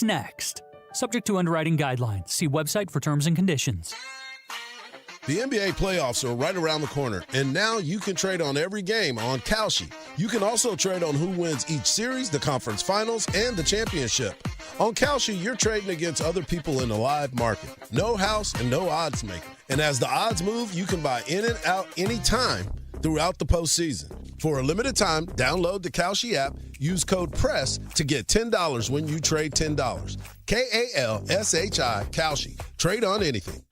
Next. Subject to underwriting guidelines. See website for terms and conditions. The NBA playoffs are right around the corner, and now you can trade on every game on Kalshi. You can also trade on who wins each series, the conference finals, and the championship. On Kalshi, you're trading against other people in the live market. No house and no odds maker. And as the odds move, you can buy in and out anytime throughout the postseason. For a limited time, download the Kalshi app, use code PRESS to get $10 when you trade $10. Kalshi, Kalshi. Trade on anything.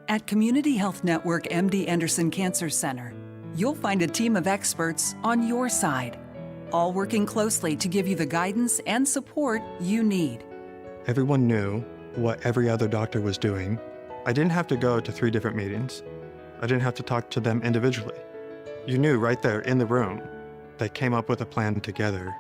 At Community Health Network MD Anderson Cancer Center, you'll find a team of experts on your side, all working closely to give you the guidance and support you need. Everyone knew what every other doctor was doing. I didn't have to go to 3 different meetings. I didn't have to talk to them individually. You knew right there in the room. They came up with a plan together.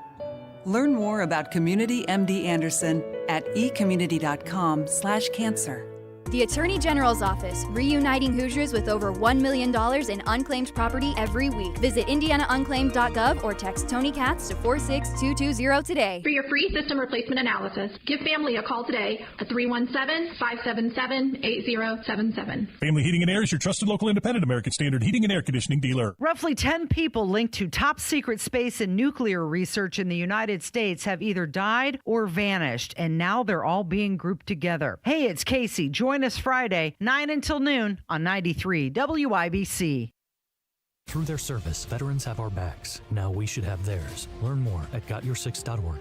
Learn more about Community MD Anderson at ecommunity.com/cancer. The Attorney General's Office, reuniting Hoosiers with over $1 million in unclaimed property every week. Visit indianaunclaimed.gov or text Tony Katz to 46220 today. For your free system replacement analysis, give Family a call today at 317-577-8077. Family Heating and Air is your trusted local independent American Standard heating and air conditioning dealer. Roughly 10 people linked to top secret space and nuclear research in the United States have either died or vanished, and now they're all being grouped together. Hey, it's Casey. Join us Friday, 9 until noon on 93 WIBC. Through their service, veterans have our backs. Now we should have theirs. Learn more at gotyoursix.org.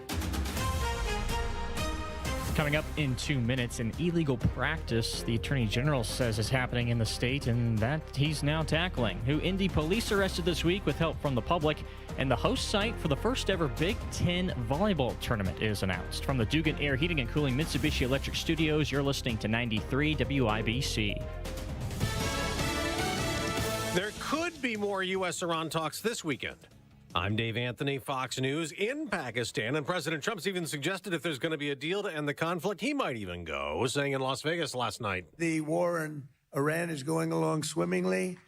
Coming up in 2 minutes, an illegal practice the Attorney General says is happening in the state and that he's now tackling. Who Indy police arrested this week with help from the public, and the host site for the first ever Big Ten volleyball tournament is announced. From the Dugan Air Heating and Cooling Mitsubishi Electric Studios, you're listening to 93 WIBC. There could be more U.S.-Iran talks this weekend. I'm Dave Anthony, Fox News. In Pakistan, and President Trump's even suggested if there's going to be a deal to end the conflict, he might even go, saying in Las Vegas last night. The war in Iran is going along swimmingly.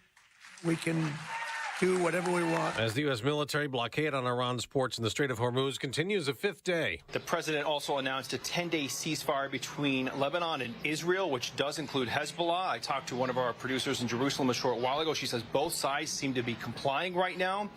We can do whatever we want. As the U.S. military blockade on Iran's ports in the Strait of Hormuz continues a 5th day. The president also announced a 10-day ceasefire between Lebanon and Israel, which does include Hezbollah. I talked to one of our producers in Jerusalem a short while ago. She says both sides seem to be complying right now.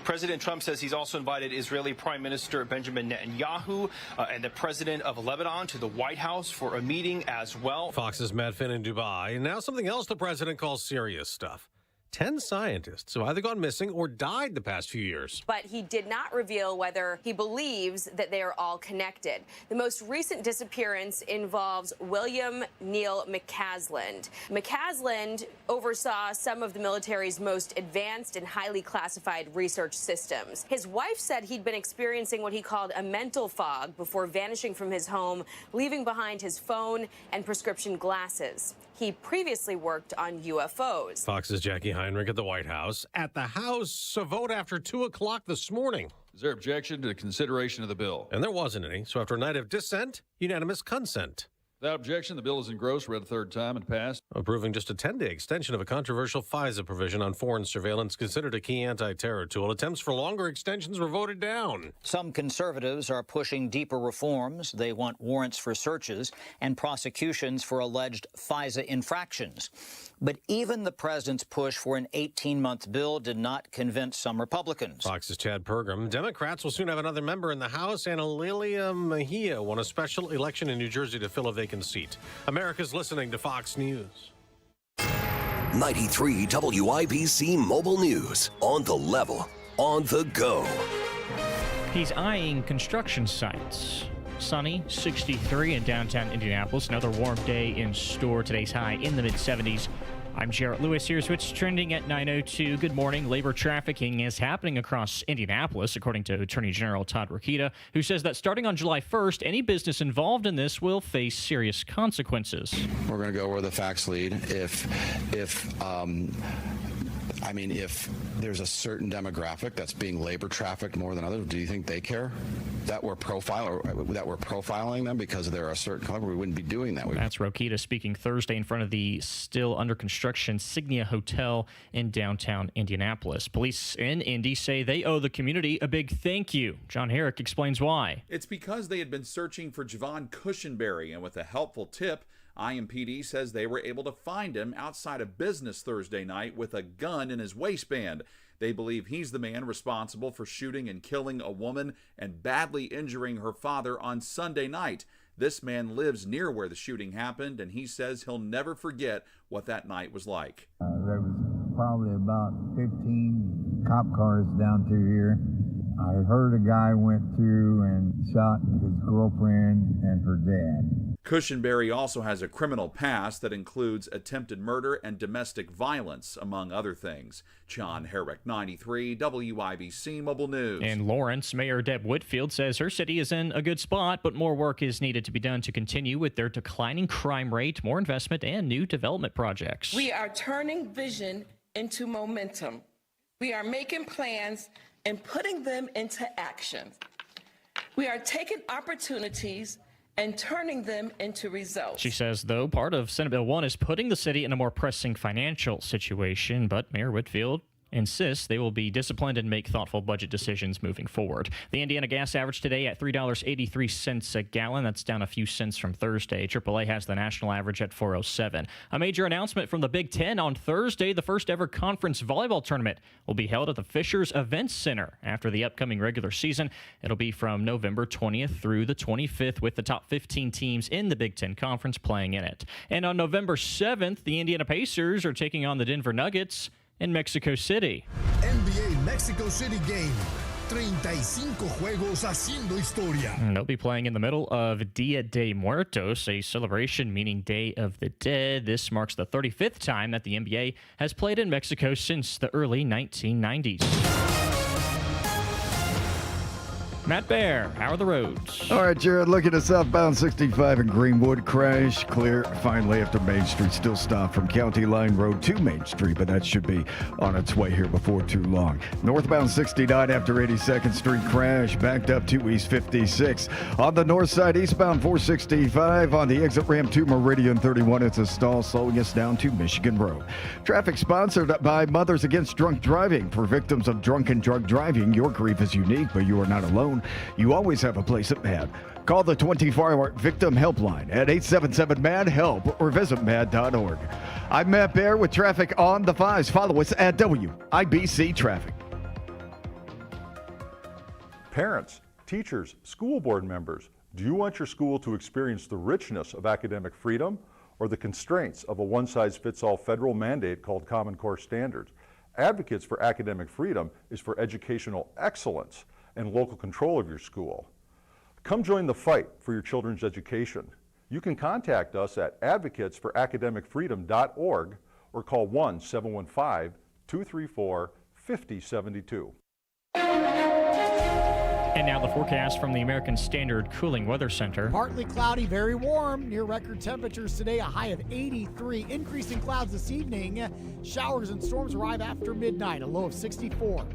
President Trump says he's also invited Israeli Prime Minister Benjamin Netanyahu and the president of Lebanon to the White House for a meeting as well. Fox's Matt Finn in Dubai. And now something else the president calls serious stuff. 10 scientists have either gone missing or died the past few years. But he did not reveal whether he believes that they are all connected. The most recent disappearance involves William Neil McCasland. McCasland oversaw some of the military's most advanced and highly classified research systems. His wife said he'd been experiencing what he called a mental fog before vanishing from his home, leaving behind his phone and prescription glasses. He previously worked on UFOs. Fox's Jackie Heinrich at the White House. At the House, a vote after 2 o'clock this morning. Is there objection to the consideration of the bill? And there wasn't any. So after a night of dissent, unanimous consent. Without objection, the bill is engrossed, read a third time, and passed. Approving just a 10-day extension of a controversial FISA provision on foreign surveillance considered a key anti-terror tool. Attempts for longer extensions were voted down. Some conservatives are pushing deeper reforms. They want warrants for searches and prosecutions for alleged FISA infractions. But even the president's push for an 18-month bill did not convince some Republicans. Fox's Chad Pergram. Democrats will soon have another member in the House. Anna Lilia Mejia won a special election in New Jersey to fill a vacant seat. America's listening to Fox News. 93 WIBC Mobile News. On the level, on the go. He's eyeing construction sites. Sunny, 63 in downtown Indianapolis. Another warm day in store. Today's high in the mid-70s. I'm Jarrett Lewis. Here's what's trending at 9:02. Good morning. Labor trafficking is happening across Indianapolis, according to Attorney General Todd Rokita, who says that starting on July 1st, any business involved in this will face serious consequences. We're going to go where the facts lead. If I mean, if there's a certain demographic that's being labor trafficked more than others, do you think they care that we're profiling them because they're a certain color? We wouldn't be doing that. That's Rokita speaking Thursday in front of the still under construction Signia Hotel in downtown Indianapolis. Police in Indy say they owe the community a big thank you. John Herrick explains why. It's because they had been searching for Javon Cushenberry, and with a helpful tip, IMPD says they were able to find him outside a business Thursday night with a gun in his waistband. They believe he's the man responsible for shooting and killing a woman and badly injuring her father on Sunday night. This man lives near where the shooting happened, and he says he'll never forget what that night was like. There was probably about 15 cop cars down through here. I heard a guy went through and shot his girlfriend and her dad. Cushenberry also has a criminal past that includes attempted murder and domestic violence, among other things. John Herrick, 93, WIBC Mobile News. In Lawrence, Mayor Deb Whitfield says her city is in a good spot, but more work is needed to be done to continue with their declining crime rate, more investment, and new development projects. We are turning vision into momentum. We are making plans and putting them into action. We are taking opportunities and turning them into results. She says, though, part of Senate Bill 1 is putting the city in a more pressing financial situation, but Mayor Whitfield insists they will be disciplined and make thoughtful budget decisions moving forward. The Indiana gas average today at $3.83 a gallon. That's down a few cents from Thursday. AAA has the national average at $4.07. A major announcement from the Big Ten on Thursday. The first ever conference volleyball tournament will be held at the Fishers Events Center after the upcoming regular season. It'll be from November 20th through the 25th with the top 15 teams in the Big Ten Conference playing in it. And on November 7th, the Indiana Pacers are taking on the Denver Nuggets in Mexico City. NBA Mexico City game. 35 juegos haciendo historia. They'll be playing in the middle of Dia de Muertos, a celebration meaning Day of the Dead. This marks the 35th time that the NBA has played in Mexico since the early 1990s. Matt Bear, how are the roads? All right, Jared, looking at southbound 65 in Greenwood. Crash clear finally after Main Street. Still stopped from County Line Road to Main Street, but that should be on its way here before too long. Northbound 69 after 82nd Street crash. Backed up to East 56. On the north side, eastbound 465 on the exit ramp to Meridian 31. It's a stall slowing us down to Michigan Road. Traffic sponsored by Mothers Against Drunk Driving. For victims of drunk and drug driving, your grief is unique, but you are not alone. You always have a place at MAD. Call the 24-hour victim helpline at 877-MAD-HELP or visit mad.org. I'm Matt Bear with traffic on the 5s. Follow us at WIBC Traffic. Parents, teachers, school board members, do you want your school to experience the richness of academic freedom or the constraints of a one-size-fits-all federal mandate called Common Core Standards? Advocates for academic freedom is for educational excellence and local control of your school. Come join the fight for your children's education. You can contact us at advocatesforacademicfreedom.org or call 1-715-234-5072. And now the forecast from the American Standard Cooling Weather Center. Partly cloudy, very warm. Near record temperatures today, a high of 83. Increasing clouds this evening. Showers and storms arrive after midnight, a low of 64.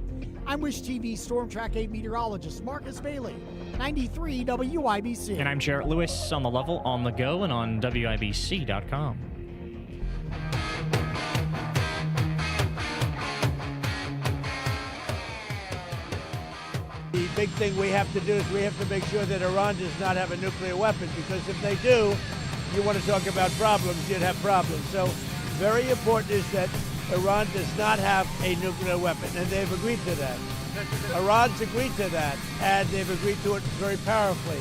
I'm Wish TV Storm Track 8 meteorologist Marcus Bailey, 93 WIBC. And I'm Jarrett Lewis on the level, on the go, and on WIBC.com. The big thing we have to do is we have to make sure that Iran does not have a nuclear weapon, because if they do, you want to talk about problems, you'd have problems. So very important is that Iran does not have a nuclear weapon, and they've agreed to that. Iran's agreed to that, and they've agreed to it very powerfully.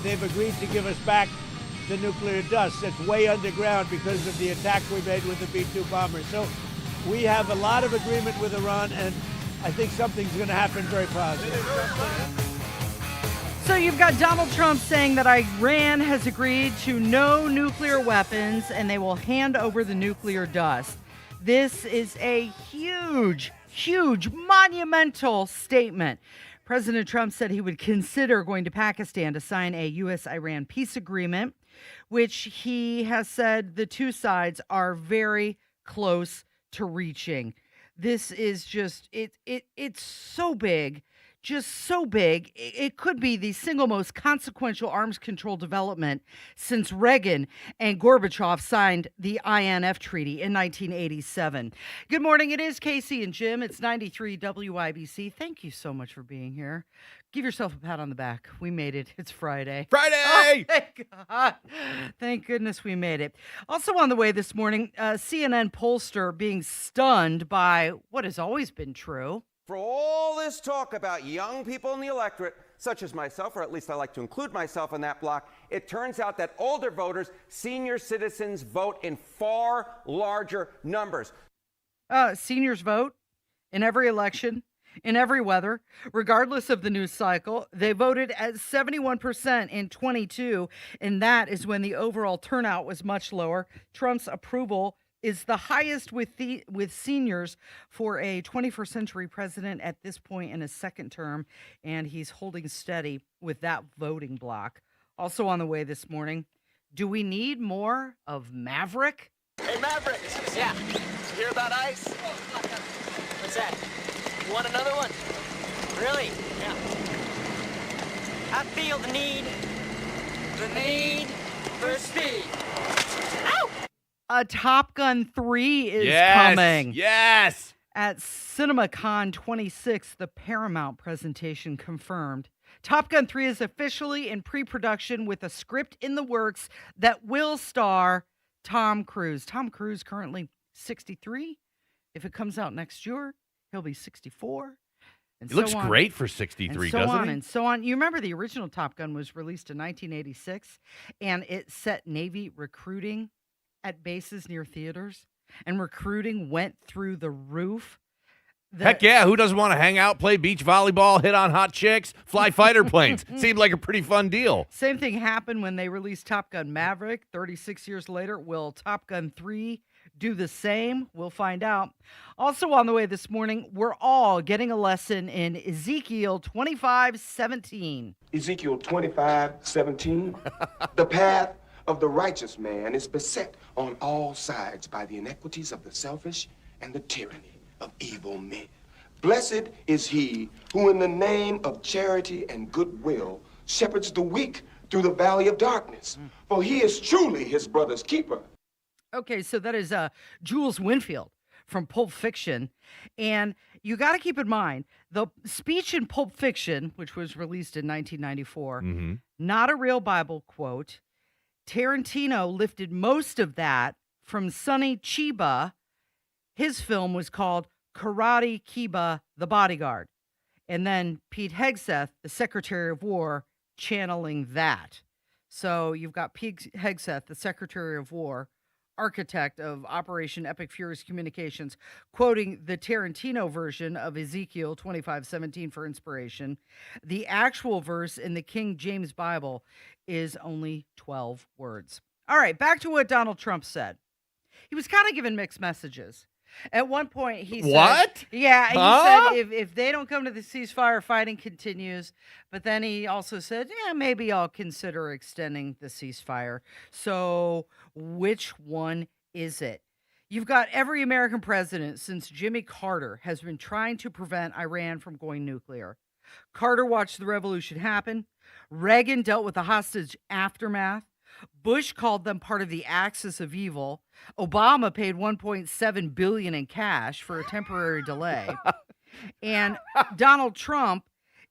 They've agreed to give us back the nuclear dust that's way underground because of the attack we made with the B-2 bombers. So we have a lot of agreement with Iran, and I think something's going to happen very positive. So you've got Donald Trump saying that Iran has agreed to no nuclear weapons and they will hand over the nuclear dust. This is a huge, monumental statement. President Trump said he would consider going to Pakistan to sign a U.S.-Iran peace agreement, which he has said the two sides are very close to reaching. This is just it's so big, just so big. It could be the single most consequential arms control development since Reagan and Gorbachev signed the INF Treaty in 1987. Good morning. It is Casey and Jim. It's 93 WIBC. Thank you so much for being here. Give yourself a pat on the back. We made it. It's Friday. Friday! Oh, thank God. Thank goodness we made it. Also on the way this morning, CNN pollster being stunned by what has always been true. For all this talk about young people in the electorate, such as myself, or at least I like to include myself in that block, it turns out that older voters, senior citizens, vote in far larger numbers. Seniors vote in every election, in every weather, regardless of the news cycle. They voted at 71% in 22, and that is when the overall turnout was much lower. Trump's approval is the highest with seniors for a 21st century president at this point in his second term, and he's holding steady with that voting block. Also on the way this morning, do we need more of Maverick? Hey, Maverick! Yeah. You hear about ice? What's that? You want another one? Really? Yeah. I feel the need for speed. Ow! Top Gun 3 is coming. Yes! At CinemaCon 26, the Paramount presentation confirmed. Top Gun 3 is officially in pre-production with a script in the works that will star Tom Cruise. Tom Cruise currently 63. If it comes out next year, he'll be 64. And He looks great for 63, doesn't he? And so on. You remember the original Top Gun was released in 1986, and it set Navy recruiting at bases near theaters, and recruiting went through the roof. Heck yeah, who doesn't want to hang out, play beach volleyball, hit on hot chicks, fly fighter planes? Seemed like a pretty fun deal. Same thing happened when they released Top Gun Maverick 36 years later. Will Top Gun 3 do the same? We'll find out. Also on the way this morning, we're all getting a lesson in Ezekiel 25:17. Ezekiel 25:17, the path of the righteous man is beset on all sides by the iniquities of the selfish and the tyranny of evil men. Blessed is he who in the name of charity and goodwill shepherds the weak through the valley of darkness, for he is truly his brother's keeper. Okay, so that is Jules Winfield from Pulp Fiction. And you got to keep in mind, the speech in Pulp Fiction, which was released in 1994, not a real Bible quote. Tarantino lifted most of that from Sonny Chiba. His film was called Karate Kiba, the Bodyguard. And then Pete Hegseth, the Secretary of War, channeling that. So you've got Pete Hegseth, the Secretary of War, architect of Operation Epic Furious Communications, quoting the Tarantino version of Ezekiel 25:17 for inspiration. The actual verse in the King James Bible is only 12 words. All right, back to what Donald Trump said. He was kind of giving mixed messages. At one point, he said... What? Yeah, he said if they don't come to the ceasefire, fighting continues. But then he also said, yeah, maybe I'll consider extending the ceasefire. So which one is it? You've got every American president since Jimmy Carter has been trying to prevent Iran from going nuclear. Carter watched the revolution happen. Reagan dealt with the hostage aftermath. Bush called them part of the axis of evil. Obama paid $1.7 billion in cash for a temporary delay. And Donald Trump,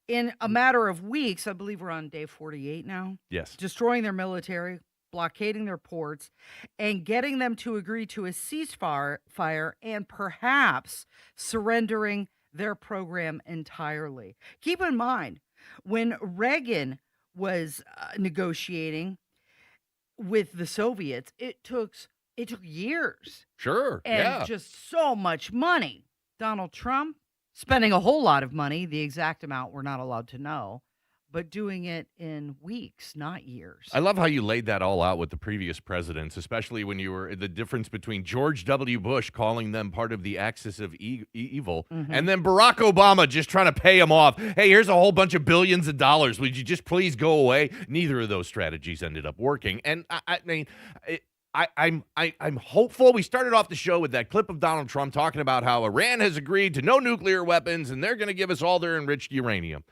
in a matter of weeks, I believe we're on day 48 now. Yes. Destroying their military, blockading their ports, and getting them to agree to a ceasefire and perhaps surrendering their program entirely. Keep in mind, when Reagan was negotiating with the Soviets, it took years. Sure. And just so much money. Donald Trump spending a whole lot of money, the exact amount we're not allowed to know, but doing it in weeks, not years. I love how you laid that all out with the previous presidents, especially when you were the difference between George W. Bush calling them part of the axis of evil and then Barack Obama just trying to pay him off. Hey, here's a whole bunch of billions of dollars. Would you just please go away? Neither of those strategies ended up working. And I mean, I'm hopeful. We started off the show with that clip of Donald Trump talking about how Iran has agreed to no nuclear weapons and they're going to give us all their enriched uranium.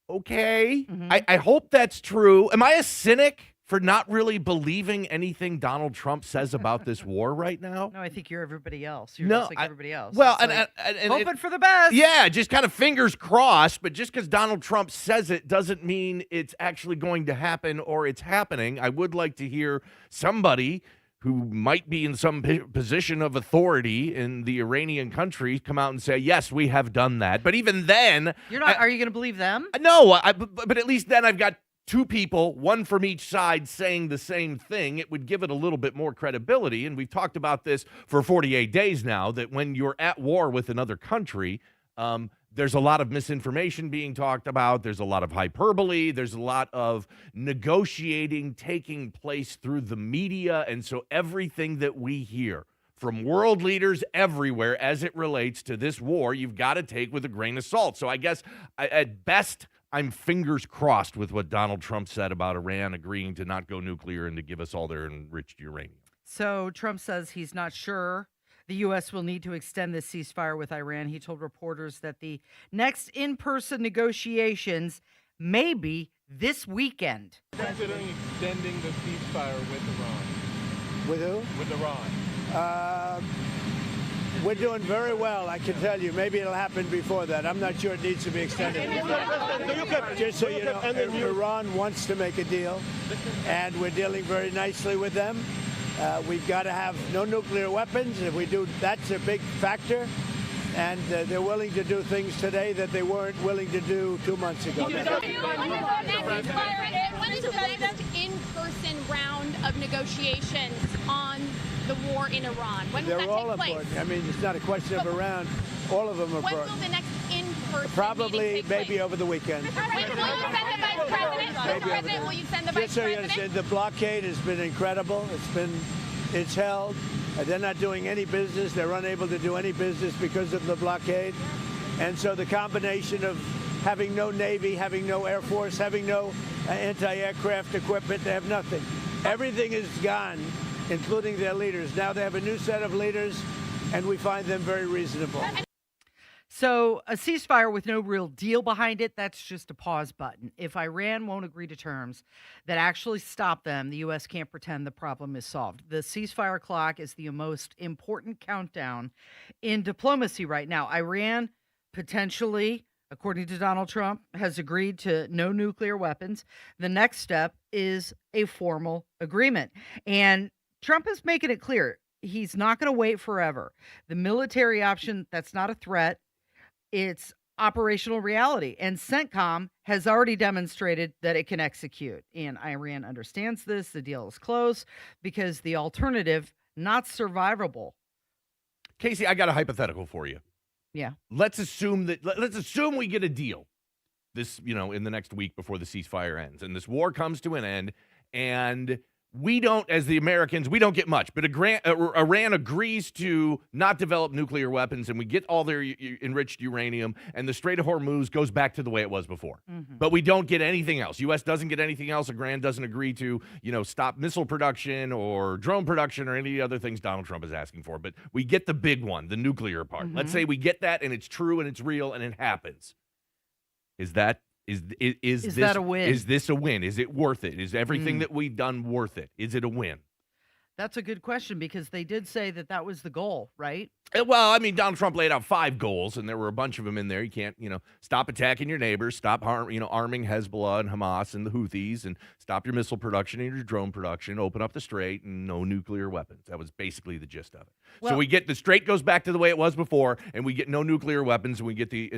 Okay. I hope that's true. Am I a cynic for not really believing anything Donald Trump says about this war right now? No, I think you're everybody else. You're No, just like everybody else. Well, It's like, hoping for the best. Yeah, just kind of fingers crossed, but just because Donald Trump says it doesn't mean it's actually going to happen or it's happening. I would like to hear somebody who might be in some position of authority in the Iranian country come out and say, yes, we have done that. But even then... Are you going to believe them? No, but at least then I've got two people, one from each side, saying the same thing. It would give it a little bit more credibility. And we've talked about this for 48 days now, that when you're at war with another country, there's a lot of misinformation being talked about. There's a lot of hyperbole. There's a lot of negotiating taking place through the media. And so everything that we hear from world leaders everywhere as it relates to this war, you've got to take with a grain of salt. So I guess at best, I'm fingers crossed with what Donald Trump said about Iran agreeing to not go nuclear and to give us all their enriched uranium. So Trump says he's not sure the U.S. will need to extend this ceasefire with Iran. He told reporters that the next in-person negotiations may be this weekend. Considering extending the ceasefire with Iran. With who? With Iran. We're doing very well, I can tell you. Maybe it'll happen before that. I'm not sure it needs to be extended. Just so you know, Iran wants to make a deal, and we're dealing very nicely with them. We've got to have no nuclear weapons. If we do, that's a big factor. And they're willing to do things today that they weren't willing to do 2 months ago. When is the next in-person round of negotiations on the war in Iran? When will They're that all take place? important. I mean, it's not a question of around. All of them are When important. will the next in-person Probably, meeting take maybe place? over the weekend. Will you send the vice president? President, will you send the vice Just so you president? understand, the blockade has been incredible. It's held. They're not doing any business. They're unable to do any business because of the blockade. And so the combination of having no Navy, having no Air Force, having no anti-aircraft equipment, they have nothing. Everything is gone, including their leaders. Now they have a new set of leaders, and we find them very reasonable. So a ceasefire with no real deal behind it, that's just a pause button. If Iran won't agree to terms that actually stop them, the U.S. can't pretend the problem is solved. The ceasefire clock is the most important countdown in diplomacy right now. Iran potentially, according to Donald Trump, has agreed to no nuclear weapons. The next step is a formal agreement. And Trump is making it clear he's not going to wait forever. The military option, that's not a threat. It's operational reality. And CENTCOM has already demonstrated that it can execute. And Iran understands this. The deal is close because the alternative, not survivable. Casey, I got a hypothetical for you. Yeah. Let's assume we get a deal this, in the next week before the ceasefire ends. And this war comes to an end. And we don't, as the Americans, we don't get much, but Iran agrees to not develop nuclear weapons, and we get all their enriched uranium, and the Strait of Hormuz goes back to the way it was before. Mm-hmm. But we don't get anything else. U.S. doesn't get anything else. Iran doesn't agree to, stop missile production or drone production or any other things Donald Trump is asking for. But we get the big one, the nuclear part. Mm-hmm. Let's say we get that, and it's true, and it's real, and it happens. Is that a win? Is this a win? Is it worth it? Is everything that we've done worth it? Is it a win? That's a good question because they did say that was the goal, right? Well, I mean, Donald Trump laid out 5 goals, and there were a bunch of them in there. You can't, stop attacking your neighbors, stop arming Hezbollah and Hamas and the Houthis, and stop your missile production and your drone production, open up the Strait, and no nuclear weapons. That was basically the gist of it. Well, so we get the Strait goes back to the way it was before, and we get no nuclear weapons, and we get the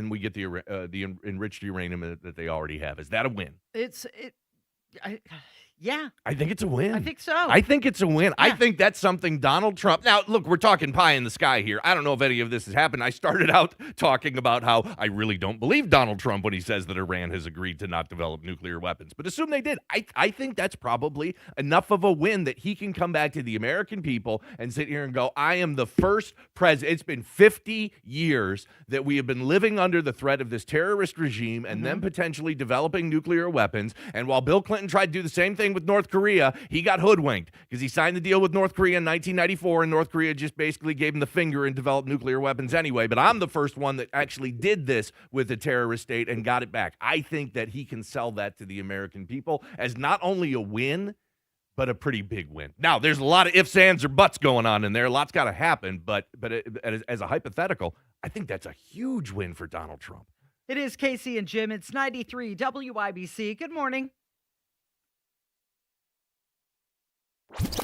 enriched uranium that they already have. Is that a win? Yeah. I think it's a win. I think so. I think it's a win. Yeah. I think that's something Donald Trump. Now, look, we're talking pie in the sky here. I don't know if any of this has happened. I started out talking about how I really don't believe Donald Trump when he says that Iran has agreed to not develop nuclear weapons. But assume they did. I think that's probably enough of a win that he can come back to the American people and sit here and go, I am the first president. It's been 50 years that we have been living under the threat of this terrorist regime and them potentially developing nuclear weapons. And while Bill Clinton tried to do the same thing thing with North Korea, he got hoodwinked because he signed the deal with North Korea in 1994, and North Korea just basically gave him the finger and developed nuclear weapons anyway. But I'm the first one that actually did this with a terrorist state and got it back. I think that he can sell that to the American people as not only a win, but a pretty big win. Now, there's a lot of ifs, ands, or buts going on in there. A lot's got to happen, but as a hypothetical, I think that's a huge win for Donald Trump. It is Casey and Jim. It's 93 WIBC. Good morning.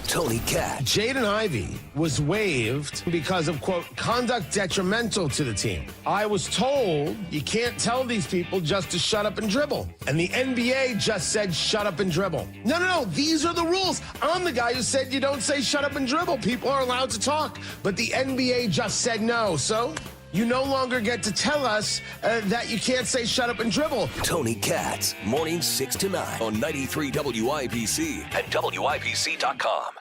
Tony Cat. Jaden Ivey was waived because of, quote, conduct detrimental to the team. I was told you can't tell these people just to shut up and dribble. And the NBA just said shut up and dribble. No. These are the rules. I'm the guy who said you don't say shut up and dribble. People are allowed to talk. But the NBA just said no. So you no longer get to tell us that you can't say shut up and dribble. Tony Katz, mornings 6 to 9 on 93 WIBC and WIBC.com.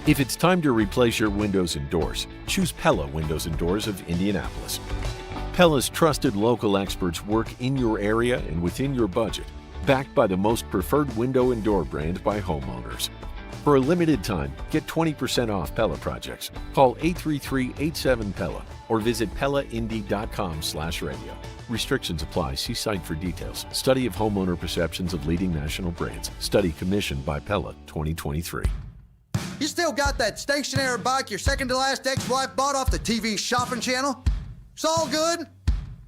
If it's time to replace your windows and doors, choose Pella Windows and Doors of Indianapolis. Pella's trusted local experts work in your area and within your budget, backed by the most preferred window and door brand by homeowners. For a limited time, get 20% off Pella projects. Call 833-87-PELLA or visit PellaIndy.com/radio. Restrictions apply. See site for details. Study of homeowner perceptions of leading national brands. Study commissioned by Pella 2023. You still got that stationary bike your second-to-last ex-wife bought off the TV shopping channel? It's all good.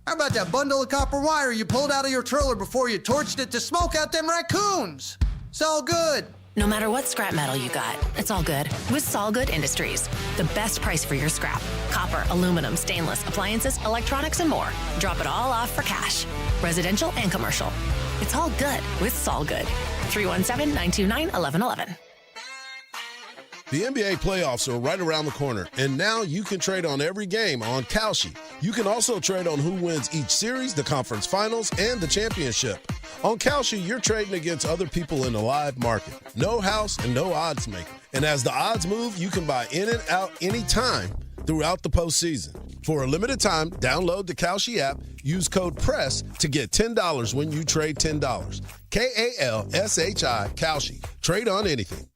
How about that bundle of copper wire you pulled out of your trailer before you torched it to smoke out them raccoons? It's all good. No matter what scrap metal you got, it's all good with Solgood Industries. The best price for your scrap. Copper, aluminum, stainless, appliances, electronics, and more. Drop it all off for cash. Residential and commercial. It's all good with Solgood. 317-929-1111. The NBA playoffs are right around the corner, and now you can trade on every game on Kalshi. You can also trade on who wins each series, the conference finals, and the championship. On Kalshi, you're trading against other people in the live market. No house and no odds maker. And as the odds move, you can buy in and out anytime throughout the postseason. For a limited time, download the Kalshi app, use code PRESS to get $10 when you trade $10. Kalshi, Kalshi. Trade on anything.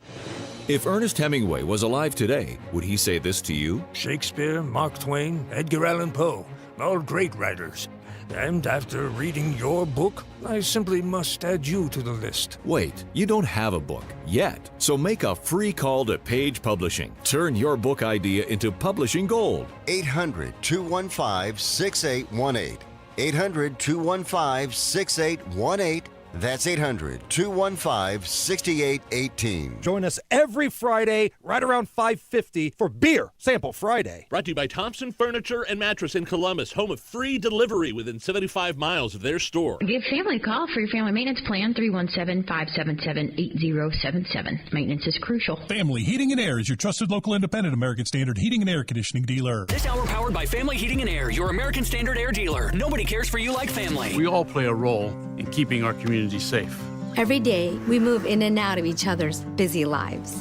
If Ernest Hemingway was alive today, would he say this to you? Shakespeare, Mark Twain, Edgar Allan Poe, all great writers. And after reading your book, I simply must add you to the list. Wait, you don't have a book yet. So make a free call to Page Publishing. Turn your book idea into publishing gold. 800-215-6818. 800-215-6818. That's 800-215-6818. Join us every Friday right around 5:50 for Beer Sample Friday. Brought to you by Thompson Furniture and Mattress in Columbus, home of free delivery within 75 miles of their store. Give family a call for your family maintenance plan, 317-577-8077. Maintenance is crucial. Family Heating and Air is your trusted local independent American Standard heating and air conditioning dealer. This hour powered by Family Heating and Air, your American Standard air dealer. Nobody cares for you like family. We all play a role in keeping our community safe. Every day, we move in and out of each other's busy lives.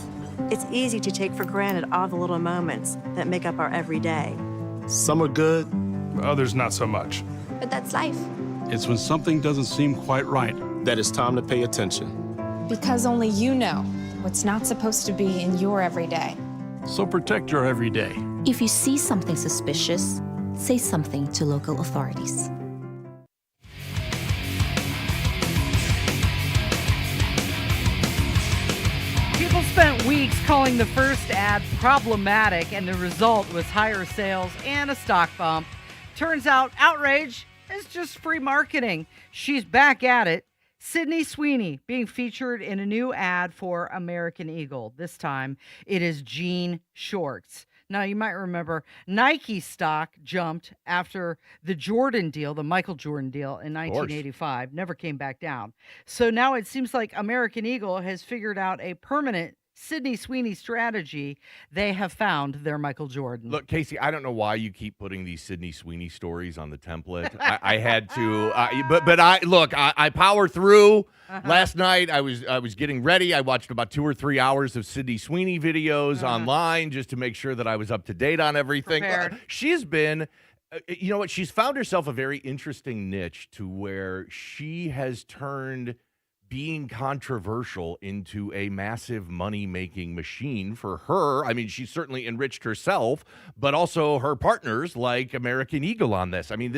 It's easy to take for granted all the little moments that make up our everyday. Some are good, others not so much. But that's life. It's when something doesn't seem quite right that it's time to pay attention. Because only you know what's not supposed to be in your everyday. So protect your everyday. If you see something suspicious, say something to local authorities. People spent weeks calling the first ad problematic, and the result was higher sales and a stock bump. Turns out outrage is just free marketing. She's back at it. Sydney Sweeney being featured in a new ad for American Eagle. This time it is jean shorts. Now, you might remember Nike stock jumped after the Jordan deal, the Michael Jordan deal in 1985, never came back down. So now it seems like American Eagle has figured out a permanent Sydney Sweeney strategy. They have found their Michael Jordan. Look, Casey, I don't know why you keep putting these Sydney Sweeney stories on the template. I had to, but I power through. Last night I was getting ready. I watched about 2 or 3 hours of Sydney Sweeney videos online just to make sure that I was up to date on everything. She's been, you know what? She's found herself a very interesting niche to where she has turned being controversial into a massive money-making machine for her. I mean, she certainly enriched herself, but also her partners like American Eagle on this. I mean,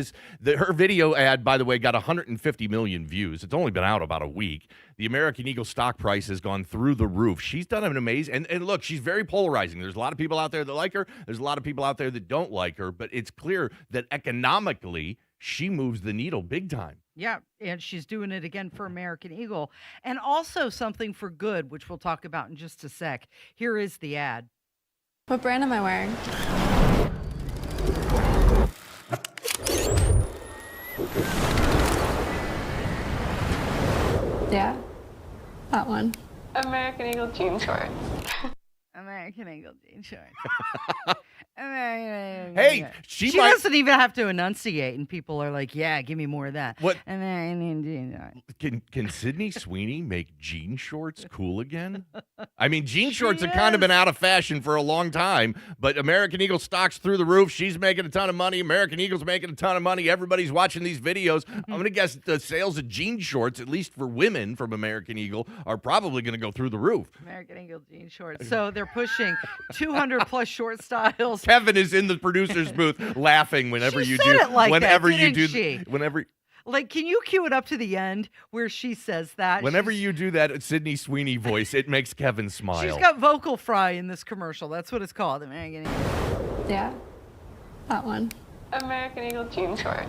her video ad, by the way, got 150 million views. It's only been out about a week. The American Eagle stock price has gone through the roof. She's done an amazing, and look, she's very polarizing. There's a lot of people out there that like her. There's a lot of people out there that don't like her, but it's clear that economically, she moves the needle big time. Yeah, and she's doing it again for American Eagle. And also something for good, which we'll talk about in just a sec. Here is the ad. What brand am I wearing? Yeah, that one. American Eagle jean shorts. American Eagle jean shorts. Hey, she doesn't even have to enunciate, and people are like, "Yeah, give me more of that." What? American Can Sydney Sweeney make jean shorts cool again? I mean, jean shorts have kind of been out of fashion for a long time, but American Eagle stock's through the roof. She's making a ton of money. American Eagle's making a ton of money. Everybody's watching these videos. I'm going to guess the sales of jean shorts, at least for women from American Eagle, are probably going to go through the roof. American Eagle jean shorts. So they're pushing 200 plus short styles. Kevin is in the producer's booth laughing whenever she you said do. It like whenever that, you do. She? Whenever. Like, can you cue it up to the end where she says that? Whenever you do that Sydney Sweeney voice, it makes Kevin smile. She's got vocal fry in this commercial. That's what it's called. American Eagle. Yeah, that one. American Eagle jean shorts.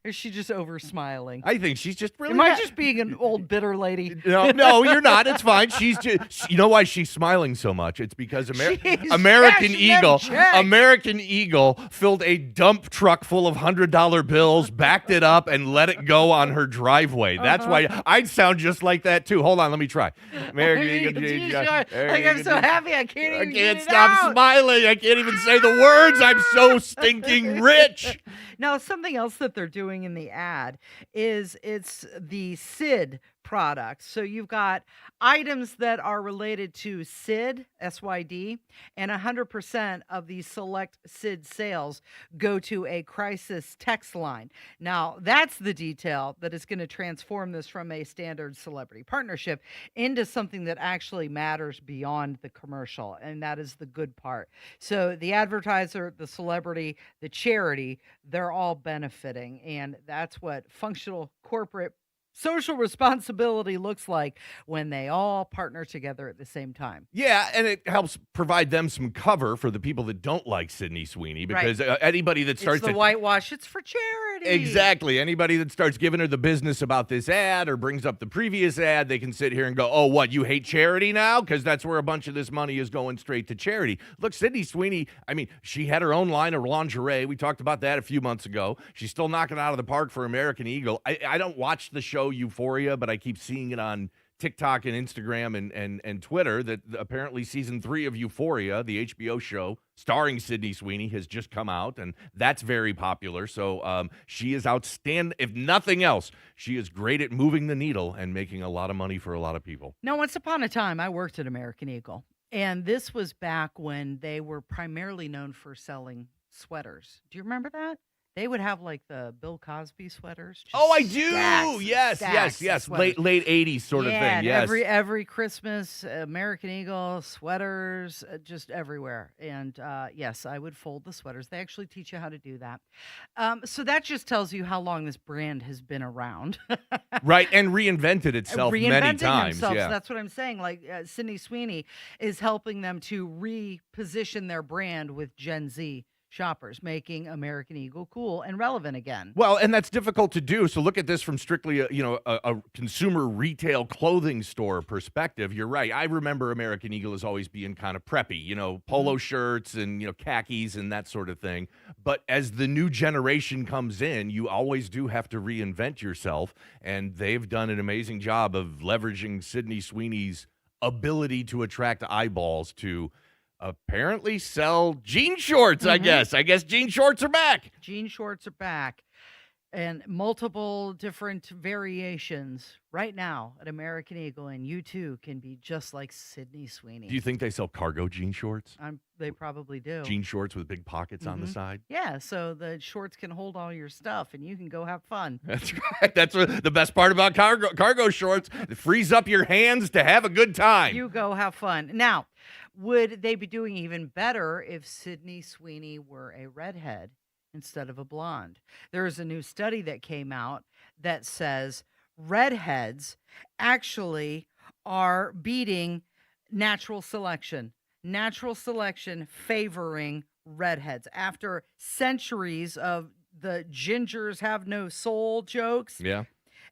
Or is she just over smiling? I think she's just really. Am I just being an old bitter lady? No, you're not. It's fine. She's just. You know why she's smiling so much? It's because American Eagle filled a dump truck full of $100 bills, backed it up, and let it go on her driveway. That's why I'd sound just like that too. Hold on, let me try. American Eagle. Like, I'm so happy I can't even stop smiling. I can't even say the words. I'm so stinking rich. Now, something else that they're doing in the ad is it's the SID products. So you've got items that are related to SID, SYD, and 100% of these select SID sales go to a crisis text line. Now, that's the detail that is going to transform this from a standard celebrity partnership into something that actually matters beyond the commercial, and that is the good part. So the advertiser, the celebrity, the charity, they're all benefiting, and that's what functional corporate social responsibility looks like when they all partner together at the same time. Yeah, and it helps provide them some cover for the people that don't like Sydney Sweeney, because anybody that starts to whitewash, it's for charity. Exactly. Anybody that starts giving her the business about this ad or brings up the previous ad, they can sit here and go, oh, what, you hate charity now? Because that's where a bunch of this money is going straight to charity. Look, Sydney Sweeney, I mean, she had her own line of lingerie. We talked about that a few months ago. She's still knocking it out of the park for American Eagle. I don't watch the show Euphoria, but I keep seeing it on TikTok and Instagram and Twitter that apparently season 3 of Euphoria, the HBO show starring Sydney Sweeney, has just come out, and that's very popular. So she is outstanding. If nothing else, she is great at moving the needle and making a lot of money for a lot of people. Now, once upon a time, I worked at American Eagle, and this was back when they were primarily known for selling sweaters. Do you remember that? They would have like the Bill Cosby sweaters. Oh, I do. Yes. Late 80s sort of thing. Yes. Every Christmas, American Eagle sweaters, just everywhere. And yes, I would fold the sweaters. They actually teach you how to do that. So that just tells you how long this brand has been around. Right, and reinvented itself many times. Yeah. So that's what I'm saying. Like Sydney Sweeney is helping them to reposition their brand with Gen Z shoppers, making American Eagle cool and relevant again. Well, and that's difficult to do. So look at this from strictly a consumer retail clothing store perspective. You're right. I remember American Eagle as always being kind of preppy, polo shirts and, khakis and that sort of thing. But as the new generation comes in, you always do have to reinvent yourself. And they've done an amazing job of leveraging Sydney Sweeney's ability to attract eyeballs to apparently sell jean shorts, I guess. I guess jean shorts are back. Jean shorts are back. and multiple different variations right now at American Eagle, and you too can be just like Sydney Sweeney. Do you think they sell cargo jean shorts? They probably do. Jean shorts with big pockets on the side? Yeah, so the shorts can hold all your stuff, and you can go have fun. That's right. That's the best part about cargo shorts. It frees up your hands to have a good time. You go have fun. Now, would they be doing even better if Sydney Sweeney were a redhead instead of a blonde? There is a new study that came out that says redheads actually are beating natural selection. Natural selection favoring redheads. After centuries of the gingers have no soul jokes, Yeah.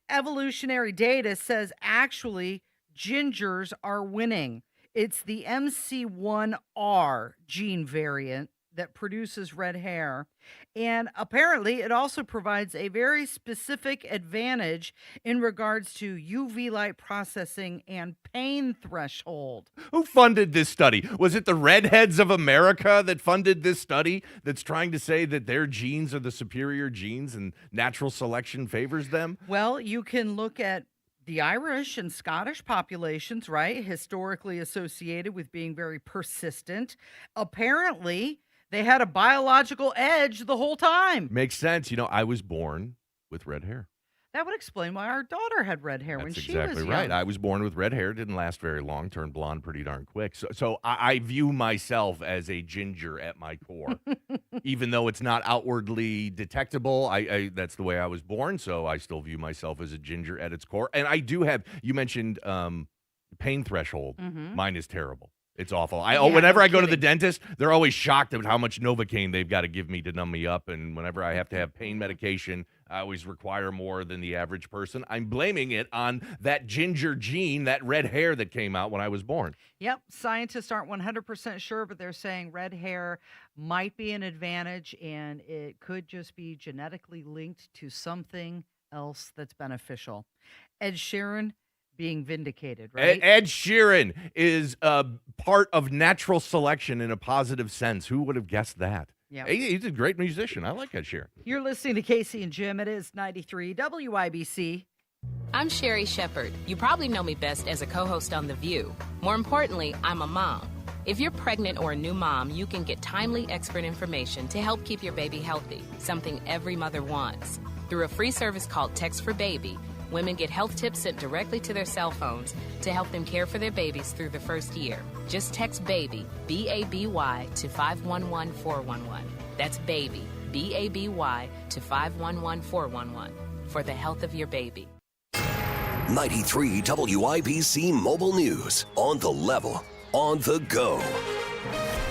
evolutionary data says actually gingers are winning. It's the MC1R gene variant that produces red hair. And apparently it also provides a very specific advantage in regards to UV light processing and pain threshold. Who funded this study? Was it the Redheads of America that funded this study that's trying to say that their genes are the superior genes and natural selection favors them? Well, you can look at the Irish and Scottish populations, right? Historically associated with being very persistent. Apparently, they had a biological edge the whole time. Makes sense. You know, I was born with red hair. That would explain why our daughter had red hair when That's she exactly was young. right. I was born with red hair. Didn't last very long. Turned blonde pretty darn quick. So I view myself as a ginger at my core. Even though it's not outwardly detectable, I that's the way I was born. So I still view myself as a ginger at its core. And I do have, you mentioned pain threshold. Mine is terrible. It's awful. Whenever I go to the dentist, they're always shocked at how much Novocaine they've got to give me to numb me up. And whenever I have to have pain medication, I always require more than the average person. I'm blaming it on that ginger gene, that red hair that came out when I was born. Yep. Scientists aren't 100% sure, but they're saying red hair might be an advantage, and it could just be genetically linked to something else that's beneficial. Ed Sheeran being vindicated, right? Ed Sheeran is part of natural selection in a positive sense. Who would have guessed that? Yeah, He's a great musician. I like Ed Sheeran. You're listening to Casey and Jim. It is 93 WIBC. I'm Sherry Shepard. You probably know me best as a co-host on The View. More importantly, I'm a mom. If you're pregnant or a new mom, you can get timely expert information to help keep your baby healthy, something every mother wants. Through a free service called Text for Baby, women get health tips sent directly to their cell phones to help them care for their babies through the first year. Just text BABY, B-A-B-Y, to 511411. That's BABY, B-A-B-Y, to 511411 for the health of your baby. 93 WIBC Mobile News. On the level, on the go.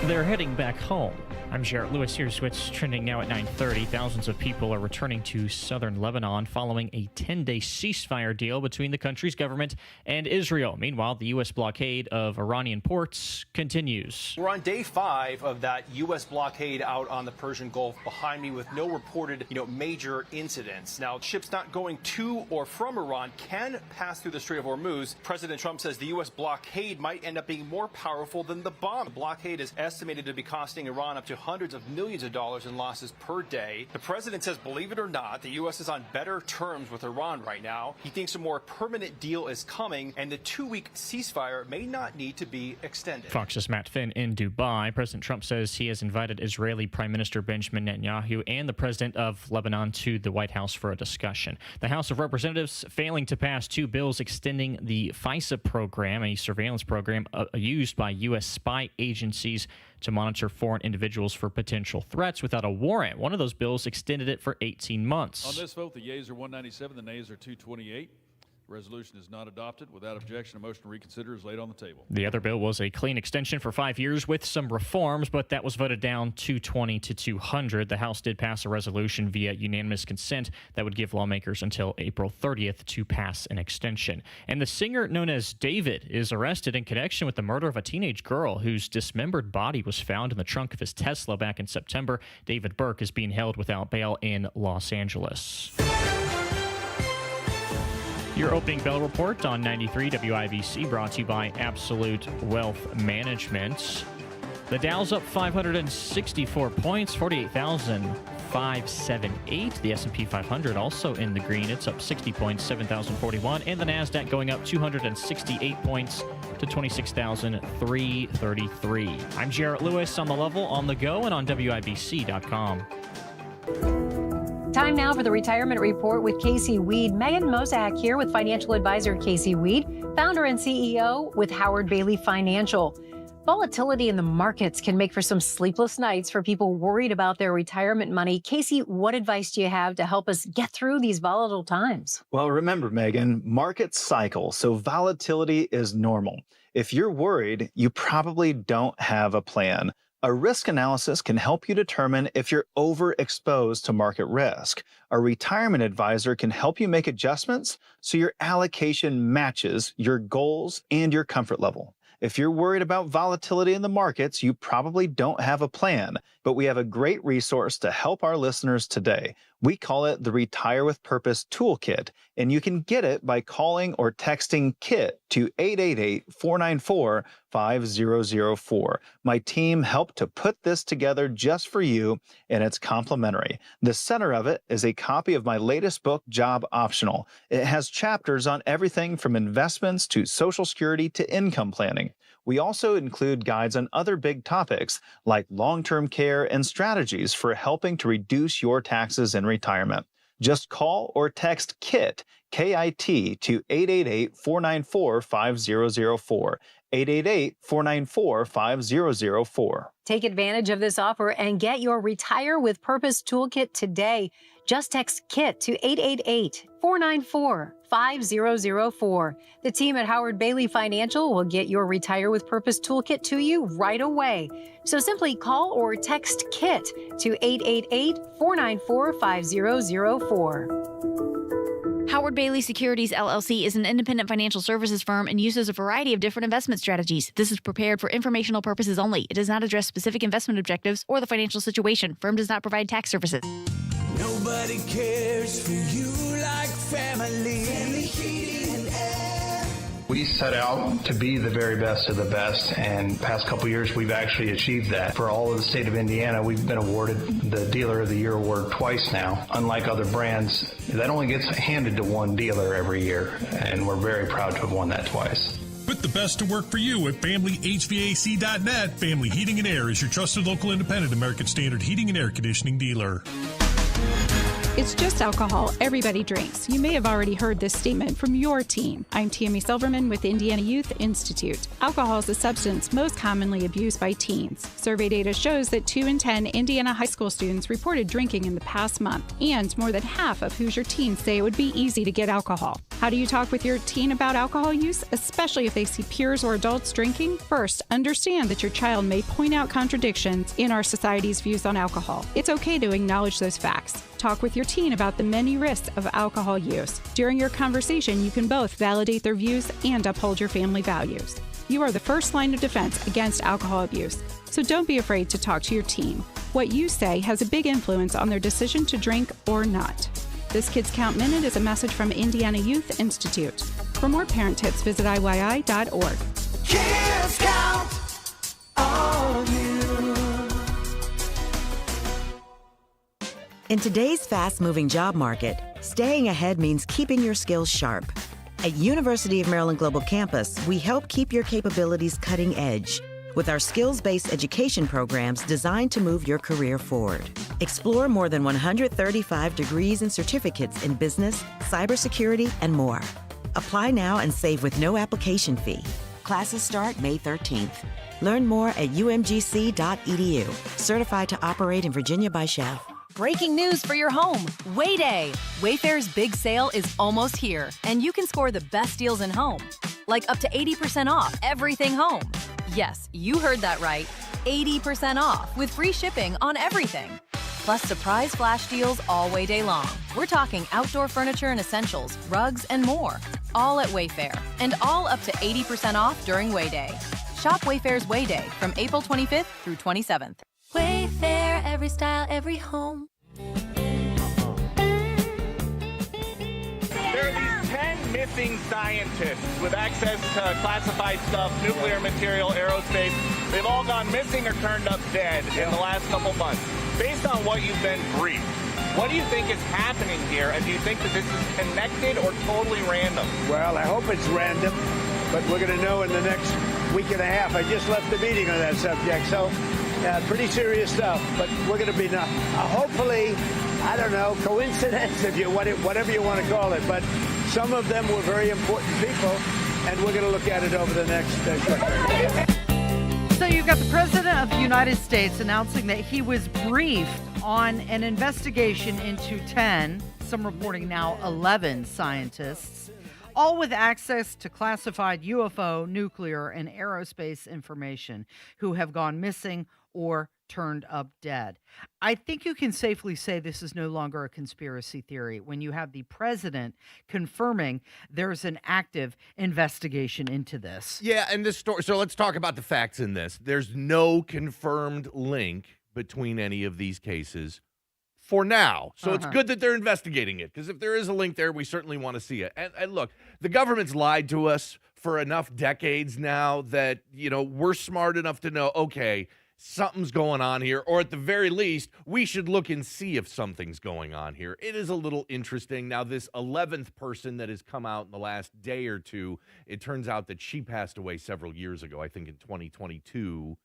They're heading back home. I'm Jarrett Lewis. Here's what's trending now at 9:30. Thousands of people are returning to southern Lebanon following a 10-day ceasefire deal between the country's government and Israel. Meanwhile, the U.S. blockade of Iranian ports continues. We're on day 5 of that U.S. blockade out on the Persian Gulf behind me with no reported, major incidents. Now, ships not going to or from Iran can pass through the Strait of Hormuz. President Trump says the U.S. blockade might end up being more powerful than the bomb. The blockade is estimated to be costing Iran up to hundreds of millions of dollars in losses per day. The president says, believe it or not, the U.S. is on better terms with Iran right now. He thinks a more permanent deal is coming, and the 2-week ceasefire may not need to be extended. Fox's Matt Finn in Dubai. President Trump says he has invited Israeli Prime Minister Benjamin Netanyahu and the president of Lebanon to the White House for a discussion. The House of Representatives failing to pass 2 bills extending the FISA program, a surveillance program used by U.S. spy agencies to monitor foreign individuals for potential threats without a warrant. One of those bills extended it for 18 months. On this vote, the yeas are 197, the nays are 228. The resolution is not adopted. Without objection, a motion to reconsider is laid on the table. The other bill was a clean extension for 5 years with some reforms, but that was voted down 220 to 200. The House did pass a resolution via unanimous consent that would give lawmakers until April 30th to pass an extension. And the singer known as David is arrested in connection with the murder of a teenage girl whose dismembered body was found in the trunk of his Tesla back in September. David Burke is being held without bail in Los Angeles. Your opening bell report on 93 WIBC brought to you by Absolute Wealth Management. The Dow's up 564 points, 48,000. 7.578. The S&P 500 also in the green. It's up 60 points, 7,041. And the NASDAQ going up 268 points to 26,333. I'm Jarrett Lewis on The Level, on the go, and on WIBC.com. Time now for the Retirement Report with Casey Weed. Megan Mozak here with financial advisor Casey Weed, founder and CEO with Howard Bailey Financial. Volatility in the markets can make for some sleepless nights for people worried about their retirement money. Casey, what advice do you have to help us get through these volatile times? Well, remember, Megan, markets cycle, so volatility is normal. If you're worried, you probably don't have a plan. A risk analysis can help you determine if you're overexposed to market risk. A retirement advisor can help you make adjustments so your allocation matches your goals and your comfort level. If you're worried about volatility in the markets, you probably don't have a plan, but we have a great resource to help our listeners today. We call it the Retire with Purpose Toolkit, and you can get it by calling or texting KIT to 888-494-5004. My team helped to put this together just for you, and it's complimentary. The center of it is a copy of my latest book, Job Optional. It has chapters on everything from investments to Social Security to income planning. We also include guides on other big topics like long-term care and strategies for helping to reduce your taxes in retirement. Just call or text KIT, K-I-T, to 888-494-5004, 888-494-5004. Take advantage of this offer and get your Retire with Purpose Toolkit today. Just text KIT to 888-494-5004. The team at Howard Bailey Financial will get your Retire with Purpose Toolkit to you right away. So simply call or text KIT to 888-494-5004. Howard Bailey Securities LLC is an independent financial services firm and uses a variety of different investment strategies. This is prepared for informational purposes only. It does not address specific investment objectives or the financial situation. Firm does not provide tax services. Nobody cares for you like family. Family Heating and Air. We set out to be the very best of the best, and past couple years we've actually achieved that. For all of the state of Indiana, we've been awarded the Dealer of the Year award twice now. Unlike other brands, that only gets handed to one dealer every year, and we're very proud to have won that twice. Put the best to work for you at FamilyHVAC.net. Family Heating and Air is your trusted local independent American Standard heating and air conditioning dealer. It's just alcohol. Everybody drinks. You may have already heard this statement from your teen. I'm Tammy Silverman with Indiana Youth Institute. Alcohol is a substance most commonly abused by teens. Survey data shows that 2 in 10 Indiana high school students reported drinking in the past month, and more than half of Hoosier teens say it would be easy to get alcohol. How do you talk with your teen about alcohol use, especially if they see peers or adults drinking? First, understand that your child may point out contradictions in our society's views on alcohol. It's okay to acknowledge those facts. Talk with your teen about the many risks of alcohol use. During your conversation, you can both validate their views and uphold your family values. You are the first line of defense against alcohol abuse, so don't be afraid to talk to your teen. What you say has a big influence on their decision to drink or not. This Kids Count Minute is a message from Indiana Youth Institute. For more parent tips, visit IYI.org. Kids count on you. In today's fast-moving job market, staying ahead means keeping your skills sharp. At University of Maryland Global Campus, we help keep your capabilities cutting edge with our skills-based education programs designed to move your career forward. Explore more than 135 degrees and certificates in business, cybersecurity, and more. Apply now and save with no application fee. Classes start May 13th. Learn more at umgc.edu. Certified to operate in Virginia by Chev. Breaking news for your home. Way Day. Wayfair's big sale is almost here, and you can score the best deals in home. Like up to 80% off everything home. Yes, you heard that right. 80% off with free shipping on everything. Plus surprise flash deals all Way Day long. We're talking outdoor furniture and essentials, rugs, and more. All at Wayfair, and all up to 80% off during Way Day. Shop Wayfair's Way Day from April 25th through 27th. Wayfair, every style, every home. There are these 10 missing scientists with access to classified stuff, nuclear material, aerospace. They've all gone missing or turned up dead in the last couple months. Based on what you've been briefed, what do you think is happening here? And do you think that this is connected or totally random? Well, I hope it's random, but we're going to know in the next week and a half. I just left the meeting on that subject, so pretty serious stuff. But we're going to be hopefully, I don't know, coincidence, if you whatever you want to call it. But some of them were very important people, and we're going to look at it over the next So you've got the President of the United States announcing that he was briefed on an investigation into 10, some reporting now 11 scientists, all with access to classified UFO, nuclear, and aerospace information who have gone missing or turned up dead. I think you can safely say this is no longer a conspiracy theory when you have the president confirming there's an active investigation into this. Yeah, and this story. So let's talk about the facts in this. There's no confirmed link between any of these cases for now. So it's good that they're investigating it, because if there is a link there, we certainly want to see it. And look, the government's lied to us for enough decades now that, we're smart enough to know, okay, something's going on here, or at the very least, we should look and see if something's going on here. It is a little interesting. Now, this 11th person that has come out in the last day or two, it turns out that she passed away several years ago. I think in 2022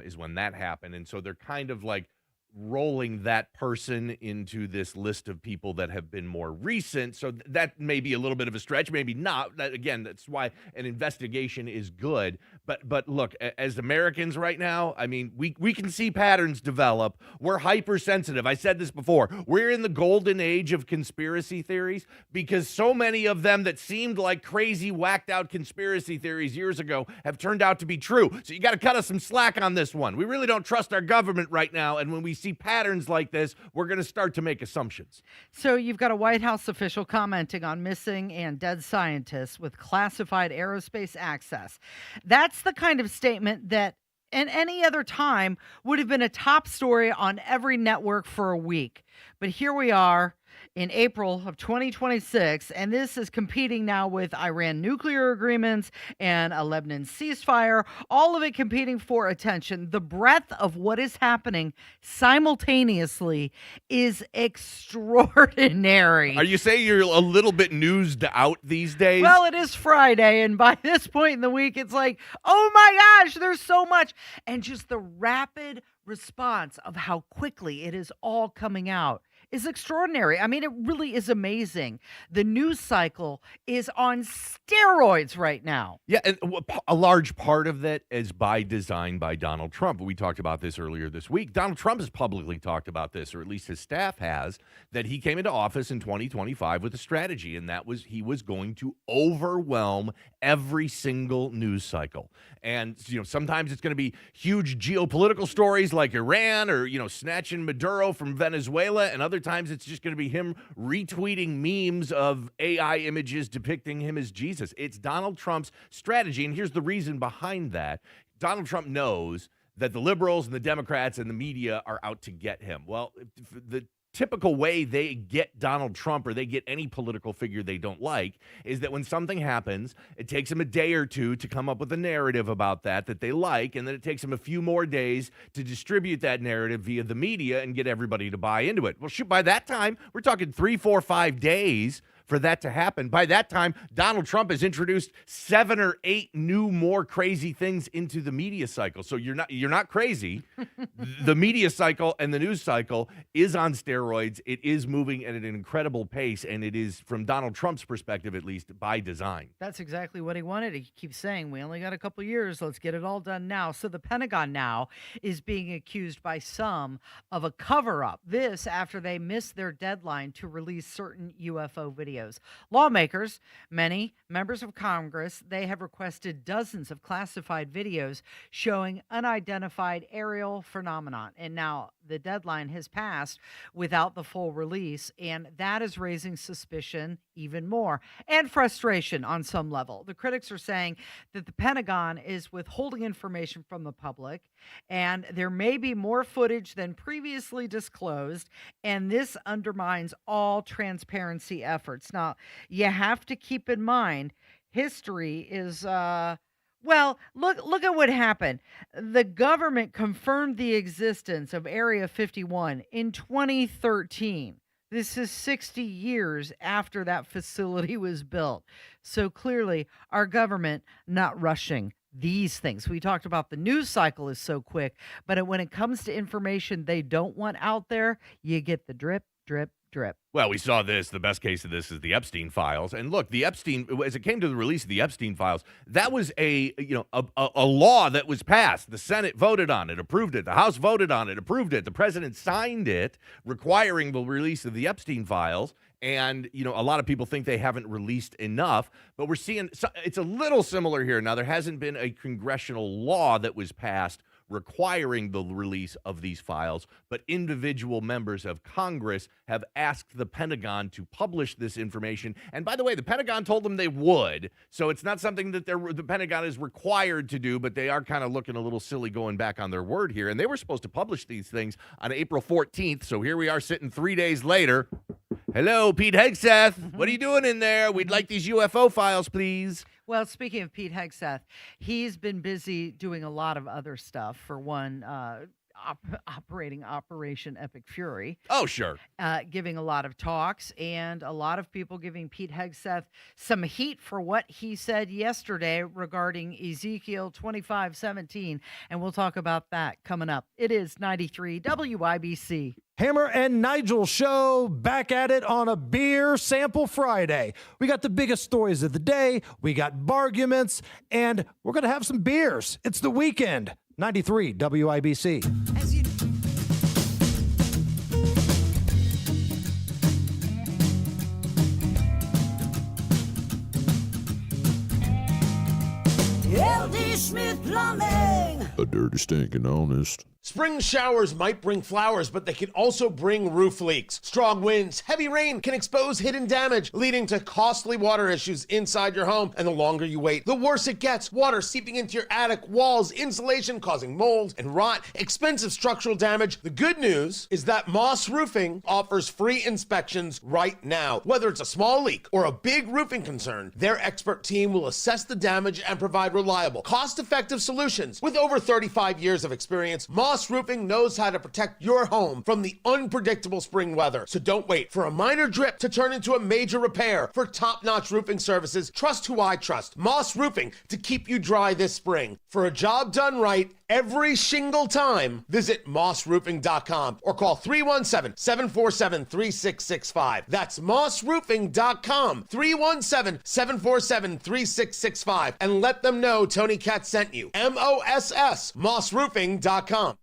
is when that happened. And so they're kind of like rolling that person into this list of people that have been more recent. So that may be a little bit of a stretch, maybe not. That, again, that's why an investigation is good. But look, as Americans right now, I mean, we can see patterns develop. We're hypersensitive. I said this before. We're in the golden age of conspiracy theories because so many of them that seemed like crazy, whacked out conspiracy theories years ago have turned out to be true. So you got to cut us some slack on this one. We really don't trust our government right now. And when we see patterns like this, we're going to start to make assumptions. So you've got a White House official commenting on missing and dead scientists with classified aerospace access. That's the kind of statement that in any other time would have been a top story on every network for a week. But here we are in April of 2026, and this is competing now with Iran nuclear agreements and a Lebanon ceasefire, all of it competing for attention. The breadth of what is happening simultaneously is extraordinary. Are you saying you're a little bit newsed out these days? Well, it is Friday, and by this point in the week, it's like, oh my gosh, there's so much. And just the rapid response of how quickly it is all coming out is extraordinary. I mean, it really is amazing. The news cycle is on steroids right now. Yeah, and a large part of that is by design by Donald Trump. We talked about this earlier this week. Donald Trump has publicly talked about this, or at least his staff has, that he came into office in 2025 with a strategy, and that was he was going to overwhelm every single news cycle. And, sometimes it's going to be huge geopolitical stories like Iran or, snatching Maduro from Venezuela, and other times it's just going to be him retweeting memes of AI images depicting him as Jesus. It's Donald Trump's strategy, and here's the reason behind that. Donald Trump knows that the liberals and the Democrats and the media are out to get him. Well, the typical way they get Donald Trump or they get any political figure they don't like is that when something happens, it takes them a day or two to come up with a narrative about that they like, and then it takes them a few more days to distribute that narrative via the media and get everybody to buy into it. Well, shoot, by that time, we're talking 3, 4, 5 days for that to happen. By that time, Donald Trump has introduced 7 or 8 new, more crazy things into the media cycle. So you're not crazy. The media cycle and the news cycle is on steroids. It is moving at an incredible pace, and it is, from Donald Trump's perspective at least, by design. That's exactly what he wanted. He keeps saying, we only got a couple years. Let's get it all done now. So the Pentagon now is being accused by some of a cover-up. This after they missed their deadline to release certain UFO videos. Lawmakers, many members of Congress, they have requested dozens of classified videos showing unidentified aerial phenomenon. And now the deadline has passed without the full release, and that is raising suspicion even more and frustration on some level. The critics are saying that the Pentagon is withholding information from the public, and there may be more footage than previously disclosed, and this undermines all transparency efforts. Now, you have to keep in mind, history is Well, look at what happened. The government confirmed the existence of Area 51 in 2013. This is 60 years after that facility was built. So clearly, our government not rushing these things. We talked about the news cycle is so quick, but when it comes to information they don't want out there, you get the drip, drip, drip. Well, we saw this. The best case of this is the Epstein files. And look, the Epstein, as it came to the release of the Epstein files, that was a law that was passed. The Senate voted on it, approved it. The House voted on it, approved it. The president signed it, requiring the release of the Epstein files. And, a lot of people think they haven't released enough, but we're seeing it's a little similar here. Now, there hasn't been a congressional law that was passed requiring the release of these files, but individual members of Congress have asked the Pentagon to publish this information. And by the way, the Pentagon told them they would, so it's not something that the Pentagon is required to do, but they are kind of looking a little silly going back on their word here. And they were supposed to publish these things on April 14th, so here we are sitting 3 days later. Hello, Pete Hegseth. What are you doing in there? We'd like these UFO files, please. Well, speaking of Pete Hegseth, he's been busy doing a lot of other stuff. For one, operating Operation Epic Fury. Oh, sure. Giving a lot of talks, and a lot of people giving Pete Hegseth some heat for what he said yesterday regarding Ezekiel 25:17. And we'll talk about that coming up. It is 93 WIBC. Hammer and Nigel show, back at it on a Beer Sample Friday. We got the biggest stories of the day, we got barguments, and we're going to have some beers. It's the weekend. 93 WIBC. LD Smith Plumbing. A dirty, stinking honest. Spring showers might bring flowers, but they can also bring roof leaks. Strong winds, heavy rain can expose hidden damage, leading to costly water issues inside your home. And the longer you wait, the worse it gets. Water seeping into your attic, walls, insulation causing mold and rot, expensive structural damage. The good news is that Moss Roofing offers free inspections right now. Whether it's a small leak or a big roofing concern, their expert team will assess the damage and provide reliable, cost-effective solutions. With over 35 years of experience, Moss Roofing knows how to protect your home from the unpredictable spring weather. So don't wait for a minor drip to turn into a major repair. For top-notch roofing services, trust who I trust. Moss Roofing, to keep you dry this spring. For a job done right every single time, visit mossroofing.com or call 317-747-3665. That's mossroofing.com, 317-747-3665. And let them know Tony Katz sent you. MOSS, mossroofing.com.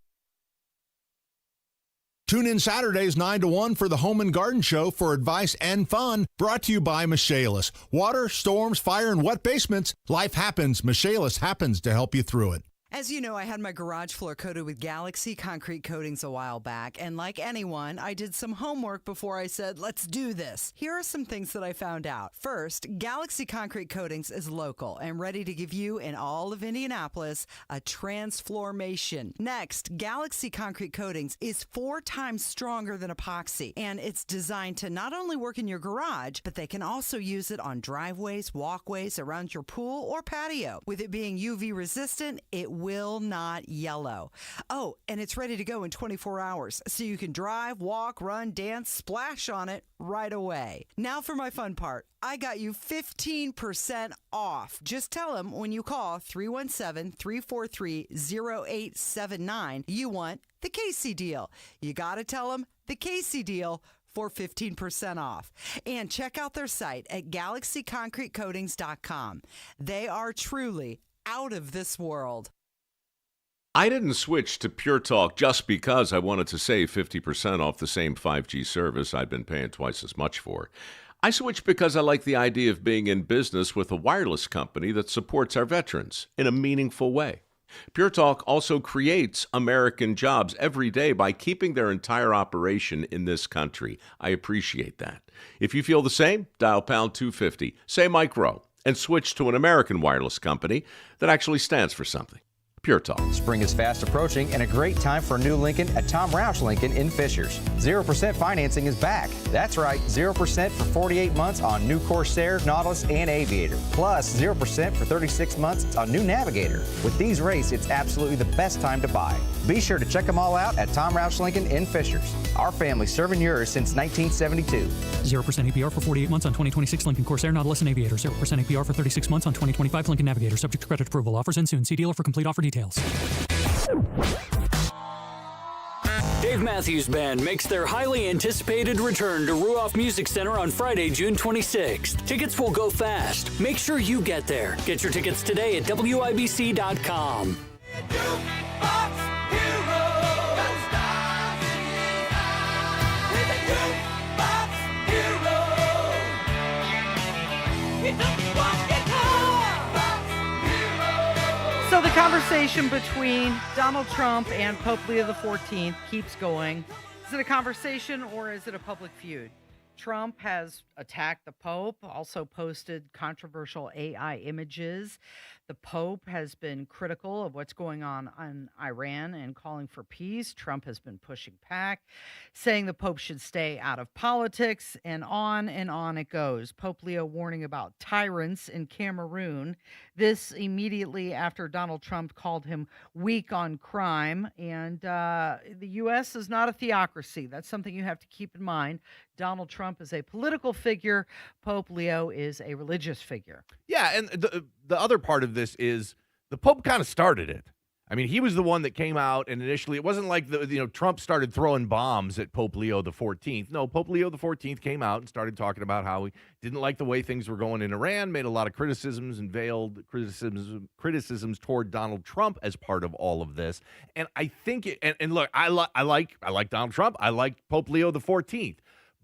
Tune in Saturdays 9 to 1 for the Home and Garden Show for advice and fun. Brought to you by Michaelis. Water, storms, fire, and wet basements. Life happens. Michaelis happens to help you through it. As you know, I had my garage floor coated with Galaxy concrete coatings a while back, and like anyone, I did some homework before I said, let's do this. Here are some things that I found out. First, Galaxy concrete coatings is local and ready to give you and all of Indianapolis a transformation. Next, Galaxy concrete coatings is 4 times stronger than epoxy, and it's designed to not only work in your garage, but they can also use it on driveways, walkways, around your pool or patio. With it being UV resistant, it will not yellow. Oh, and it's ready to go in 24 hours, so you can drive, walk, run, dance, splash on it right away. Now for my fun part. I got you 15% off. Just tell them when you call 317-343-0879 you want the Casey deal. You got to tell them the Casey deal for 15% off. And check out their site at galaxyconcretecoatings.com. They are truly out of this world. I didn't switch to Pure Talk just because I wanted to save 50% off the same 5G service I'd been paying twice as much for. I switched because I like the idea of being in business with a wireless company that supports our veterans in a meaningful way. Pure Talk also creates American jobs every day by keeping their entire operation in this country. I appreciate that. If you feel the same, dial pound 250, say Mike Rowe, and switch to an American wireless company that actually stands for something. Pure Talk. Spring is fast approaching and a great time for a new Lincoln at Tom Roush Lincoln in Fishers. 0% financing is back. That's right, 0% for 48 months on new Corsair, Nautilus, and Aviator. Plus 0% for 36 months on new Navigator. With these rates, it's absolutely the best time to buy. Be sure to check them all out at Tom Roush Lincoln in Fishers. Our family serving yours since 1972. 0% APR for 48 months on 2026 Lincoln Corsair, Nautilus, and Aviator. 0% APR for 36 months on 2025 Lincoln Navigator. Subject to credit approval. Offers end soon. See dealer for complete offer details. Dave Matthews Band makes their highly anticipated return to Ruoff Music Center on Friday, June 26th. Tickets will go fast. Make sure you get there. Get your tickets today at WIBC.com. So the conversation between Donald Trump and Pope Leo XIV keeps going. Is it a conversation or is it a public feud? Trump has attacked the Pope, also posted controversial AI images. The Pope has been critical of what's going on in Iran and calling for peace. Trump has been pushing back, saying the Pope should stay out of politics, and on it goes. Pope Leo warning about tyrants in Cameroon. This immediately after Donald Trump called him weak on crime. And the U.S. is not a theocracy. That's something you have to keep in mind. Donald Trump is a political figure. Pope Leo is a religious figure. Yeah, and the other part of this is the Pope kind of started it. I mean, he was the one that came out, and initially it wasn't like Trump started throwing bombs at Pope Leo XIV. No, Pope Leo XIV came out and started talking about how he didn't like the way things were going in Iran, made a lot of criticisms and veiled criticisms toward Donald Trump as part of all of this. And I think and look, I like Donald Trump. I like Pope Leo XIV.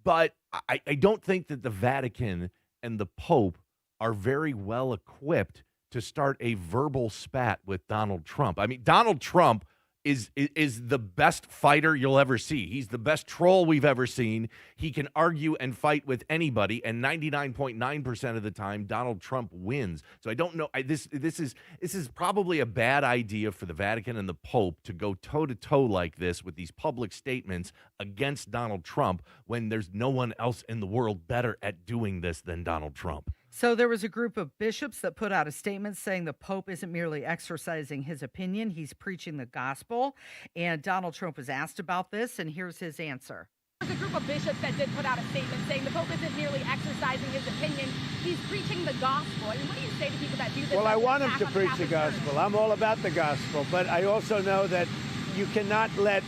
But I don't think that the Vatican and the Pope are very well equipped to start a verbal spat with Donald Trump. I mean, Donald Trump is the best fighter you'll ever see. He's the best troll we've ever seen. He can argue and fight with anybody, and 99.9% of the time, Donald Trump wins. So I don't know. This is probably a bad idea for the Vatican and the Pope to go toe-to-toe like this with these public statements against Donald Trump when there's no one else in the world better at doing this than Donald Trump. So there was a group of bishops that put out a statement saying the Pope isn't merely exercising his opinion, he's preaching the gospel. And Donald Trump was asked about this, and here's his answer. There's a group of bishops that did put out a statement saying the Pope isn't merely exercising his opinion, he's preaching the gospel. I mean, what do you say to people that do this? Well, I want him to preach the gospel. I'm all about the gospel, but I also know that you cannot let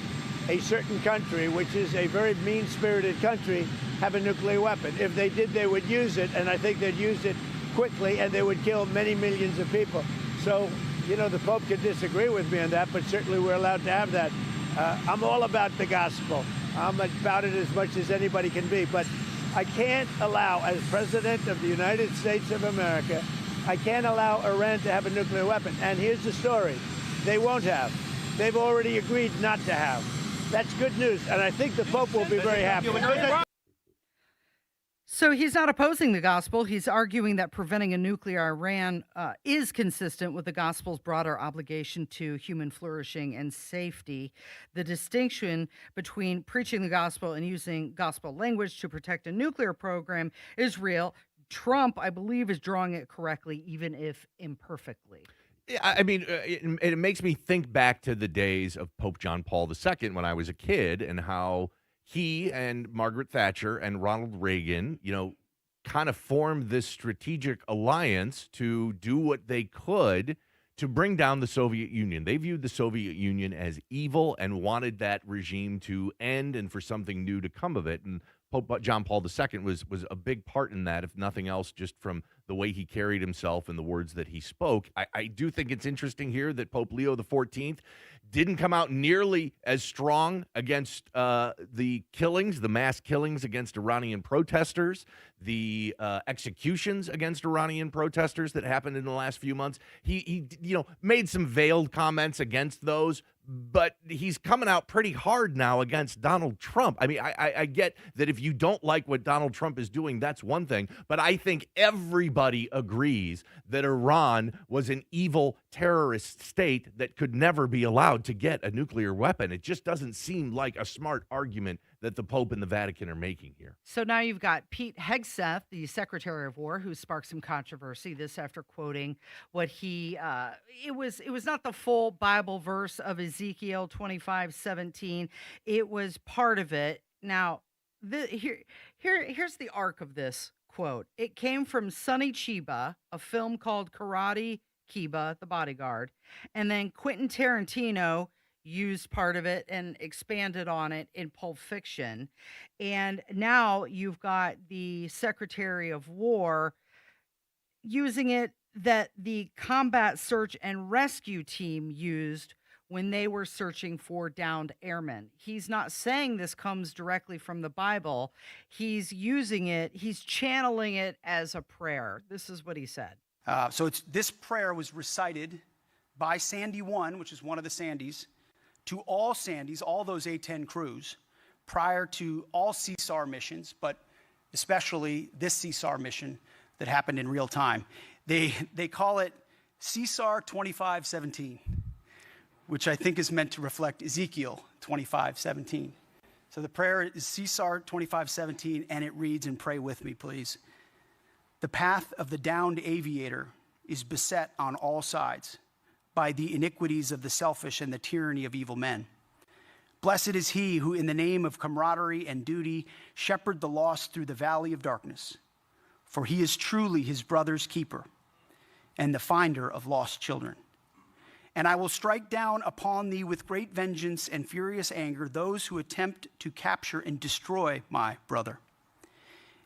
a certain country, which is a very mean-spirited country, have a nuclear weapon. If they did, they would use it, and I think they'd use it quickly, and they would kill many millions of people. So, the Pope could disagree with me on that, but certainly we're allowed to have that. I'm all about the gospel. I'm about it as much as anybody can be, but I can't allow, as President of the United States of America, I can't allow Iran to have a nuclear weapon. And here's the story. They won't have. They've already agreed not to have. That's good news, and I think the Pope will be very happy. So he's not opposing the gospel. He's arguing that preventing a nuclear Iran is consistent with the gospel's broader obligation to human flourishing and safety. The distinction between preaching the gospel and using gospel language to protect a nuclear program is real. Trump, I believe, is drawing it correctly, even if imperfectly. I mean, it makes me think back to the days of Pope John Paul II when I was a kid, and how he and Margaret Thatcher and Ronald Reagan, kind of formed this strategic alliance to do what they could to bring down the Soviet Union. They viewed the Soviet Union as evil and wanted that regime to end and for something new to come of it. And Pope John Paul II was a big part in that, if nothing else, just from the way he carried himself and the words that he spoke. I do think it's interesting here that Pope Leo XIV didn't come out nearly as strong against the killings, the mass killings against Iranian protesters, the executions against Iranian protesters that happened in the last few months. He made some veiled comments against those, but he's coming out pretty hard now against Donald Trump. I mean, I get that if you don't like what Donald Trump is doing, that's one thing. But I think everybody agrees that Iran was an evil terrorist state that could never be allowed to get a nuclear weapon. It just doesn't seem like a smart argument that the Pope and the Vatican are making here. So now you've got Pete Hegseth, the Secretary of War, who sparked some controversy. This after quoting what he it was not the full Bible verse of Ezekiel 25:17. It was part of it. Now, here's the arc of this quote. It came from Sonny Chiba, a film called Karate Kiba, The Bodyguard, and then Quentin Tarantino used part of it and expanded on it in Pulp Fiction. And now you've got the Secretary of War using it that the Combat Search and Rescue Team used when they were searching for downed airmen. He's not saying this comes directly from the Bible. He's using it, he's channeling it as a prayer. This is what he said. This prayer was recited by Sandy 1, which is one of the Sandys, to all Sandys, all those A-10 crews, prior to all CSAR missions, but especially this CSAR mission that happened in real time. They call it CSAR 25:17, which I think is meant to reflect Ezekiel 25:17. So the prayer is CSAR 25:17, and it reads, and pray with me, please. The path of the downed aviator is beset on all sides by the iniquities of the selfish and the tyranny of evil men. Blessed is he who, in the name of camaraderie and duty, shepherd the lost through the valley of darkness, for he is truly his brother's keeper and the finder of lost children. And I will strike down upon thee with great vengeance and furious anger those who attempt to capture and destroy my brother.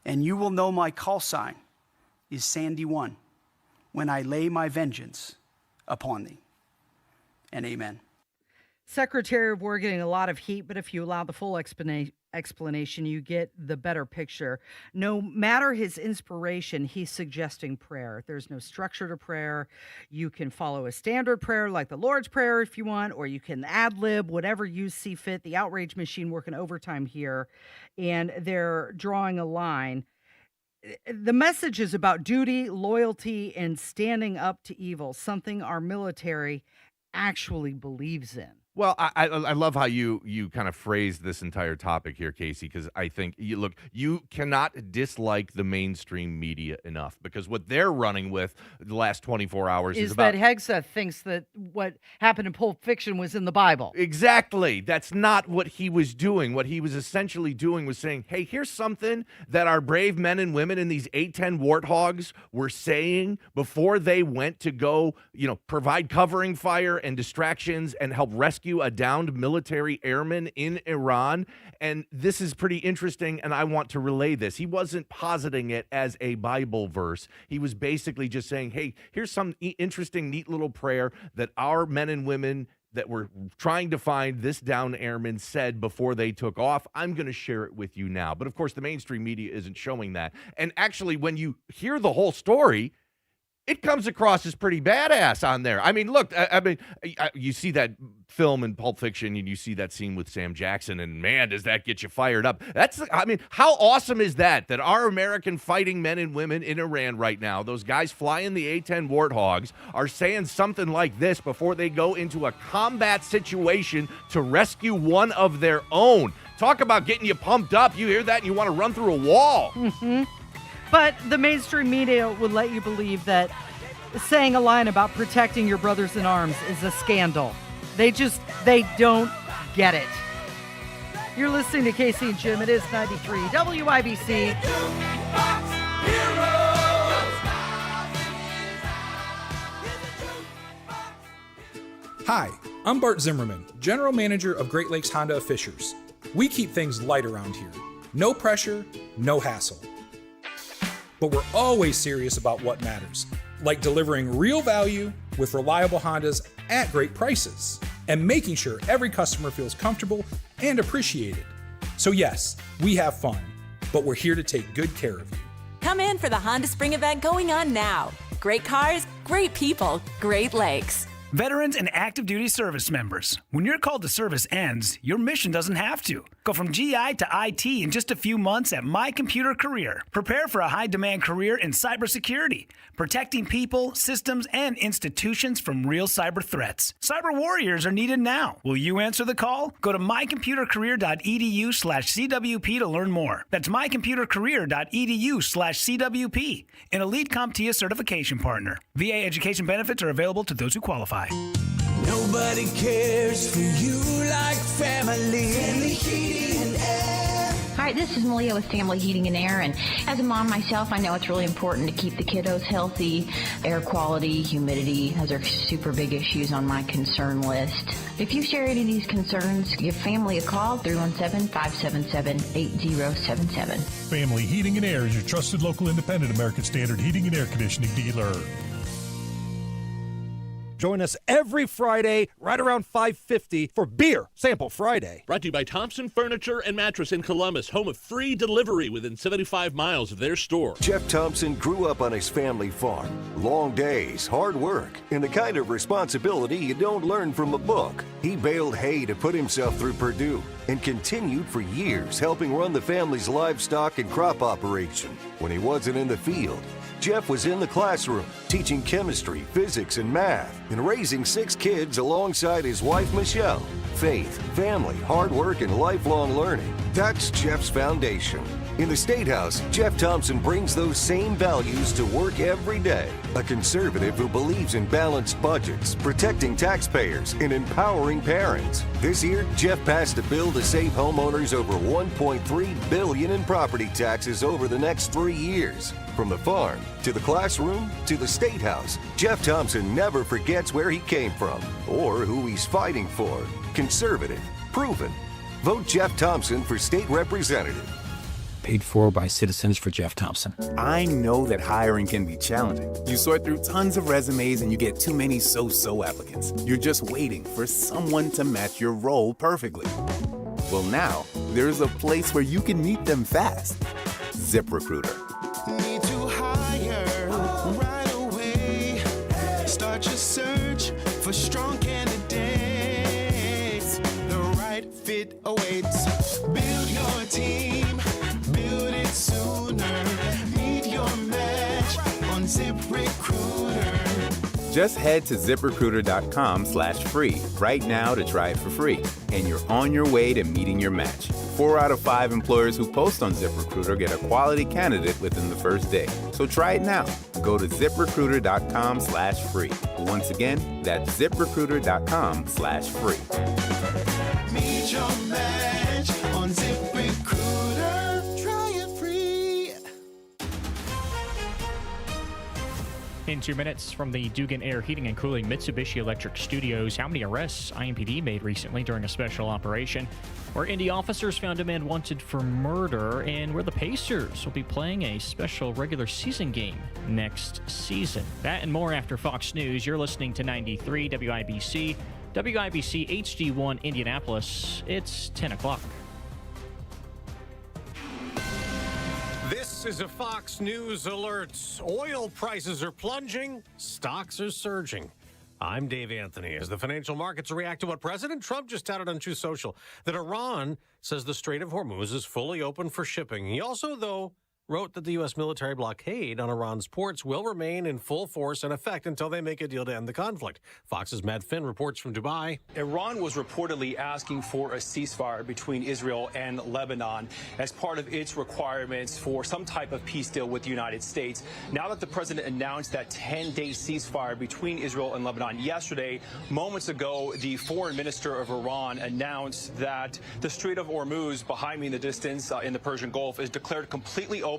And you will know my call sign is Sandy 1 when I lay my vengeance upon thee. And amen. Secretary of War getting a lot of heat, but if you allow the full explanation, you get the better picture. No matter his inspiration, he's suggesting prayer. There's no structure to prayer. You can follow a standard prayer like the Lord's Prayer if you want, or you can ad-lib, whatever you see fit. The outrage machine working overtime here, and they're drawing a line. The message is about duty, loyalty, and standing up to evil, something our military actually believes in. Well, I love how you kind of phrased this entire topic here, Casey, because I think, you cannot dislike the mainstream media enough, because what they're running with the last 24 hours is about... that Hegseth thinks that what happened in Pulp Fiction was in the Bible. Exactly. That's not what he was doing. What he was essentially doing was saying, hey, here's something that our brave men and women in these A-10 warthogs were saying before they went to go, provide covering fire and distractions and help rescue a downed military airman in Iran. And this is pretty interesting, and I want to relay this. He wasn't positing it as a Bible verse. He was basically just saying, hey, here's some interesting, neat little prayer that our men and women that were trying to find this downed airman said before they took off. I'm going to share it with you now. But of course, the mainstream media isn't showing that. And actually, when you hear the whole story, it comes across as pretty badass on there. I mean, look, you see that film in Pulp Fiction and you see that scene with Sam Jackson, and man, does that get you fired up. How awesome is that our American fighting men and women in Iran right now, those guys flying the A-10 warthogs, are saying something like this before they go into a combat situation to rescue one of their own. Talk about getting you pumped up. You hear that and you want to run through a wall. Mm-hmm. But the mainstream media would let you believe that saying a line about protecting your brothers in arms is a scandal. They don't get it. You're listening to Casey and Jim. It is 93 WIBC. Hi, I'm Bart Zimmerman, General Manager of Great Lakes Honda of Fishers. We keep things light around here. No pressure, no hassle. But we're always serious about what matters, like delivering real value with reliable Hondas at great prices, and making sure every customer feels comfortable and appreciated. So yes, we have fun, but we're here to take good care of you. Come in for the Honda Spring event going on now. Great cars, great people, Great Lakes. Veterans and active duty service members, when your call to service ends, your mission doesn't have to. Go from GI to IT in just a few months at My Computer Career. Prepare for a high-demand career in cybersecurity, protecting people, systems, and institutions from real cyber threats. Cyber warriors are needed now. Will you answer the call? Go to mycomputercareer.edu/CWP to learn more. That's mycomputercareer.edu/CWP, an elite CompTIA certification partner. VA education benefits are available to those who qualify. Nobody cares for you like family. Family Heating and Air. Hi, this is Malia with Family Heating and Air, and as a mom myself, I know it's really important to keep the kiddos healthy. Air quality, humidity, those are super big issues on my concern list. If you share any of these concerns, give family a call, 317-577-8077. Family Heating and Air is your trusted local independent American Standard heating and air conditioning dealer. Join us every Friday right around 5:50 for Beer Sample Friday. Brought to you by Thompson Furniture and Mattress in Columbus, home of free delivery within 75 miles of their store. Jeff Thompson grew up on his family farm. Long days, hard work, and the kind of responsibility you don't learn from a book. He baled hay to put himself through Purdue and continued for years helping run the family's livestock and crop operation. When he wasn't in the field, Jeff was in the classroom, teaching chemistry, physics, and math, and raising 6 kids alongside his wife, Michelle. Faith, family, hard work, and lifelong learning. That's Jeff's foundation. In the State House, Jeff Thompson brings those same values to work every day. A conservative who believes in balanced budgets, protecting taxpayers, and empowering parents. This year, Jeff passed a bill to save homeowners over $1.3 billion in property taxes over the next 3 years. From the farm, to the classroom, to the State House, Jeff Thompson never forgets where he came from or who he's fighting for. Conservative, proven. Vote Jeff Thompson for state representative. Paid for by Citizens for Jeff Thompson. I know that hiring can be challenging. You sort through tons of resumes and you get too many so-so applicants. You're just waiting for someone to match your role perfectly. Well, now, there's a place where you can meet them fast. ZipRecruiter. Need to hire right away. Start your search for strong candidates. The right fit awaits. Build your team. Build it sooner. Meet your match on ZipRecruiter. Just head to ZipRecruiter.com/free right now to try it for free. And you're on your way to meeting your match. 4 out of 5 employers who post on ZipRecruiter get a quality candidate within the first day. So try it now. Go to ZipRecruiter.com/free. Once again, that's ZipRecruiter.com/free. Meet your match on ZipRecruiter. Try it free. In 2 minutes from the Dugan Air Heating and Cooling Mitsubishi Electric Studios, how many arrests IMPD made recently during a special operation, where Indy officers found a man wanted for murder, and where the Pacers will be playing a special regular season game next season. That and more after Fox News. You're listening to 93 WIBC, WIBC HD1 Indianapolis. It's 10 o'clock. This is a Fox News alert. Oil prices are plunging, stocks are surging. I'm Dave Anthony. As the financial markets react to what President Trump just touted on Truth Social, that Iran says the Strait of Hormuz is fully open for shipping. He also, though, wrote that the U.S. military blockade on Iran's ports will remain in full force and effect until they make a deal to end the conflict. Fox's Matt Finn reports from Dubai. Iran was reportedly asking for a ceasefire between Israel and Lebanon as part of its requirements for some type of peace deal with the United States. Now that the president announced that 10-day ceasefire between Israel and Lebanon yesterday, moments ago, the foreign minister of Iran announced that the Strait of Hormuz, behind me in the distance in the Persian Gulf, is declared completely open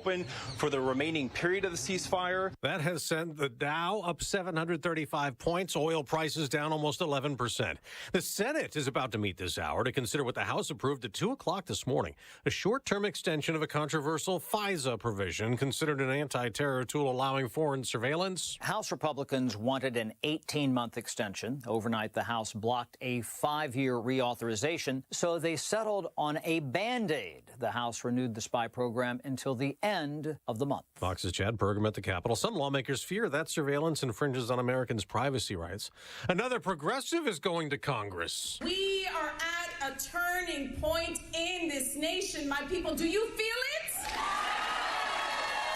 for the remaining period of the ceasefire. That has sent the Dow up 735 points, oil prices down almost 11%. The Senate is about to meet this hour to consider what the House approved at 2 o'clock this morning, a short-term extension of a controversial FISA provision considered an anti-terror tool allowing foreign surveillance. House Republicans wanted an 18-month extension. Overnight, the House blocked a 5-year reauthorization, so they settled on a Band-Aid. The House renewed the spy program until the end of the month. Fox's Chad Pergam at the Capitol. Some lawmakers fear that surveillance infringes on Americans' privacy rights. Another progressive is going to Congress. We are at a turning point in this nation, my people. Do you feel it?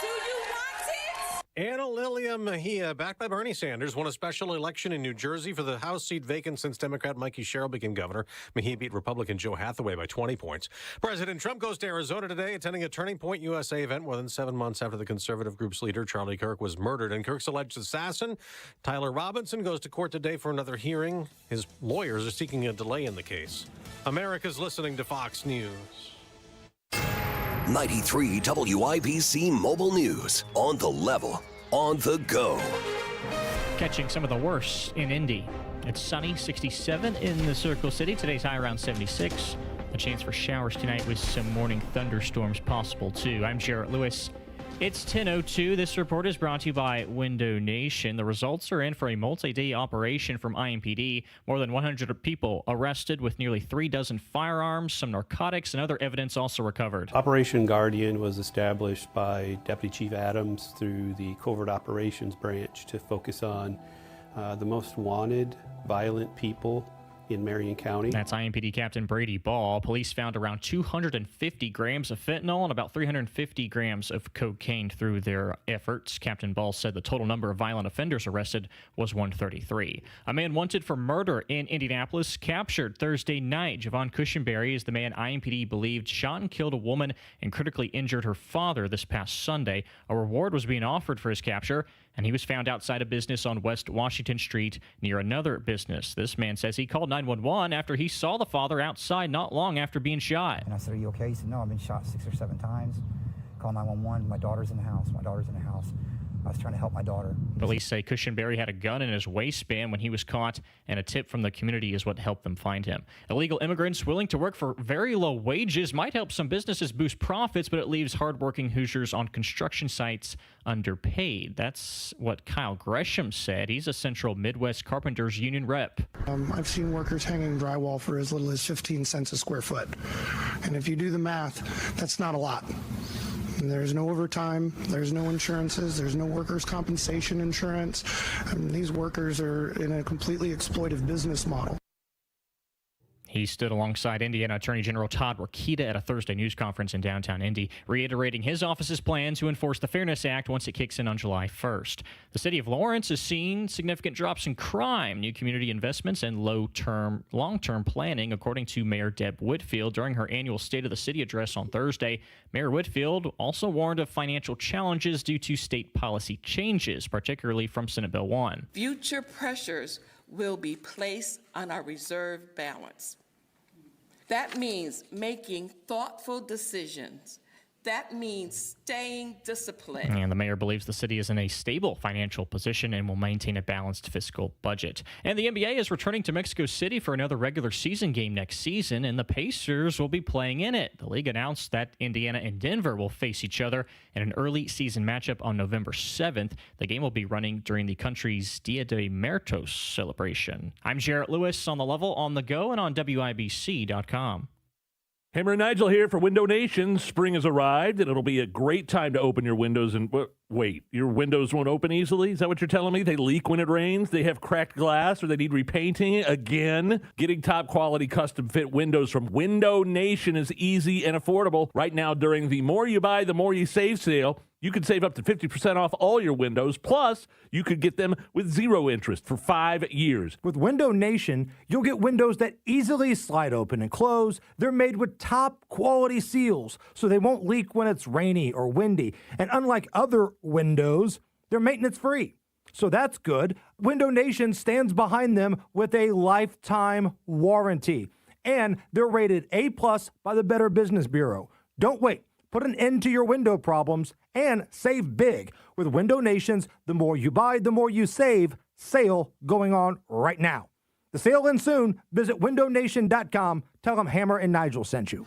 Do you want it? Anna Lilia Mejia, backed by Bernie Sanders, won a special election in New Jersey for the House seat vacant since Democrat Mikey Sherrill became governor. Mejia beat Republican Joe Hathaway by 20 points. President Trump goes to Arizona today, attending a Turning Point USA event more than 7 months after the conservative group's leader, Charlie Kirk, was murdered. And Kirk's alleged assassin, Tyler Robinson, goes to court today for another hearing. His lawyers are seeking a delay in the case. America's listening to Fox News. 93 WIBC Mobile News. On the level, on the go. Catching some of the worst in Indy. It's sunny, 67 in the Circle City. Today's high around 76. A chance for showers tonight with some morning thunderstorms possible, too. I'm Jarrett Lewis. It's 10:02. This report is brought to you by Window Nation. The results are in for a multi-day operation from IMPD. More than 100 people arrested with nearly 3 dozen firearms, some narcotics, and other evidence also recovered. Operation Guardian was established by Deputy Chief Adams through the Covert Operations Branch to focus on the most wanted violent people in Marion County. That's IMPD Captain Brady Ball. Police found around 250 grams of fentanyl and about 350 grams of cocaine through their efforts. Captain Ball said the total number of violent offenders arrested was 133. A man wanted for murder in Indianapolis captured Thursday night. Javon Cushenberry is the man IMPD believed shot and killed a woman and critically injured her father this past Sunday. A reward was being offered for his capture, and he was found outside a business on West Washington Street near another business. This man says he called 911 after he saw the father outside not long after being shot. And I said, "Are you okay?" He said, "No, I've been shot 6 or 7 times. Call 911. My daughter's in the house. My daughter's in the house. I was trying to help my daughter." Police say Cushenberry had a gun in his waistband when he was caught, and a tip from the community is what helped them find him. Illegal immigrants willing to work for very low wages might help some businesses boost profits, but it leaves hardworking Hoosiers on construction sites underpaid. That's what Kyle Gresham said. He's a Central Midwest Carpenters Union rep. I've seen workers hanging drywall for as little as 15 cents a square foot. And if you do the math, that's not a lot. There's no overtime, there's no insurances, there's no workers' compensation insurance. These workers are in a completely exploitive business model. He stood alongside Indiana Attorney General Todd Rokita at a Thursday news conference in downtown Indy, reiterating his office's plan to enforce the Fairness Act once it kicks in on July 1st. The city of Lawrence has seen significant drops in crime, new community investments, and long-term planning, according to Mayor Deb Whitfield during her annual State of the City address on Thursday. Mayor Whitfield also warned of financial challenges due to state policy changes, particularly from Senate Bill 1. Future pressures will be placed on our reserve balance. That means making thoughtful decisions. That means staying disciplined. And the mayor believes the city is in a stable financial position and will maintain a balanced fiscal budget. And the NBA is returning to Mexico City for another regular season game next season, and the Pacers will be playing in it. The league announced that Indiana and Denver will face each other in an early season matchup on November 7th. The game will be running during the country's Dia de Muertos celebration. I'm Jarrett Lewis on the level, on the go, and on WIBC.com. Hammer and Nigel here for Window Nation. Spring has arrived, and it'll be a great time to open your windows. And wait, your windows won't open easily? Is that what you're telling me? They leak when it rains? They have cracked glass, or they need repainting again? Getting top-quality custom-fit windows from Window Nation is easy and affordable. Right now, during the More You Buy, the More You Save sale, you could save up to 50% off all your windows. Plus, you could get them with 0 interest for 5 years. With Window Nation, you'll get windows that easily slide open and close. They're made with top quality seals, so they won't leak when it's rainy or windy. And unlike other windows, they're maintenance free. So that's good. Window Nation stands behind them with a lifetime warranty. And they're rated A+ by the Better Business Bureau. Don't wait. Put an end to your window problems and save big with Window Nation's The More You Buy, The More You Save sale going on right now. The sale ends soon. Visit windownation.com. Tell them Hammer and Nigel sent you.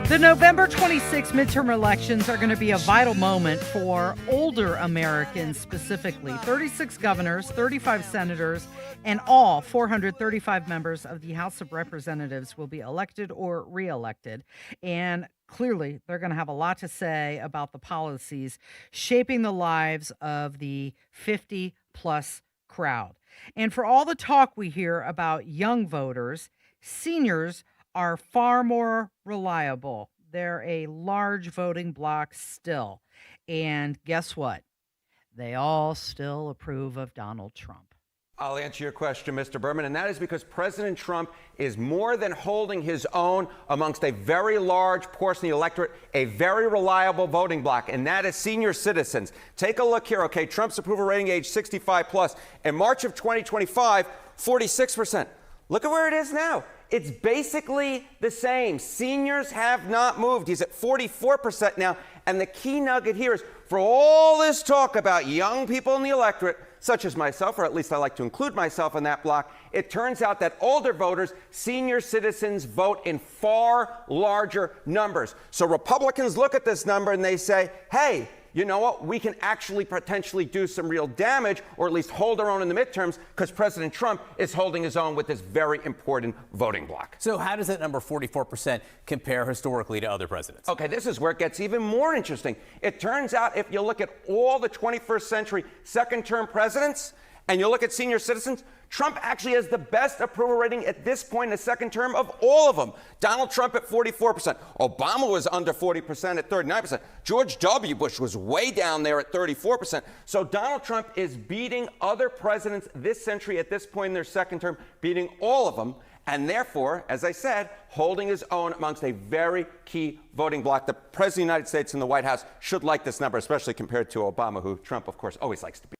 The November 26 midterm elections are going to be a vital moment for older Americans specifically. 36 governors, 35 senators, and all 435 members of the House of Representatives will be elected or reelected. And clearly, they're going to have a lot to say about the policies shaping the lives of the 50-plus crowd. And for all the talk we hear about young voters, seniors are far more reliable. They're a large voting bloc still. And guess what? They all still approve of Donald Trump. I'll answer your question, Mr. Berman, and that is because President Trump is more than holding his own amongst a very large portion of the electorate, a very reliable voting bloc, and that is senior citizens. Take a look here, okay? Trump's approval rating, age 65 plus. In March of 2025, 46%. Look at where it is now. It's basically the same. Seniors have not moved. He's at 44% now. And the key nugget here is for all this talk about young people in the electorate, such as myself, or at least I like to include myself in that block, it turns out that older voters, senior citizens, vote in far larger numbers. So Republicans look at this number and they say, hey, you know what? We can actually potentially do some real damage, or at least hold our own in the midterms, because President Trump is holding his own with this very important voting bloc. So how does that number 44% compare historically to other presidents? Okay, this is where it gets even more interesting. It turns out if you look at all the 21st century second-term presidents, and you look at senior citizens, Trump actually has the best approval rating at this point in the second term of all of them. Donald Trump at 44%. Obama was under 40% at 39%. George W. Bush was way down there at 34%. So Donald Trump is beating other presidents this century at this point in their second term, beating all of them, and therefore, as I said, holding his own amongst a very key voting bloc. The President of the United States and the White House should like this number, especially compared to Obama, who Trump, of course, always likes to beat.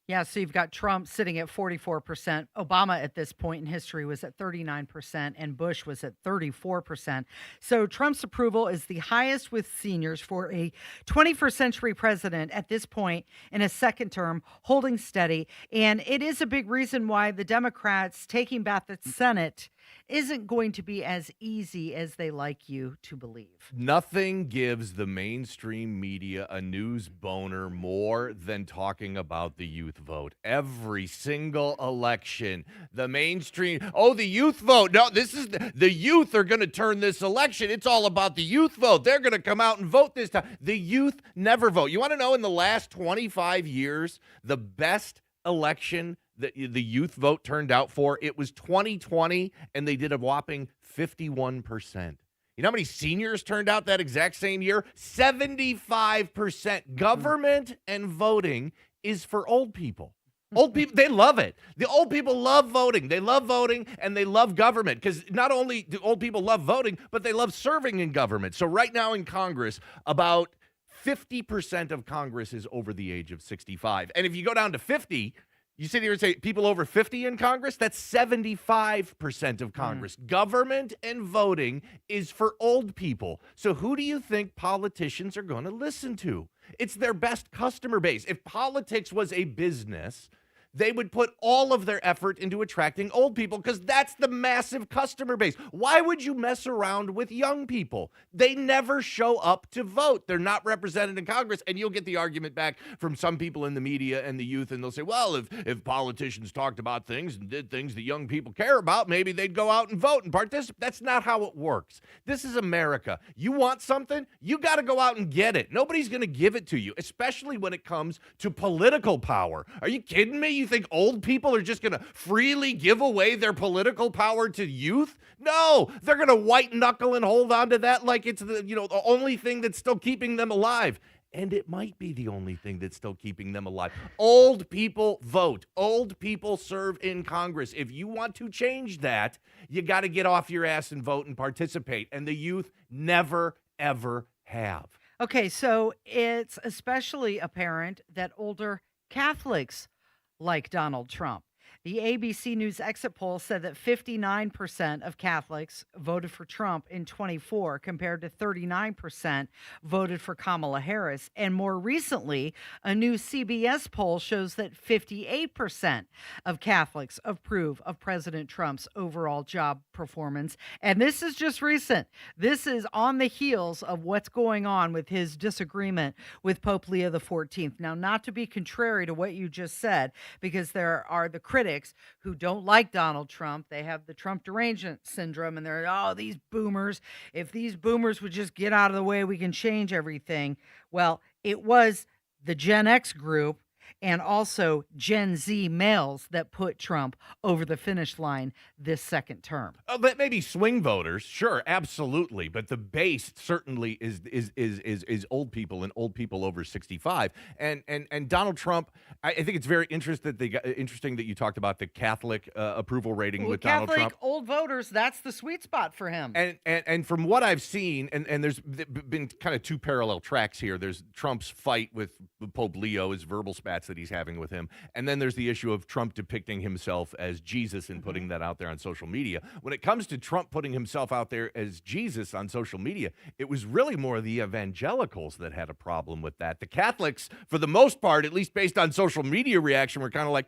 Yeah, so you've got Trump sitting at 44%. Obama at this point in history was at 39%, and Bush was at 34%. So Trump's approval is the highest with seniors for a 21st century president at this point in a second term, holding steady. And it is a big reason why the Democrats taking back the Senate isn't going to be as easy as they like you to believe. Nothing gives the mainstream media a news boner more than talking about the youth vote. Every single election, the mainstream, the youth vote. No, this is the youth are going to turn this election. It's all about the youth vote. They're going to come out and vote this time. The youth never vote. You want to know, in the last 25 years, the best election that the youth vote turned out for, it was 2020, and they did a whopping 51%. You know how many seniors turned out that exact same year? 75%. Government and voting is for old people. Old people, they love it. The old people love voting. They love voting, and they love government, because not only do old people love voting, but they love serving in government. So right now in Congress, about 50% of Congress is over the age of 65. And if you go down to 50, you sit here and say people over 50 in Congress, that's 75% of Congress. Government and voting is for old people. So who do you think politicians are going to listen to? It's their best customer base. If politics was a business, they would put all of their effort into attracting old people, because that's the massive customer base. Why would you mess around with young people? They never show up to vote. They're not represented in Congress. And you'll get the argument back from some people in the media and the youth, and they'll say, well, if politicians talked about things and did things that young people care about, maybe they'd go out and vote and participate. That's not how it works. This is America. You want something, you got to go out and get it. Nobody's going to give it to you, especially when it comes to political power. Are you kidding me? You think old people are just going to freely give away their political power to youth? No, they're going to white knuckle and hold on to that like it's the only thing that's still keeping them alive. And it might be the only thing that's still keeping them alive. Old people vote. Old people serve in Congress. If you want to change that, you got to get off your ass and vote and participate. And the youth never, ever have. Okay, so it's especially apparent that older Catholics like Donald Trump. The ABC News exit poll said that 59% of Catholics voted for Trump in 24 compared to 39% voted for Kamala Harris. And more recently, a new CBS poll shows that 58% of Catholics approve of President Trump's overall job performance. And this is just recent. This is on the heels of what's going on with his disagreement with Pope Leo XIV. Now, not to be contrary to what you just said, because there are the critics who don't like Donald Trump. They have the Trump derangement syndrome, and they're, oh, these boomers. If these boomers would just get out of the way, we can change everything. Well, it was the Gen X group and also Gen Z males that put Trump over the finish line this second term. But maybe swing voters, sure, absolutely. But the base certainly is old people and old people over 65. And Donald Trump, I think it's very interesting that you talked about the Catholic approval rating with Donald Trump. Catholic old voters, that's the sweet spot for him. And from what I've seen, and there's been kind of two parallel tracks here. There's Trump's fight with Pope Leo, his verbal spats that he's having with him. And then there's the issue of Trump depicting himself as Jesus and putting that out there on social media. When it comes to Trump putting himself out there as Jesus on social media, it was really more the evangelicals that had a problem with that. The Catholics, for the most part, at least based on social media reaction, were kind of like,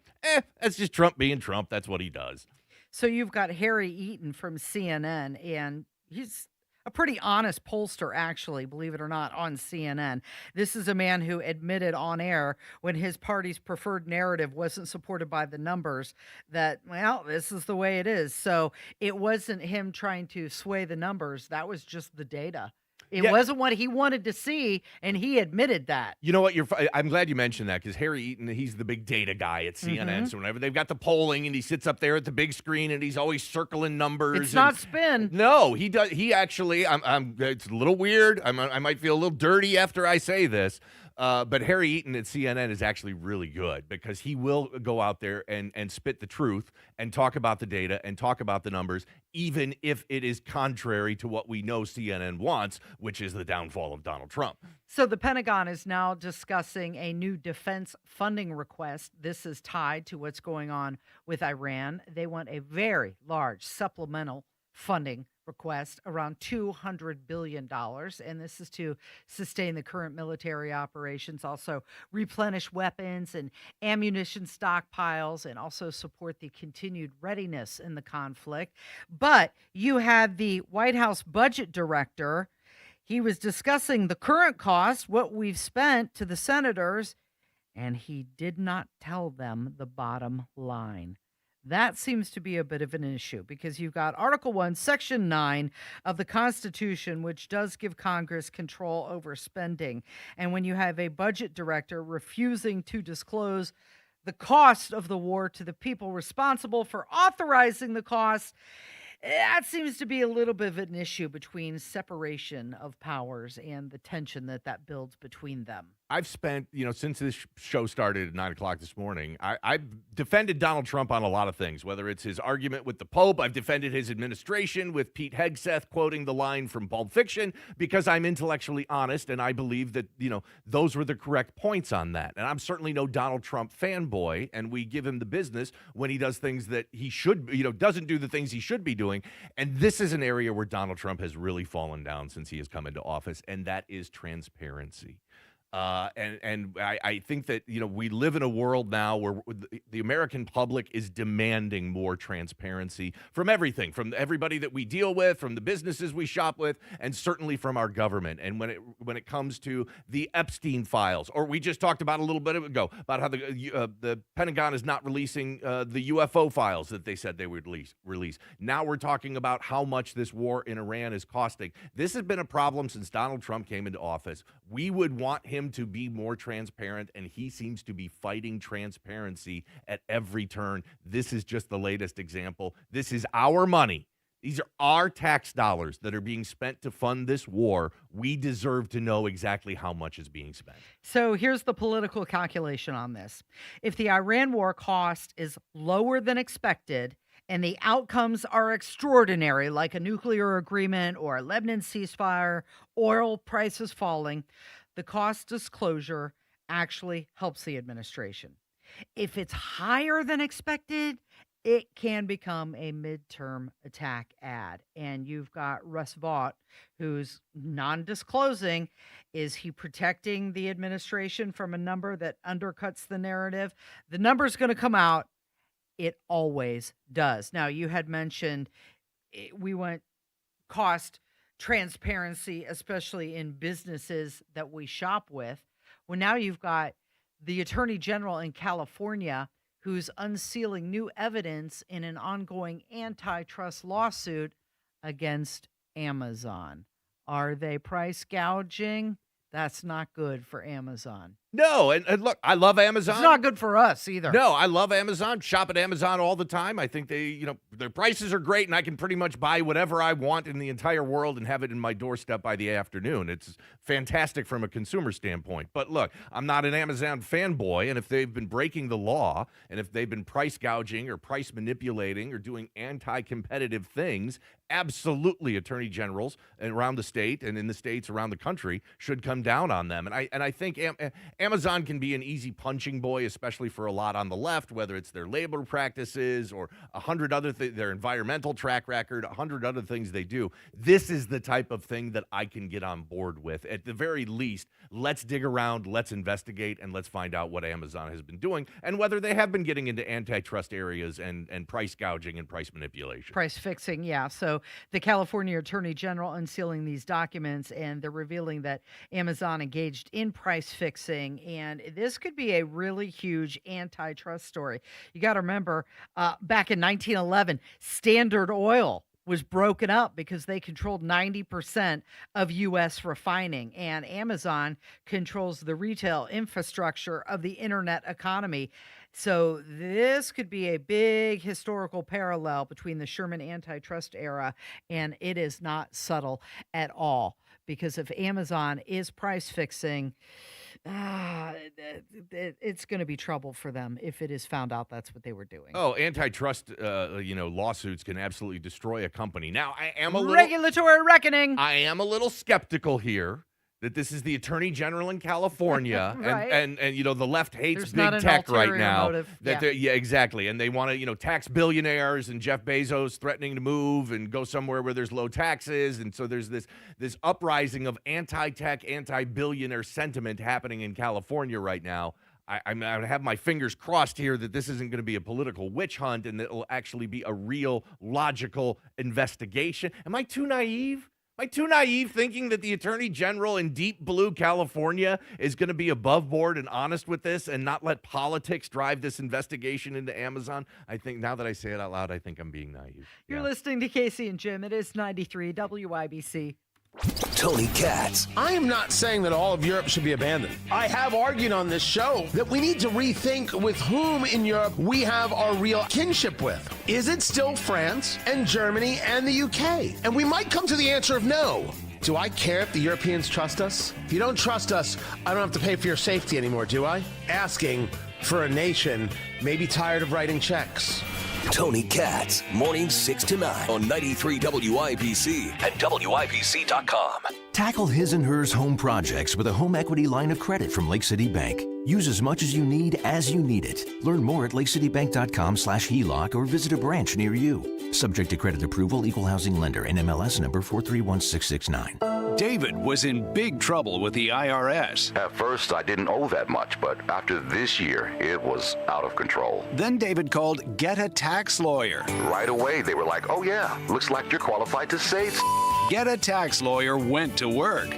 that's just Trump being Trump. That's what he does. So you've got Harry Eaton from CNN, and he's a pretty honest pollster, actually, believe it or not, on CNN. This is a man who admitted on air when his party's preferred narrative wasn't supported by the numbers that, well, this is the way it is. So it wasn't him trying to sway the numbers. That was just the data. It wasn't what he wanted to see, and he admitted that. You know what? I'm glad you mentioned that, because Harry Eaton, he's the big data guy at CNN. So whenever they've got the polling and he sits up there at the big screen and he's always circling numbers. It's not spin. No, he does. He actually, it's a little weird. I might feel a little dirty after I say this. But Harry Eaton at CNN is actually really good, because he will go out there and spit the truth and talk about the data and talk about the numbers, even if it is contrary to what we know CNN wants, which is the downfall of Donald Trump. So the Pentagon is now discussing a new defense funding request. This is tied to what's going on with Iran. They want a very large supplemental funding request, around $200 billion. And this is to sustain the current military operations, also replenish weapons and ammunition stockpiles, and also support the continued readiness in the conflict. But you had the White House budget director. He was discussing the current cost, what we've spent, to the senators, and he did not tell them the bottom line. That seems to be a bit of an issue, because you've got Article 1, Section 9 of the Constitution, which does give Congress control over spending. And when you have a budget director refusing to disclose the cost of the war to the people responsible for authorizing the cost, that seems to be a little bit of an issue between separation of powers and the tension that builds between them. I've spent, since this show started at 9 o'clock this morning, I've defended Donald Trump on a lot of things, whether it's his argument with the Pope. I've defended his administration with Pete Hegseth quoting the line from Pulp Fiction, because I'm intellectually honest, and I believe that, those were the correct points on that. And I'm certainly no Donald Trump fanboy, and we give him the business when he does things that he should, doesn't do the things he should be doing. And this is an area where Donald Trump has really fallen down since he has come into office, and that is transparency. And I think that, we live in a world now where the American public is demanding more transparency from everything, from everybody that we deal with, from the businesses we shop with, and certainly from our government. And when it comes to the Epstein files, or we just talked about a little bit ago about how the Pentagon is not releasing the UFO files that they said they would release. Now we're talking about how much this war in Iran is costing. This has been a problem since Donald Trump came into office. We would want him to be more transparent, and he seems to be fighting transparency at every turn. This is just the latest example. This is our money. These are our tax dollars that are being spent to fund this war. We deserve to know exactly how much is being spent. So here's the political calculation on this. If the Iran war cost is lower than expected, and the outcomes are extraordinary, like a nuclear agreement or a Lebanon ceasefire, oil prices falling, the cost disclosure actually helps the administration. If it's higher than expected, it can become a midterm attack ad. And you've got Russ Vought, who's non-disclosing. Is he protecting the administration from a number that undercuts the narrative? The number's going to come out. It always does. Now, you had mentioned we want cost transparency, especially in businesses that we shop with. Well, now you've got the Attorney General in California who's unsealing new evidence in an ongoing antitrust lawsuit against Amazon. Are they price gouging? That's not good for Amazon. No, and look, I love Amazon. It's not good for us either. No, I love Amazon. Shop at Amazon all the time. I think their prices are great, and I can pretty much buy whatever I want in the entire world and have it in my doorstep by the afternoon. It's fantastic from a consumer standpoint. But look, I'm not an Amazon fanboy, and if they've been breaking the law, and if they've been price gouging or price manipulating or doing anti-competitive things, absolutely attorney generals around the state and in the states around the country should come down on them. And I think Amazon can be an easy punching boy, especially for a lot on the left, whether it's their labor practices or 100 other things, their environmental track record, 100 other things they do. This is the type of thing that I can get on board with. At the very least, let's dig around, let's investigate, and let's find out what Amazon has been doing and whether they have been getting into antitrust areas and price gouging and price manipulation. Price fixing, yeah. So the California Attorney General unsealing these documents, and they're revealing that Amazon engaged in price fixing. And this could be a really huge antitrust story. You got to remember, back in 1911, Standard Oil was broken up because they controlled 90% of U.S. refining, and Amazon controls the retail infrastructure of the internet economy. So this could be a big historical parallel between the Sherman antitrust era, and it is not subtle at all. Because if Amazon is price fixing, it's going to be trouble for them if it is found out that's what they were doing. Oh, antitrust, lawsuits can absolutely destroy a company. Now, I am a regulatory reckoning. I am a little skeptical here that this is the Attorney General in California, right. and the left hates There's big tech right now. Motive. Yeah, exactly, and they want to tax billionaires, and Jeff Bezos threatening to move and go somewhere where there's low taxes, and so there's this uprising of anti-tech, anti-billionaire sentiment happening in California right now. I have my fingers crossed here that this isn't going to be a political witch hunt and that it will actually be a real logical investigation. Am I too naive? Am I too naive thinking that the Attorney General in deep blue California is going to be above board and honest with this and not let politics drive this investigation into Amazon? I think now that I say it out loud, I think I'm being naive. You're listening to Casey and Jim. It is 93 WIBC. Tony Katz. I am not saying that all of Europe should be abandoned. I have argued on this show that we need to rethink with whom in Europe we have our real kinship with. Is it still France and Germany and the UK? And we might come to the answer of no. Do I care if the Europeans trust us? If you don't trust us, I don't have to pay for your safety anymore, do I? Asking for a nation may be tired of writing checks. Tony Katz, mornings 6 to 9 on 93 WIBC and WIBC.com. Tackle his and hers home projects with a home equity line of credit from Lake City Bank. Use as much as you need it. Learn more at lakecitybank.com/HELOC or visit a branch near you. Subject to credit approval, equal housing lender, NMLS number 431669. David was in big trouble with the IRS. At first, I didn't owe that much, but after this year, it was out of control. Then David called Get a Tax Lawyer. Right away, they were like, oh yeah, looks like you're qualified to save. Get a Tax Lawyer went to work.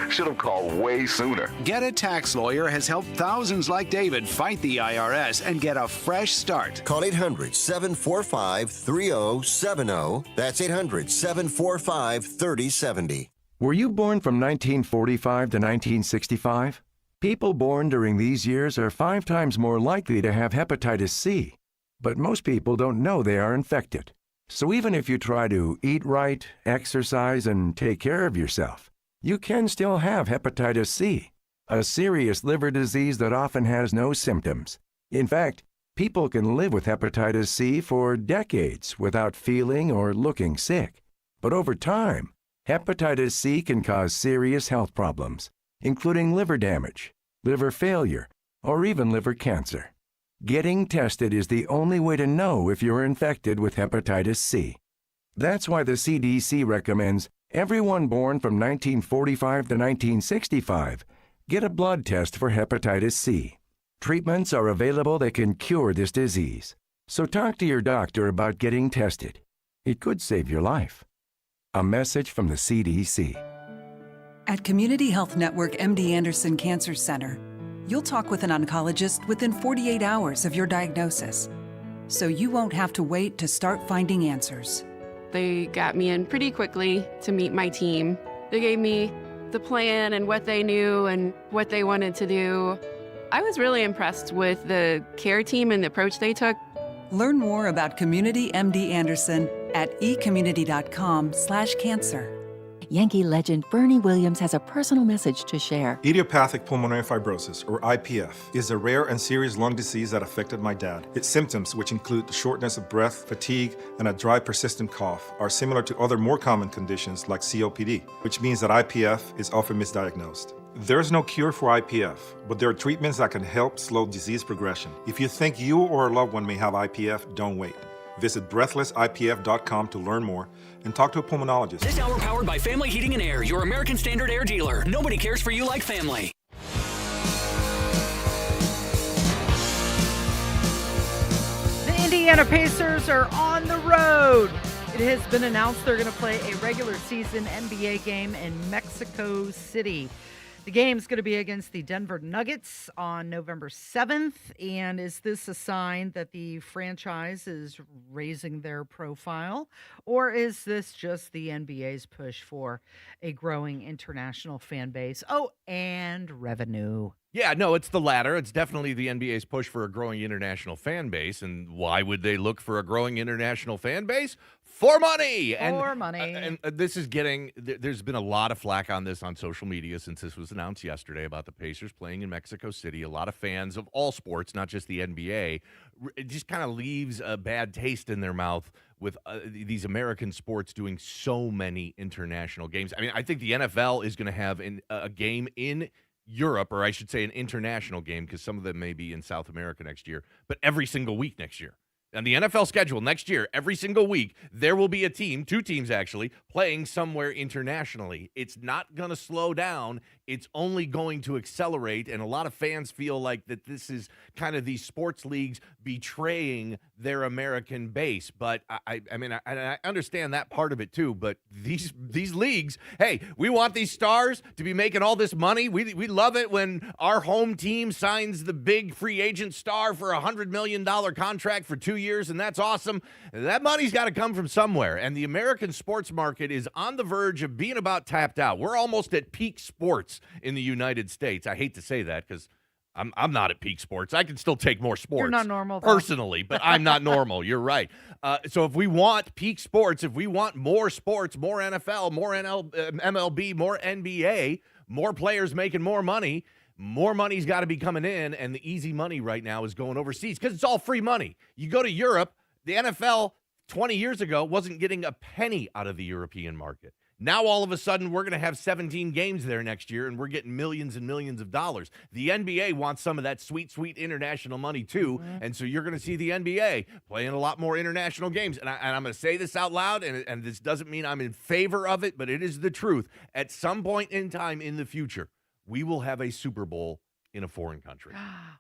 Should have called way sooner. Get a Tax Lawyer has helped thousands like David fight the IRS and get a fresh start. Call 800-745-3070. That's 800-745-3070. Were you born from 1945 to 1965? People born during these years are 5 times more likely to have hepatitis C, but most people don't know they are infected. So even if you try to eat right, exercise, and take care of yourself, you can still have hepatitis C, a serious liver disease that often has no symptoms. In fact, people can live with hepatitis C for decades without feeling or looking sick. But over time, hepatitis C can cause serious health problems, including liver damage, liver failure, or even liver cancer. Getting tested is the only way to know if you're infected with hepatitis C. That's why the CDC recommends everyone born from 1945 to 1965 get a blood test for hepatitis C. Treatments are available that can cure this disease. So talk to your doctor about getting tested. It could save your life. A message from the CDC. At Community Health Network MD Anderson Cancer Center, you'll talk with an oncologist within 48 hours of your diagnosis, so you won't have to wait to start finding answers. They got me in pretty quickly to meet my team. They gave me the plan and what they knew and what they wanted to do. I was really impressed with the care team and the approach they took. Learn more about Community MD Anderson at ecommunity.com/cancer. Yankee legend Bernie Williams has a personal message to share. Idiopathic pulmonary fibrosis, or IPF, is a rare and serious lung disease that affected my dad. Its symptoms, which include shortness of breath, fatigue, and a dry, persistent cough, are similar to other more common conditions like COPD, which means that IPF is often misdiagnosed. There's no cure for IPF, but there are treatments that can help slow disease progression. If you think you or a loved one may have IPF, don't wait. Visit breathlessipf.com to learn more and talk to a pulmonologist. This hour powered by Family Heating and Air, your American Standard Air dealer. Nobody cares for you like family. The Indiana Pacers are on the road. It has been announced they're going to play a regular season NBA game in Mexico City. The game's going to be against the Denver Nuggets on November 7th. And is this a sign that the franchise is raising their profile? Or is this just the NBA's push for a growing international fan base? Oh, and revenue. Yeah, no, it's the latter. It's definitely the NBA's push for a growing international fan base. And why would they look for a growing international fan base? For money. For money. And this is getting, there's been a lot of flack on this on social media since this was announced yesterday about the Pacers playing in Mexico City. A lot of fans of all sports, not just the NBA, it just kind of leaves a bad taste in their mouth with these American sports doing so many international games. I mean, I think the NFL is going to have a game in Europe, or I should say an international game, because some of them may be in South America next year, but every single week next year. On the NFL schedule next year, every single week, there will be a team, two teams actually, playing somewhere internationally. It's not going to slow down. It's only going to accelerate, and a lot of fans feel like that this is kind of these sports leagues betraying their American base. But I mean, I understand that part of it too. But these leagues, hey, we want these stars to be making all this money. We love it when our home team signs the big free agent star for a $100 million contract for 2 years, and that's awesome. That money's got to come from somewhere, and the American sports market is on the verge of being about tapped out. We're almost at peak sports in the United States. I hate to say that because I'm not at peak sports. I can still take more sports. You're not normal, though. Personally, but I'm not normal. You're right. So if we want peak sports, if we want more sports, more NFL, more MLB, more NBA, more players making more money's got to be coming in, and the easy money right now is going overseas because it's all free money. You go to Europe, the NFL 20 years ago wasn't getting a penny out of the European market. Now, all of a sudden, we're going to have 17 games there next year, and we're getting millions and millions of dollars. The NBA wants some of that sweet, sweet international money, too, and so you're going to see the NBA playing a lot more international games. And I'm going to say this out loud, and this doesn't mean I'm in favor of it, but it is the truth. At some point in time in the future, we will have a Super Bowl in a foreign country.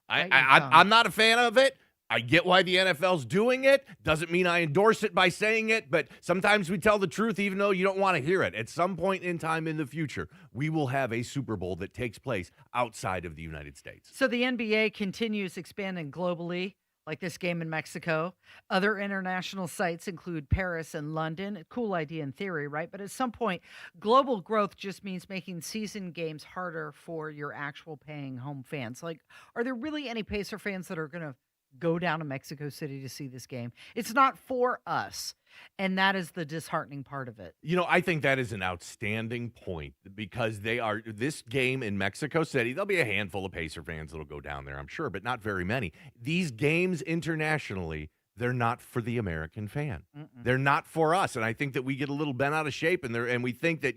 I'm not a fan of it. I get why the NFL's doing it. Doesn't mean I endorse it by saying it, but sometimes we tell the truth even though you don't want to hear it. At some point in time in the future, we will have a Super Bowl that takes place outside of the United States. So the NBA continues expanding globally, like this game in Mexico. Other international sites include Paris and London. A cool idea in theory, right? But at some point, global growth just means making season games harder for your actual paying home fans. Like, are there really any Pacer fans that are going to go down to Mexico City to see this game? It's not for us, and that is the disheartening part of it. You know, I think that is an outstanding point because this game in Mexico City, there'll be a handful of Pacer fans that'll go down there, I'm sure, but not very many. These games internationally, they're not for the American fan. They're not for us. And I think that we get a little bent out of shape and we think that,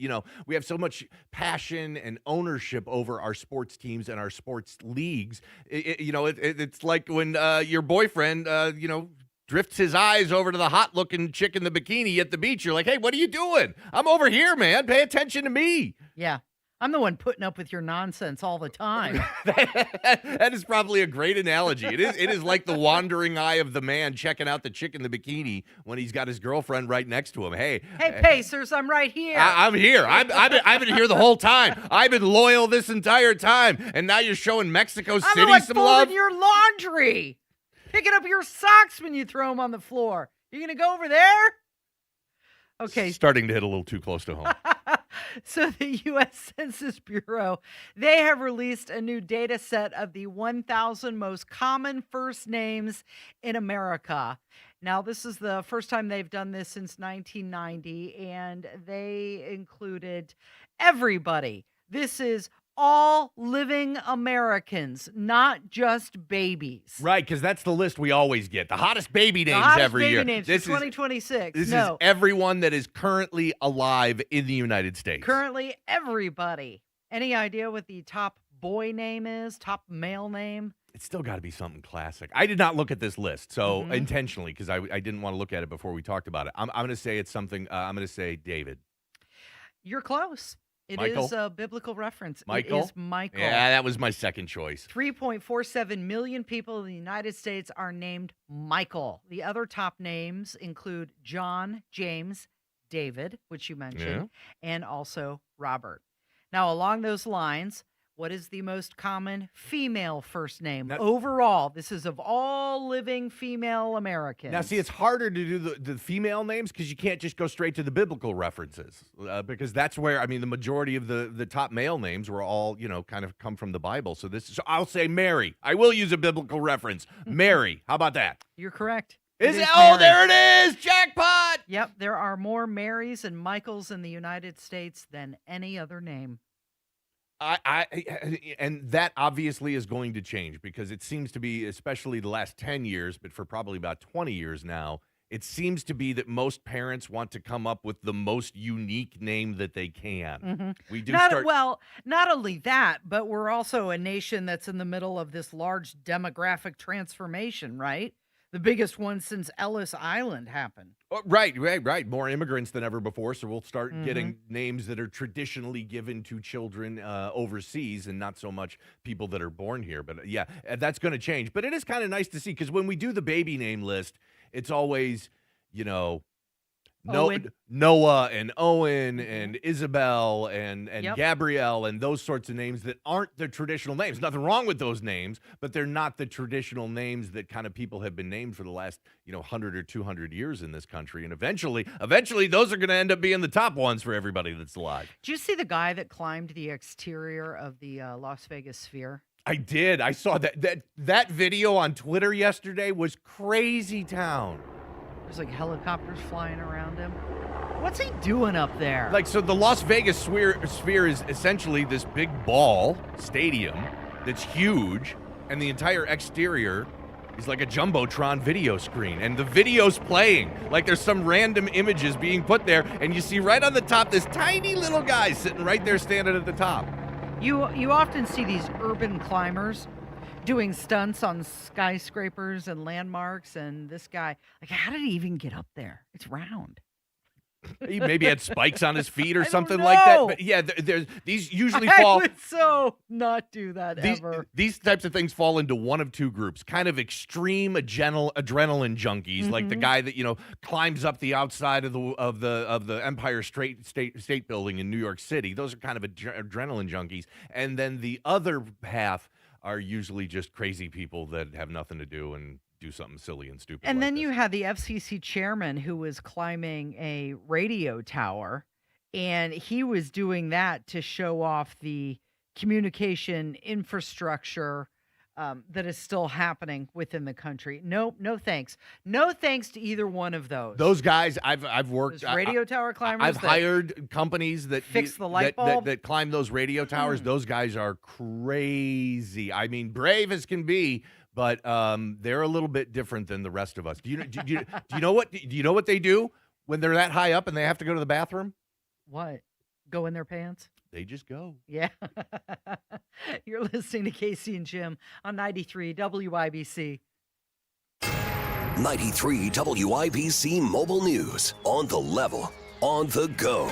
we have so much passion and ownership over our sports teams and our sports leagues. It's like when your boyfriend, drifts his eyes over to the hot-looking chick in the bikini at the beach. You're like, hey, what are you doing? I'm over here, man. Pay attention to me. Yeah. I'm the one putting up with your nonsense all the time. That is probably a great analogy. It is like the wandering eye of the man checking out the chick in the bikini when he's got his girlfriend right next to him. Hey, Pacers, I'm right here. I'm here. I've been here the whole time. I've been loyal this entire time, and now you're showing Mexico City some love. Folding your laundry, picking up your socks when you throw them on the floor. You gonna go over there? Okay. Starting to hit a little too close to home. So the U.S. Census Bureau, they have released a new data set of the 1,000 most common first names in America. Now, this is the first time they've done this since 1990, and they included everybody. This is all living Americans, not just babies. Right, because that's the list we always get. The hottest baby names every year. Names this for 2026. This is everyone that is currently alive in the United States. Currently everybody. Any idea what the top boy name is? Top male name? It's still got to be something classic. I did not look at this list, so intentionally, because I didn't want to look at it before we talked about it. I'm going to say it's something, I'm going to say David. You're close. It Michael? is a biblical reference. Michael? It is Michael. Yeah, that was my second choice. 3.47 million people in the United States are named Michael. The other top names include John, James, David, which you mentioned, and also Robert. Now, along those lines, what is the most common female first name? Overall, this is of all living female Americans. Now, see, it's harder to do the female names because you can't just go straight to the biblical references because that's where, the majority of the top male names were all, kind of come from the Bible. So I'll say Mary. I will use a biblical reference. Mary. How about that? You're correct. There it is! Jackpot! Yep, there are more Marys and Michaels in the United States than any other name. And that obviously is going to change because it seems to be, especially the last 10 years, but for probably about 20 years now, it seems to be that most parents want to come up with the most unique name that they can. We do not only that, but we're also a nation that's in the middle of this large demographic transformation, right? The biggest one since Ellis Island happened. Oh, right. More immigrants than ever before, so we'll start getting names that are traditionally given to children overseas and not so much people that are born here. But yeah, that's going to change. But it is kind of nice to see because when we do the baby name list, it's always, Noah and Owen and Isabel and Gabrielle and those sorts of names that aren't the traditional names. Nothing wrong with those names, but they're not the traditional names that kind of people have been named for the last 100 or 200 years in this country. And eventually those are going to end up being the top ones for everybody that's alive. Did you see the guy that climbed the exterior of the Las Vegas Sphere? I did. I saw that video on Twitter yesterday was crazy town. There's like helicopters flying around him. What's he doing up there? So the Las Vegas Sphere is essentially this big ball stadium that's huge, and the entire exterior is like a Jumbotron video screen, and the video's playing. Like there's some random images being put there, and you see right on the top this tiny little guy sitting right there standing at the top. You often see these urban climbers doing stunts on skyscrapers and landmarks, and this guy, how did he even get up there? It's round. He maybe had spikes on his feet or something like that. But yeah, these usually fall. I would so not do that ever. These types of things fall into one of two groups: kind of extreme adrenaline junkies, like the guy that climbs up the outside of the Empire State Building in New York City. Those are kind of adrenaline junkies, and then the other half are usually just crazy people that have nothing to do and do something silly and stupid. And then you had the FCC chairman who was climbing a radio tower, and he was doing that to show off the communication infrastructure that is still happening within the country. No thanks. No thanks to either one of those. Those guys, I've worked. Those radio tower climbers. I've hired companies that fix the light bulb that climb those radio towers. Those guys are crazy. Brave as can be, but they're a little bit different than the rest of us. Do you know what they do when they're that high up and they have to go to the bathroom? What? Go in their pants? They just go. Yeah. You're listening to Casey and Jim on 93 WIBC. 93 WIBC Mobile News. On the level, on the go.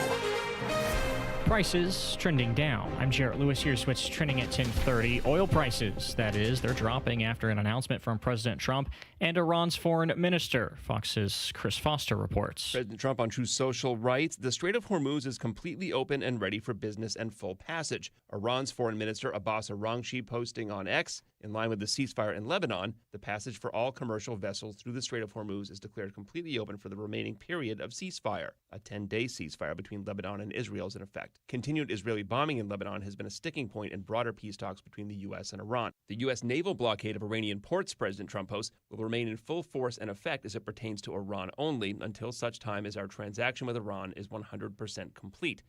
Prices trending down. I'm Jarrett Lewis. Here's what's trending at 10:30. Oil prices, that is, they're dropping after an announcement from President Trump and Iran's foreign minister. Fox's Chris Foster reports. President Trump on Truth Social writes, the Strait of Hormuz is completely open and ready for business and full passage. Iran's foreign minister Abbas Araghchi posting on X, in line with the ceasefire in Lebanon, the passage for all commercial vessels through the Strait of Hormuz is declared completely open for the remaining period of ceasefire. A 10-day ceasefire between Lebanon and Israel is in effect. Continued Israeli bombing in Lebanon has been a sticking point in broader peace talks between the U.S. and Iran. The U.S. naval blockade of Iranian ports, President Trump hosts, will remain in full force and effect as it pertains to Iran only until such time as our transaction with Iran is 100% complete.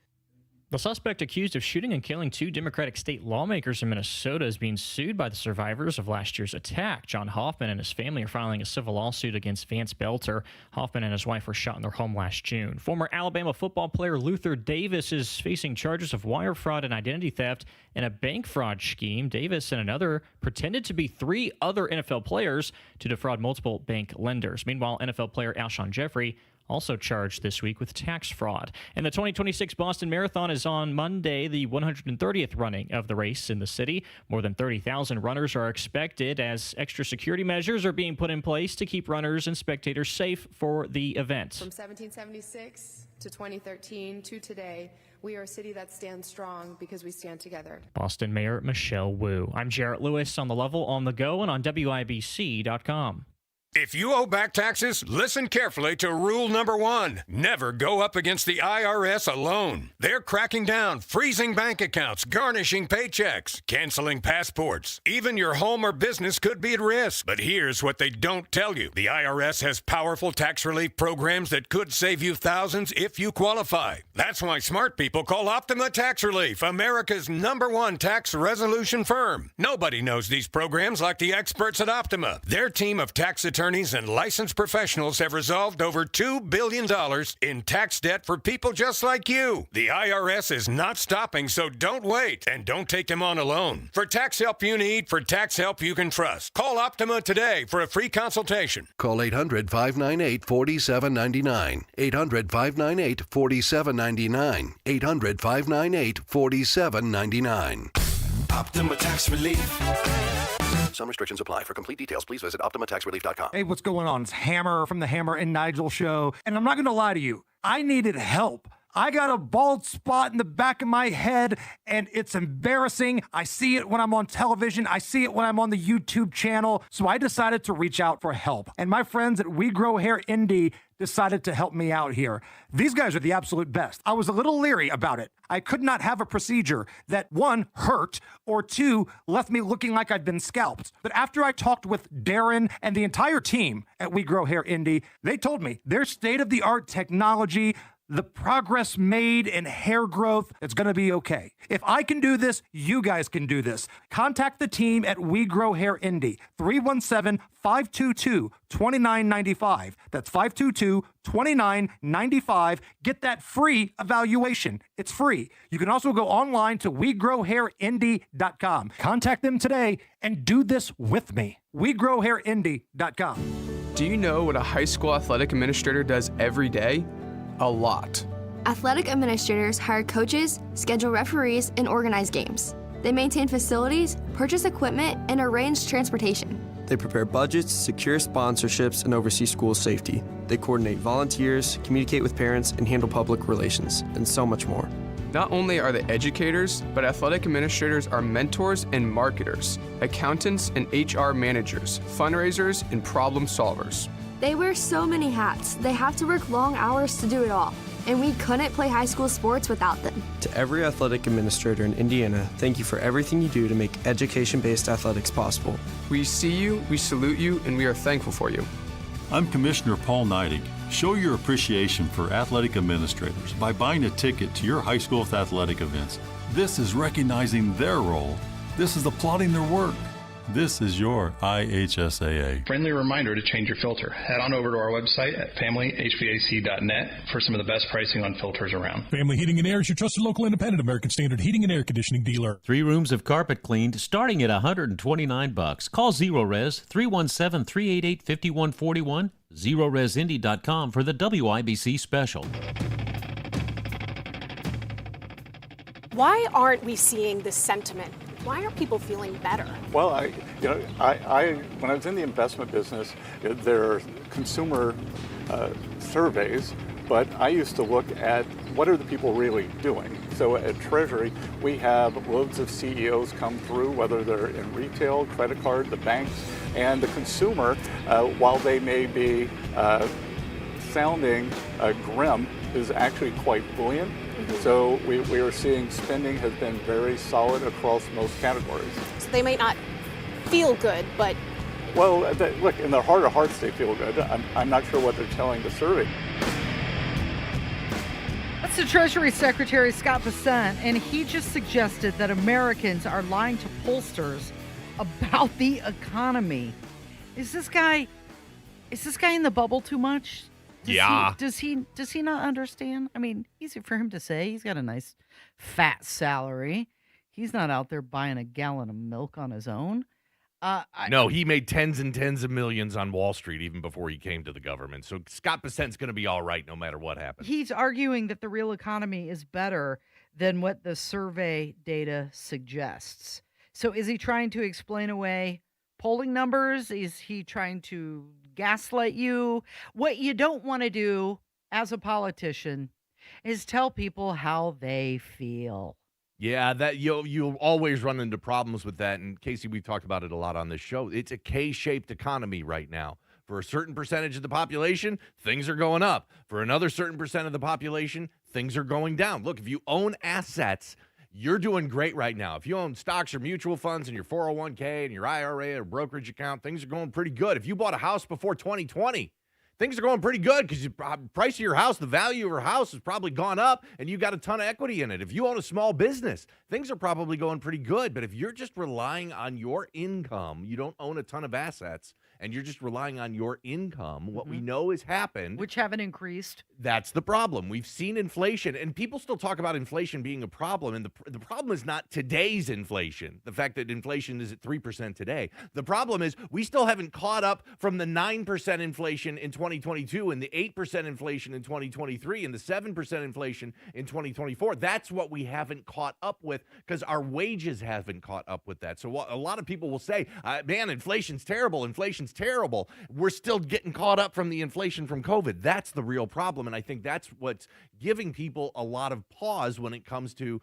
The suspect accused of shooting and killing 2 Democratic state lawmakers in Minnesota is being sued by the survivors of last year's attack. John Hoffman and his family are filing a civil lawsuit against Vance Belter. Hoffman and his wife were shot in their home last June. Former Alabama football player Luther Davis is facing charges of wire fraud and identity theft in a bank fraud scheme. Davis and another pretended to be 3 other NFL players to defraud multiple bank lenders. Meanwhile, NFL player Alshon Jeffrey also charged this week with tax fraud. And the 2026 Boston Marathon is on Monday, the 130th running of the race in the city. More than 30,000 runners are expected as extra security measures are being put in place to keep runners and spectators safe for the event. From 1776 to 2013 to today, we are a city that stands strong because we stand together. Boston Mayor Michelle Wu. I'm Jarrett Lewis on the level, on the go, and on WIBC.com. If you owe back taxes, listen carefully to rule number 1. Never go up against the IRS alone. They're cracking down, freezing bank accounts, garnishing paychecks, canceling passports. Even your home or business could be at risk. But here's what they don't tell you. The IRS has powerful tax relief programs that could save you thousands if you qualify. That's why smart people call Optima Tax Relief, America's #1 tax resolution firm. Nobody knows these programs like the experts at Optima. Their team of tax attorneys and licensed professionals have resolved over $2 billion in tax debt for people just like you. The IRS is not stopping, so don't wait. And don't take them on alone. For tax help you need, for tax help you can trust, call Optima today for a free consultation. Call 800-598-4799. 800-598-4799. 800-598-4799. Optima Tax Relief. Some restrictions apply. For complete details, please visit OptimaTaxRelief.com. Hey, what's going on? It's Hammer from the Hammer and Nigel show. And I'm not going to lie to you. I needed help. I got a bald spot in the back of my head, and it's embarrassing. I see it when I'm on television. I see it when I'm on the YouTube channel. So I decided to reach out for help. And my friends at We Grow Hair Indie decided to help me out here. These guys are the absolute best. I was a little leery about it. I could not have a procedure that, 1, hurt, or 2, left me looking like I'd been scalped. But after I talked with Darren and the entire team at We Grow Hair Indie, they told me their state-of-the-art technology, the progress made in hair growth, it's going to be okay. If I can do this, you guys can do this. Contact the team at We Grow Hair Indie, 317-522-2995. That's 522-2995. Get that free evaluation. It's free. You can also go online to WeGrowHairIndie.com. Contact them today and do this with me. WeGrowHairIndie.com. Do you know what a high school athletic administrator does every day? A lot. Athletic administrators hire coaches, schedule referees, and organize games. They maintain facilities, purchase equipment, and arrange transportation. They prepare budgets, secure sponsorships, and oversee school safety. They coordinate volunteers, communicate with parents, and handle public relations, and so much more. Not only are they educators, but athletic administrators are mentors and marketers, accountants and HR managers, fundraisers, and problem solvers. They wear so many hats. They have to work long hours to do it all, and we couldn't play high school sports without them. To every athletic administrator in Indiana, thank you for everything you do to make education-based athletics possible. We see you, we salute you, and we are thankful for you. I'm Commissioner Paul Neidig. Show your appreciation for athletic administrators by buying a ticket to your high school athletic events. This is recognizing their role. This is applauding their work. This is your IHSAA. Friendly reminder to change your filter. Head on over to our website at familyhvac.net for some of the best pricing on filters around. Family Heating and Air is your trusted local independent American Standard heating and air conditioning dealer. 3 rooms of carpet cleaned starting at $129. Call ZeroRes 317-388-5141, ZeroResIndy.com for the WIBC special. Why aren't we seeing this sentiment? Why are people feeling better? Well, when I was in the investment business, there are consumer surveys, but I used to look at what are the people really doing. So at Treasury, we have loads of CEOs come through, whether they're in retail, credit card, the banks, and the consumer, while they may be sounding grim, is actually quite buoyant. So we are seeing spending has been very solid across most categories. So they might not feel good, but... Well, look, in their heart of hearts, they feel good. I'm not sure what they're telling the survey. That's the Treasury Secretary, Scott Bessent, and he just suggested that Americans are lying to pollsters about the economy. Is this guy in the bubble too much? Does he not understand? I mean, easy for him to say. He's got a nice fat salary. He's not out there buying a gallon of milk on his own. No, he made tens and tens of millions on Wall Street even before he came to the government. So Scott Bessent's going to be all right no matter what happens. He's arguing that the real economy is better than what the survey data suggests. So is he trying to explain away polling numbers? Is he trying to gaslight you? What you don't want to do as a politician is tell people how they feel. Yeah, that you'll always run into problems with that. And Casey, we've talked about it a lot on this show. It's a K-shaped economy right now. For a certain percentage of the population, things are going up. For another certain percent of the population, things are going down. Look, if you own assets, you're doing great right now. If you own stocks or mutual funds and your 401k and your IRA or brokerage account, things are going pretty good. If you bought a house before 2020, things are going pretty good because the price of your house, the value of your house has probably gone up and you got a ton of equity in it. If you own a small business, things are probably going pretty good. But if you're just relying on your income, you don't own a ton of assets, and you're just relying on your income, what we know has happened. Which haven't increased. That's the problem. We've seen inflation, and people still talk about inflation being a problem, and the problem is not today's inflation, the fact that inflation is at 3% today. The problem is we still haven't caught up from the 9% inflation in 2022 and the 8% inflation in 2023 and the 7% inflation in 2024. That's what we haven't caught up with because our wages haven't caught up with that. So a lot of people will say, man, inflation's terrible. Inflation's terrible. We're still getting caught up from the inflation from COVID. That's the real problem. And I think that's what's giving people a lot of pause when it comes to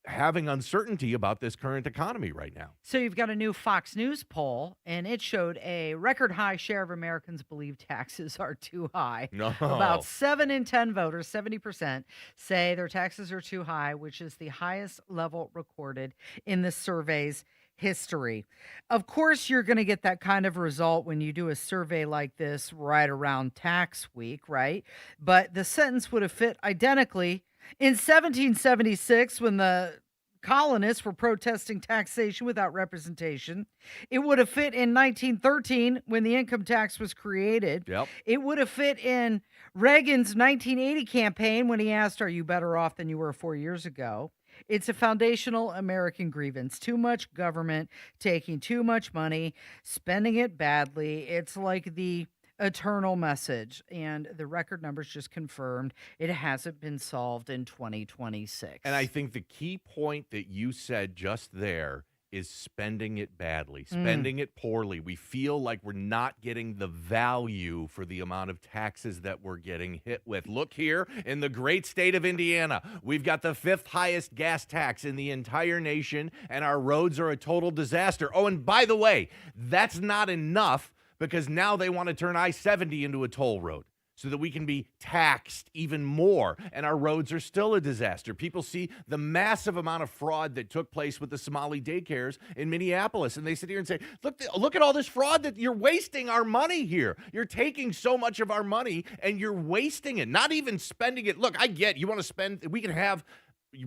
having uncertainty about this current economy right now. So you've got a new Fox News poll, and it showed a record high share of Americans believe taxes are too high. No. About 7 in 10 voters, 70%, say their taxes are too high, which is the highest level recorded in the survey's history. Of course, you're going to get that kind of result when you do a survey like this right around tax week, right? But the sentence would have fit identically in 1776 when the colonists were protesting taxation without representation. It would have fit in 1913 when the income tax was created. Yep. It would have fit in Reagan's 1980 campaign when he asked, "Are you better off than you were 4 years ago?" It's a foundational American grievance. Too much government, taking too much money, spending it badly. It's like the eternal message. And the record numbers just confirmed it hasn't been solved in 2026. And I think the key point that you said just there is spending it badly, spending it poorly. We feel like we're not getting the value for the amount of taxes that we're getting hit with. Look here in the great state of Indiana. We've got the 5th highest gas tax in the entire nation, and our roads are a total disaster. Oh, and by the way, that's not enough because now they want to turn I-70 into a toll road so that we can be taxed even more, and our roads are still a disaster. People see the massive amount of fraud that took place with the Somali daycares in Minneapolis, and they sit here and say, look at all this fraud that you're wasting our money here. You're taking so much of our money, and you're wasting it, not even spending it. Look, I get you want to spend, we can have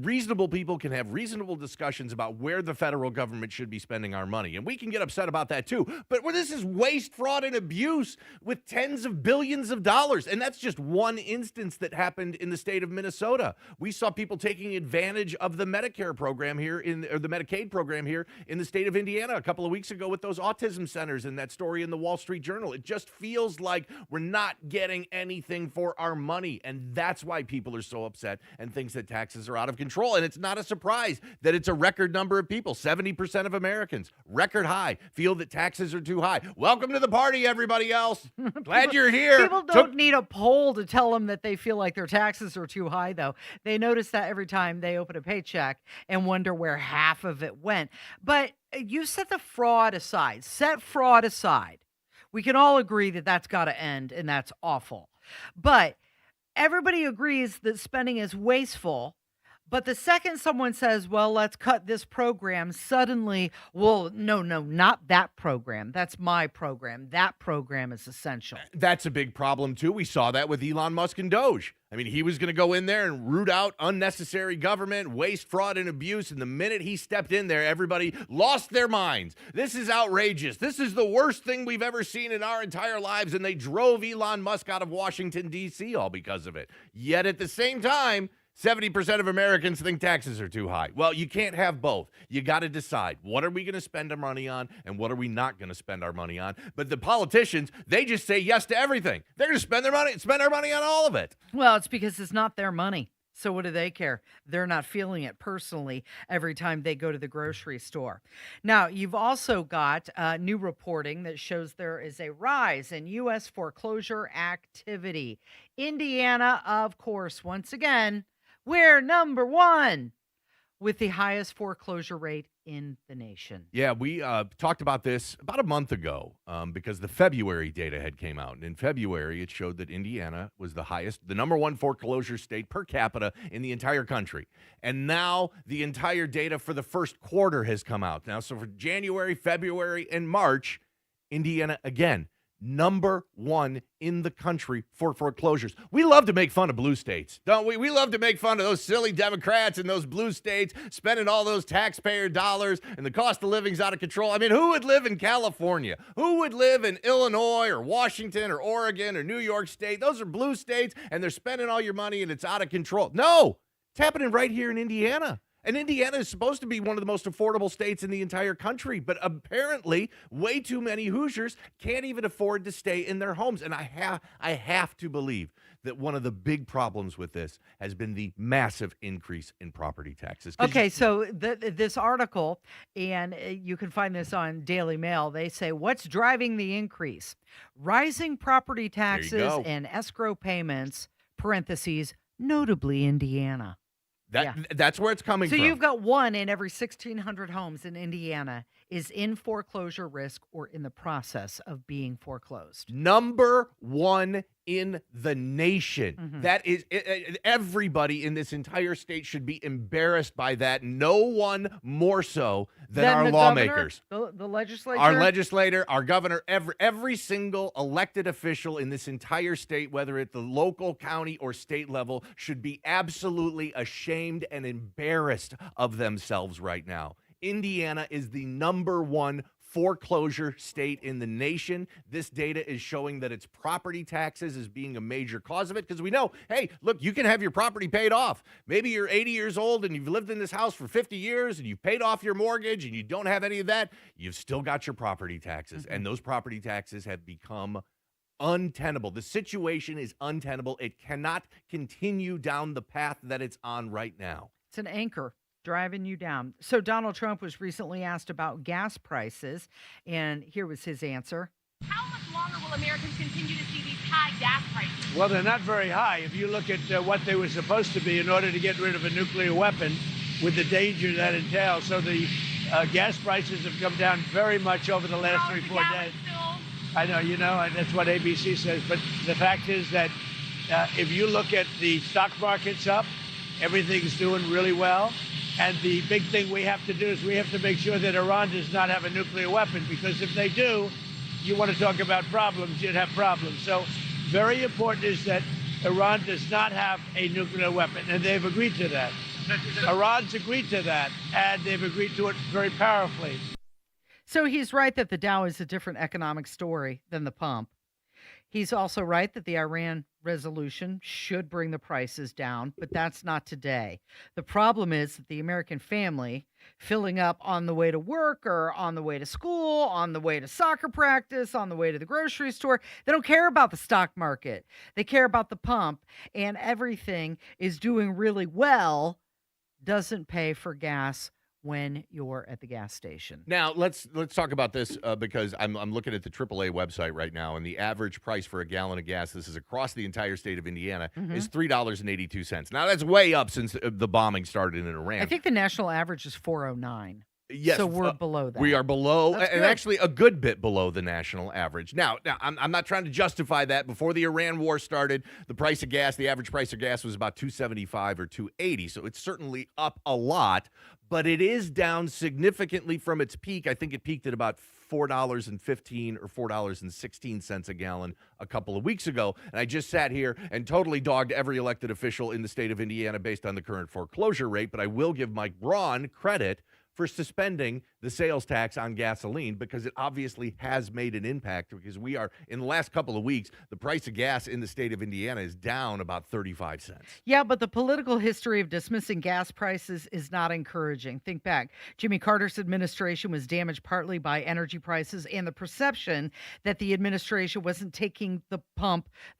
reasonable people can have reasonable discussions about where the federal government should be spending our money. And we can get upset about that too. But this is waste, fraud, and abuse with tens of billions of dollars. And that's just one instance that happened in the state of Minnesota. We saw people taking advantage of the Medicare program here or the Medicaid program here in the state of Indiana a couple of weeks ago with those autism centers and that story in the Wall Street Journal. It just feels like we're not getting anything for our money. And that's why people are so upset and thinks that taxes are out of control. And it's not a surprise that it's a record number of people. 70% of Americans, record high, feel that taxes are too high. Welcome to the party, everybody else. Glad you're here. People don't need a poll to tell them that they feel like their taxes are too high, though. They notice that every time they open a paycheck and wonder where half of it went. But you set the fraud aside. Set fraud aside. We can all agree that that's got to end, and that's awful. But everybody agrees that spending is wasteful. But the second someone says, well, let's cut this program, suddenly, well, no, not that program. That's my program. That program is essential. That's a big problem, too. We saw that with Elon Musk and Doge. I mean, he was going to go in there and root out unnecessary government, waste, fraud, and abuse. And the minute he stepped in there, everybody lost their minds. This is outrageous. This is the worst thing we've ever seen in our entire lives. And they drove Elon Musk out of Washington, D.C. all because of it. Yet at the same time, 70% of Americans think taxes are too high. Well, you can't have both. You got to decide, what are we going to spend our money on and what are we not going to spend our money on? But the politicians, they just say yes to everything. They're going to spend our money on all of it. Well, it's because it's not their money. So what do they care? They're not feeling it personally every time they go to the grocery store. Now, you've also got new reporting that shows there is a rise in U.S. foreclosure activity. Indiana, of course, once again, we're number one with the highest foreclosure rate in the nation. Yeah, we talked about this about a month ago because the February data had came out. And in February, it showed that Indiana was the number one foreclosure state per capita in the entire country. And now the entire data for the first quarter has come out. Now, so for January, February, and March, Indiana, again, number one in the country for foreclosures. We love to make fun of blue states, don't we? We love to make fun of those silly Democrats in those blue states spending all those taxpayer dollars and the cost of living's out of control. I mean, who would live in California? Who would live in Illinois or Washington or Oregon or New York State? Those are blue states and they're spending all your money and it's out of control. No, it's happening right here in Indiana. And Indiana is supposed to be one of the most affordable states in the entire country, but apparently way too many Hoosiers can't even afford to stay in their homes. And I have to believe that one of the big problems with this has been the massive increase in property taxes. Okay, so this article, and you can find this on Daily Mail, they say, what's driving the increase? Rising property taxes and escrow payments, parentheses, notably Indiana. That's where it's coming from. So you've got 1 in every 1,600 homes in Indiana is in foreclosure risk or in the process of being foreclosed. Number one in the nation. Mm-hmm. That is, everybody in this entire state should be embarrassed by that. No one more so than our lawmakers. Governor, the legislature? Our legislator, our governor, every single elected official in this entire state, whether at the local, county, or state level, should be absolutely ashamed and embarrassed of themselves right now. Indiana is the number one foreclosure state in the nation. This data is showing that it's property taxes as being a major cause of it because we know, hey, look, you can have your property paid off. Maybe you're 80 years old and you've lived in this house for 50 years and you've paid off your mortgage and you don't have any of that. You've still got your property taxes, and those property taxes have become untenable. The situation is untenable. It cannot continue down the path that it's on right now. It's an anchor driving you down. So Donald Trump was recently asked about gas prices, and here was his answer. How much longer will Americans continue to see these high gas prices? Well, they're not very high. If you look at what they were supposed to be in order to get rid of a nuclear weapon with the danger that entails. So the gas prices have come down very much over the last 3-4 days. I know, and that's what ABC says. But the fact is that if you look at the stock market's up, everything's doing really well. And the big thing we have to do is we have to make sure that Iran does not have a nuclear weapon, because if they do, you want to talk about problems, you'd have problems. So very important is that Iran does not have a nuclear weapon, and they've agreed to that. Iran's agreed to that, and they've agreed to it very powerfully. So he's right that the Dow is a different economic story than the pump. He's also right that the Iran resolution should bring the prices down, but that's not today. The problem is that the American family filling up on the way to work or on the way to school, on the way to soccer practice, on the way to the grocery store, they don't care about the stock market. They care about the pump, and everything is doing really well, doesn't pay for gas when you're at the gas station. Now, let's talk about this because I'm looking at the AAA website right now, and the average price for a gallon of gas, this is across the entire state of Indiana, is $3.82. Now, that's way up since the bombing started in Iran. I think the national average is $4.09. Yes, so we're below that. We are below, That's and good. actually a good bit below the national average. Now I'm not trying to justify that. Before the Iran war started, the price of gas, the average price of gas was about $2.75 or $2.80. So it's certainly up a lot, but it is down significantly from its peak. I think it peaked at about $4.15 or $4.16 a gallon a couple of weeks ago. And I just sat here and totally dogged every elected official in the state of Indiana based on the current foreclosure rate. But I will give Mike Braun credit for suspending the sales tax on gasoline because it obviously has made an impact because we are, in the last couple of weeks, the price of gas in the state of Indiana is down about 35 cents. Yeah, but the political history of dismissing gas prices is not encouraging. Think back. Jimmy Carter's administration was damaged partly by energy prices and the perception that the administration wasn't taking the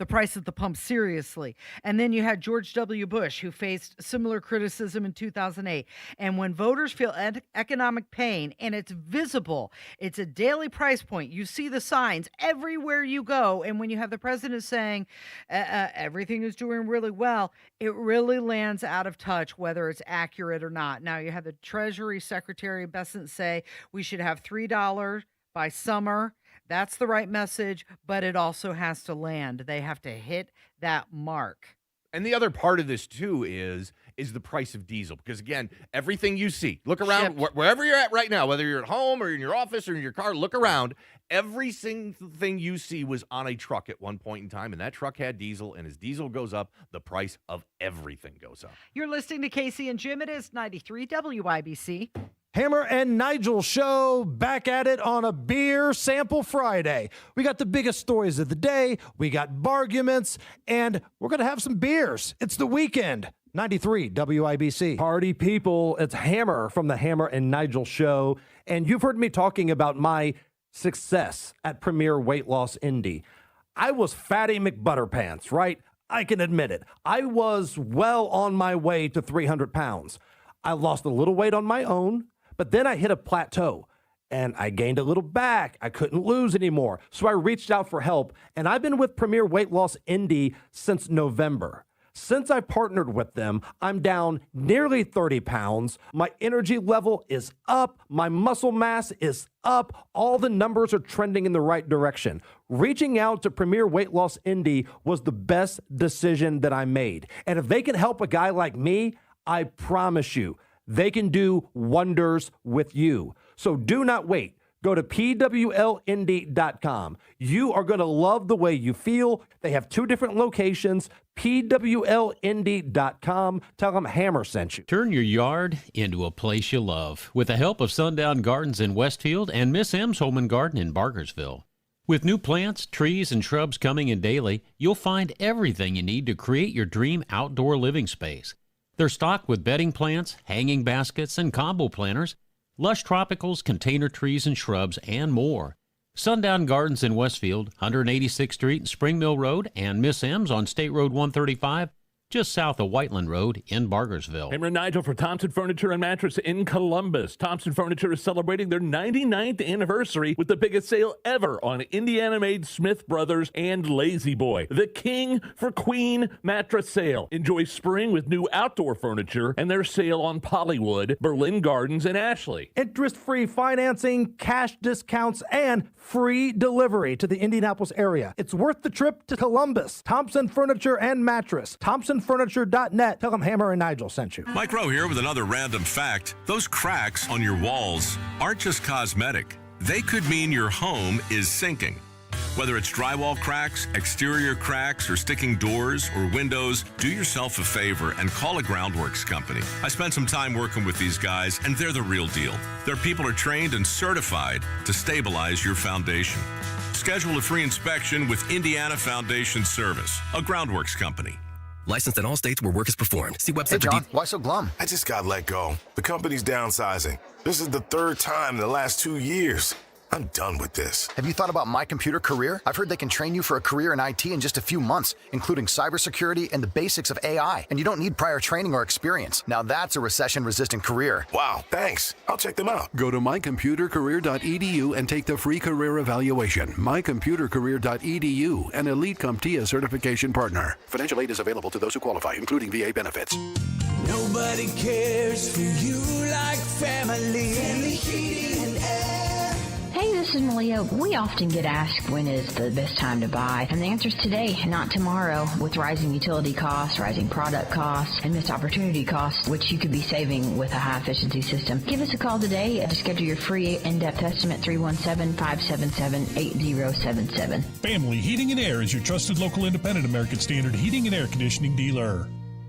price at the pump seriously. And then you had George W. Bush, who faced similar criticism in 2008. And when voters feel economic pain, and it's visible, it's a daily price point. You see the signs everywhere you go. And when you have the president saying everything is doing really well, it really lands out of touch, whether it's accurate or not. Now, you have the Treasury Secretary Bessent say we should have $3 by summer. That's the right message, but it also has to land. They have to hit that mark. And the other part of this, too, is the price of diesel. Because, again, everything you see, look around wherever you're at right now, whether you're at home or in your office or in your car, look around. Every single thing you see was on a truck at one point in time, and that truck had diesel. And as diesel goes up, the price of everything goes up. You're listening to Casey and Jim. It is 93 WIBC. Hammer and Nigel show back at it on a beer sample Friday. We got the biggest stories of the day. We got barguments, and we're going to have some beers. It's the weekend. 93 WIBC. Party people, it's Hammer from the Hammer and Nigel show. And you've heard me talking about my success at Premier Weight Loss Indy. I was Fatty McButterpants, right? I can admit it. I was well on my way to 300 pounds. I lost a little weight on my own, but then I hit a plateau and I gained a little back. I couldn't lose anymore. So I reached out for help, and I've been with Premier Weight Loss Indy since November. Since I partnered with them, I'm down nearly 30 pounds. My energy level is up. My muscle mass is up. All the numbers are trending in the right direction. Reaching out to Premier Weight Loss Indy was the best decision that I made. And if they can help a guy like me, I promise you, they can do wonders with you. So do not wait. Go to pwlindy.com. You are going to love the way you feel. They have 2 different locations. pwlindy.com. Tell them Hammer sent you. Turn your yard into a place you love with the help of Sundown Gardens in Westfield and Miss M's Home and Garden in Barkersville. With new plants, trees, and shrubs coming in daily, you'll find everything you need to create your dream outdoor living space. They're stocked with bedding plants, hanging baskets, and combo planters, lush tropicals, container trees and shrubs, and more. Sundown Gardens in Westfield, 186th Street and Spring Mill Road, and Miss M's on State Road 135, just south of Whiteland Road in Bargersville. Hammer and Nigel for Thompson Furniture and Mattress in Columbus. Thompson Furniture is celebrating their 99th anniversary with the biggest sale ever on Indiana-made Smith Brothers and Lazy Boy. The King for Queen mattress sale. Enjoy spring with new outdoor furniture and their sale on Pollywood, Berlin Gardens, and Ashley. Interest-free financing, cash discounts, and free delivery to the Indianapolis area. It's worth the trip to Columbus. Thompson Furniture and Mattress. ThompsonFurniture.net. Tell them Hammer and Nigel sent you. Mike Rowe here with another random fact. Those cracks on your walls aren't just cosmetic. They could mean your home is sinking. Whether it's drywall cracks, exterior cracks, or sticking doors or windows, do yourself a favor and call a Groundworks company. I spent some time working with these guys, and they're the real deal. Their people are trained and certified to stabilize your foundation. Schedule a free inspection with Indiana Foundation Service, a Groundworks company. Licensed in all states where work is performed. See website Hey, John, for why so glum? I just got let go. The company's downsizing. This is the third time in the last 2 years. I'm done with this. Have you thought about My Computer Career? I've heard they can train you for a career in IT in just a few months, including cybersecurity and the basics of AI. And you don't need prior training or experience. Now that's a recession-resistant career. Wow, thanks. I'll check them out. Go to mycomputercareer.edu and take the free career evaluation. Mycomputercareer.edu, an Elite CompTIA certification partner. Financial aid is available to those who qualify, including VA benefits. Nobody cares for you like family. Family heating and air. Hey, this is Malia. We often get asked when is the best time to buy, and the answer is today, not tomorrow. With rising utility costs, rising product costs, and missed opportunity costs, which you could be saving with a high-efficiency system. Give us a call today to schedule your free in-depth estimate, 317-577-8077. Family Heating and Air is your trusted local independent American Standard heating and air conditioning dealer.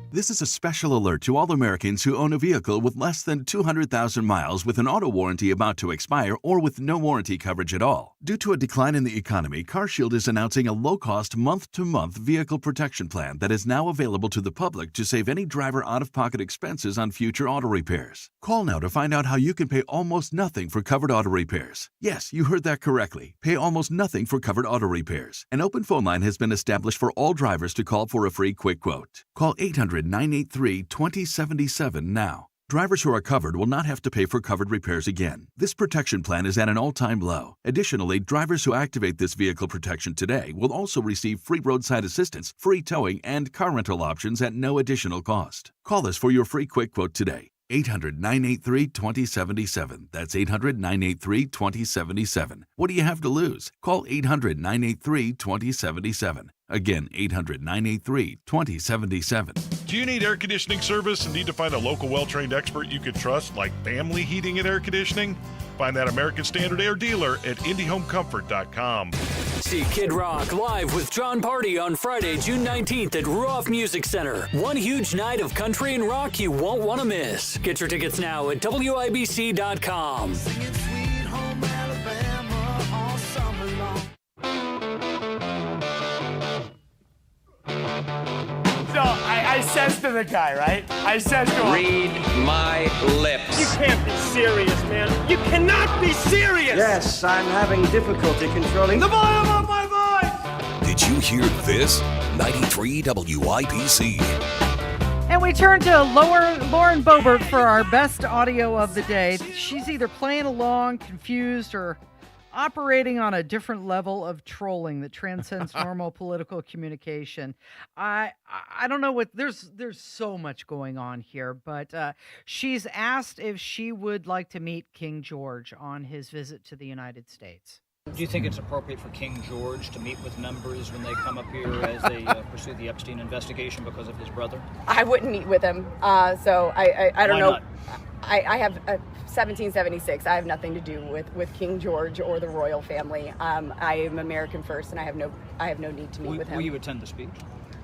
This is a special alert to all Americans who own a vehicle with less than 200,000 miles with an auto warranty about to expire or with no warranty coverage at all. Due to a decline in the economy, CarShield is announcing a low-cost month-to-month vehicle protection plan that is now available to the public to save any driver out-of-pocket expenses on future auto repairs. Call now to find out how you can pay almost nothing for covered auto repairs. Yes, you heard that correctly. Pay almost nothing for covered auto repairs. An open phone line has been established for all drivers to call for a free quick quote. Call 800-983-2077 now. Drivers who are covered will not have to pay for covered repairs again. This protection plan is at an all-time low. Additionally, drivers who activate this vehicle protection today will also receive free roadside assistance, free towing, and car rental options at no additional cost. Call us for your free quick quote today. 800-983-2077. That's 800-983-2077. What do you have to lose? Call 800-983-2077. Again, 800-983-2077. Do you need air conditioning service and need to find a local well-trained expert you can trust, like Family Heating and Air Conditioning? Find that American Standard Air dealer at IndyHomeComfort.com. See Kid Rock live with John Party on Friday, June 19th at Ruoff Music Center. One huge night of country and rock you won't want to miss. Get your tickets now at WIBC.com. So I says to the guy, right? I says to him, read my lips. You can't be serious, man. You cannot be serious. Yes, I'm having difficulty controlling the volume of my voice. Did you hear this? 93 WIBC. And we turn to Lauren Boebert for our best audio of the day. She's either playing along, confused, or operating on a different level of trolling that transcends normal political communication. I don't know what there's so much going on here, but she's asked if she would like to meet King George on his visit to the United States. Do you think it's appropriate for King George to meet with members when they come up here as they pursue the Epstein investigation because of his brother? I wouldn't meet with him, so I don't Why know. not? I have 1776. I have nothing to do with King George or the royal family. I am American first, and I have no need to meet with him. Will you attend the speech?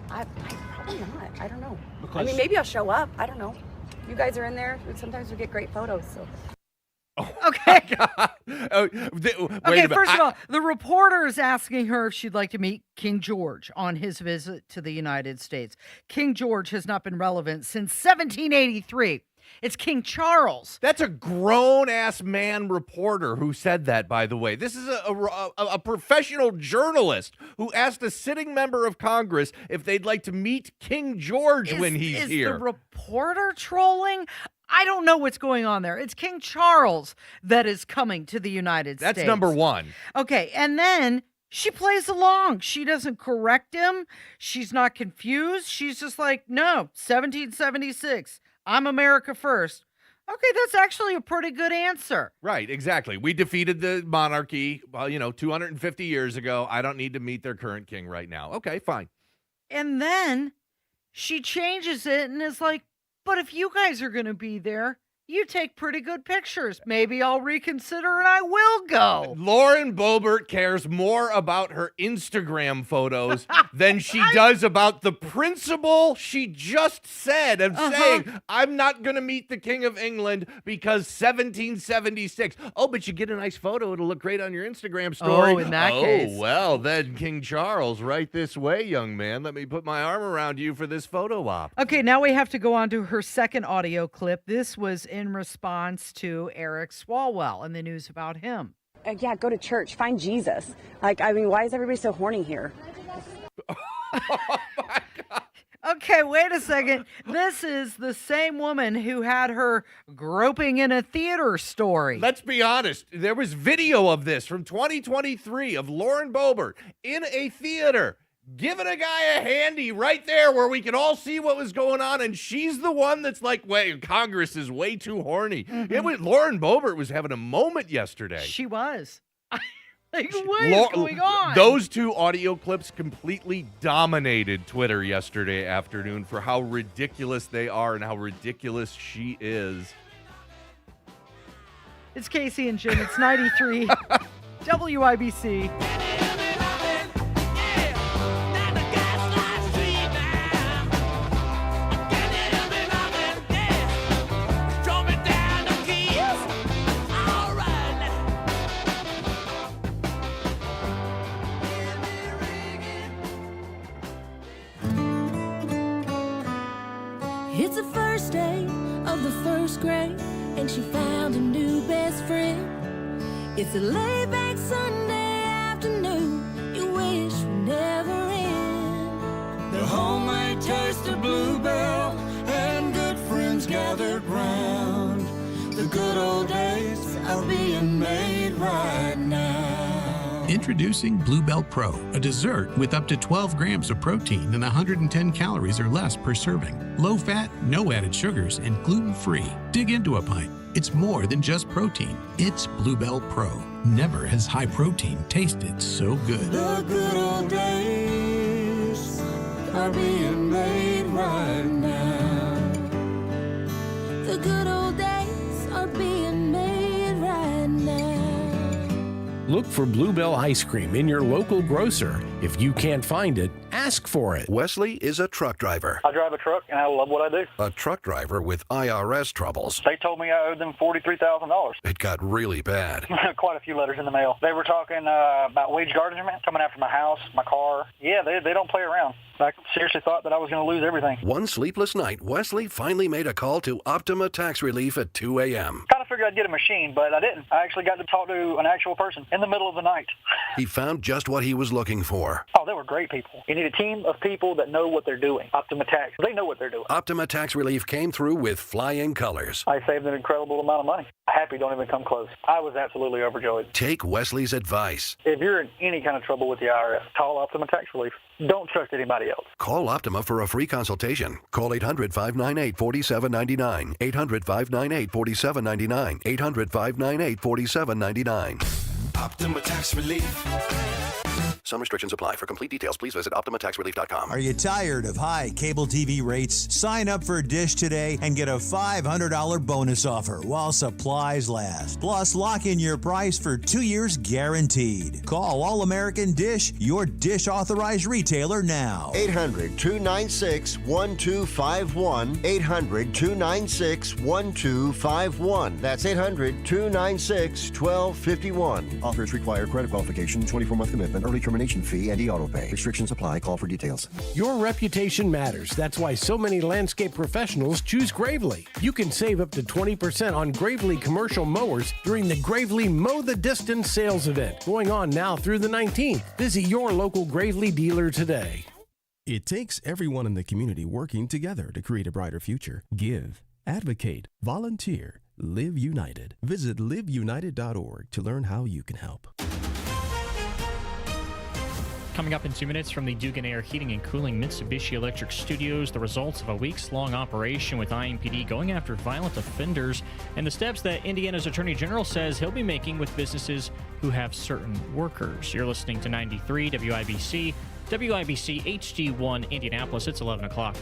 I probably not. I don't know. I Because- mean, maybe I'll show up. I don't know. You guys are in there. Sometimes we get great photos. So. Okay. Okay, first of all, the reporter is asking her if she'd like to meet King George on his visit to the United States. King George has not been relevant since 1783. It's King Charles. That's a grown-ass man reporter who said that, by the way. This is a professional journalist who asked a sitting member of Congress if they'd like to meet King George when he's here. Is the reporter trolling? I don't know what's going on there. It's King Charles that is coming to the United States. That's number one. Okay, and then she plays along. She doesn't correct him. She's not confused. She's just like, no, 1776. I'm America first. Okay, that's actually a pretty good answer. Right, exactly. We defeated the monarchy, 250 years ago. I don't need to meet their current king right now. Okay, fine. And then she changes it and is like, but if you guys are going to be there, You take pretty good pictures. Maybe I'll reconsider and I will go. Lauren Boebert cares more about her Instagram photos than she does about the principle she just said of saying, I'm not going to meet the King of England because 1776. Oh, but you get a nice photo. It'll look great on your Instagram story. Oh, in that case. Oh, well, then King Charles, right this way, young man. Let me put my arm around you for this photo op. Okay, now we have to go on to her second audio clip. This was in response to Eric Swalwell and the news about him. Yeah, go to church. Find Jesus. Like, I mean, why is everybody so horny here? Okay, wait a second. This is the same woman who had her groping in a theater story. Let's be honest. There was video of this from 2023 of Lauren Boebert in a theater giving a guy a handy right there where we can all see what was going on, and she's the one that's like, wait, Congress is way too horny. Lauren Boebert was having a moment yesterday. She was. Like, what is going on? Those two audio clips completely dominated Twitter yesterday afternoon for how ridiculous they are and how ridiculous she is. It's Casey and Jim. It's 93 WIBC. It's the first day of the first grade, and she found a new best friend. It's a laid-back Sunday afternoon you wish would never end. The homemade taste of Bluebell and good friends gathered round. The good old days are being made right now. Introducing Bluebell Pro, a dessert with up to 12 grams of protein and 110 calories or less per serving. Low fat, no added sugars, and gluten-free. Dig into a pint. It's more than just protein. It's Bluebell Pro. Never has high protein tasted so good. The good old days are being made right now. The good old days are being made right now. Look for Bluebell ice cream in your local grocer. If you can't find it, ask for it. Wesley is a truck driver. I drive a truck, and I love what I do. A truck driver with IRS troubles. They told me I owed them $43,000. It got really bad. Quite a few letters in the mail. They were talking about wage garnishment, coming after my house, my car. Yeah, they don't play around. I seriously thought that I was going to lose everything. One sleepless night, Wesley finally made a call to Optima Tax Relief at 2 a.m. Kind of figured I'd get a machine, but I didn't. I actually got to talk to an actual person in the middle of the night. He found just what he was looking for. Oh, they were great people. You need a team of people that know what they're doing. Optima Tax, they know what they're doing. Optima Tax Relief came through with flying colors. I saved an incredible amount of money. Happy don't even come close. I was absolutely overjoyed. Take Wesley's advice. If you're in any kind of trouble with the IRS, call Optima Tax Relief. Don't trust anybody else. Call Optima for a free consultation. Call 800-598-4799. 800-598-4799. 800-598-4799. Optima Tax Relief. Some restrictions apply. For complete details, please visit OptimaTaxRelief.com. Are you tired of high cable TV rates? Sign up for Dish today and get a $500 bonus offer while supplies last. Plus, lock in your price for 2 years guaranteed. Call All American Dish, your Dish authorized retailer now. 800-296-1251. 800-296-1251. That's 800-296-1251. Offers require credit qualification, 24-month commitment, early termination fee, and e-auto pay. Restrictions apply. Call for details. Your reputation matters. That's why so many landscape professionals choose Gravely. You can save up to 20% on Gravely commercial mowers during the Gravely Mow the Distance sales event, going on now through the 19th. Visit your local Gravely dealer today. It takes everyone in the community working together to create a brighter future. Give, advocate, volunteer, live united. Visit liveunited.org to learn how you can help. Coming up in 2 minutes from the Dugan Air Heating and Cooling Mitsubishi Electric Studios, the results of a weeks-long operation with IMPD going after violent offenders and the steps that Indiana's Attorney General says he'll be making with businesses who have certain workers. You're listening to 93 WIBC, WIBC HD1 Indianapolis. It's 11 o'clock.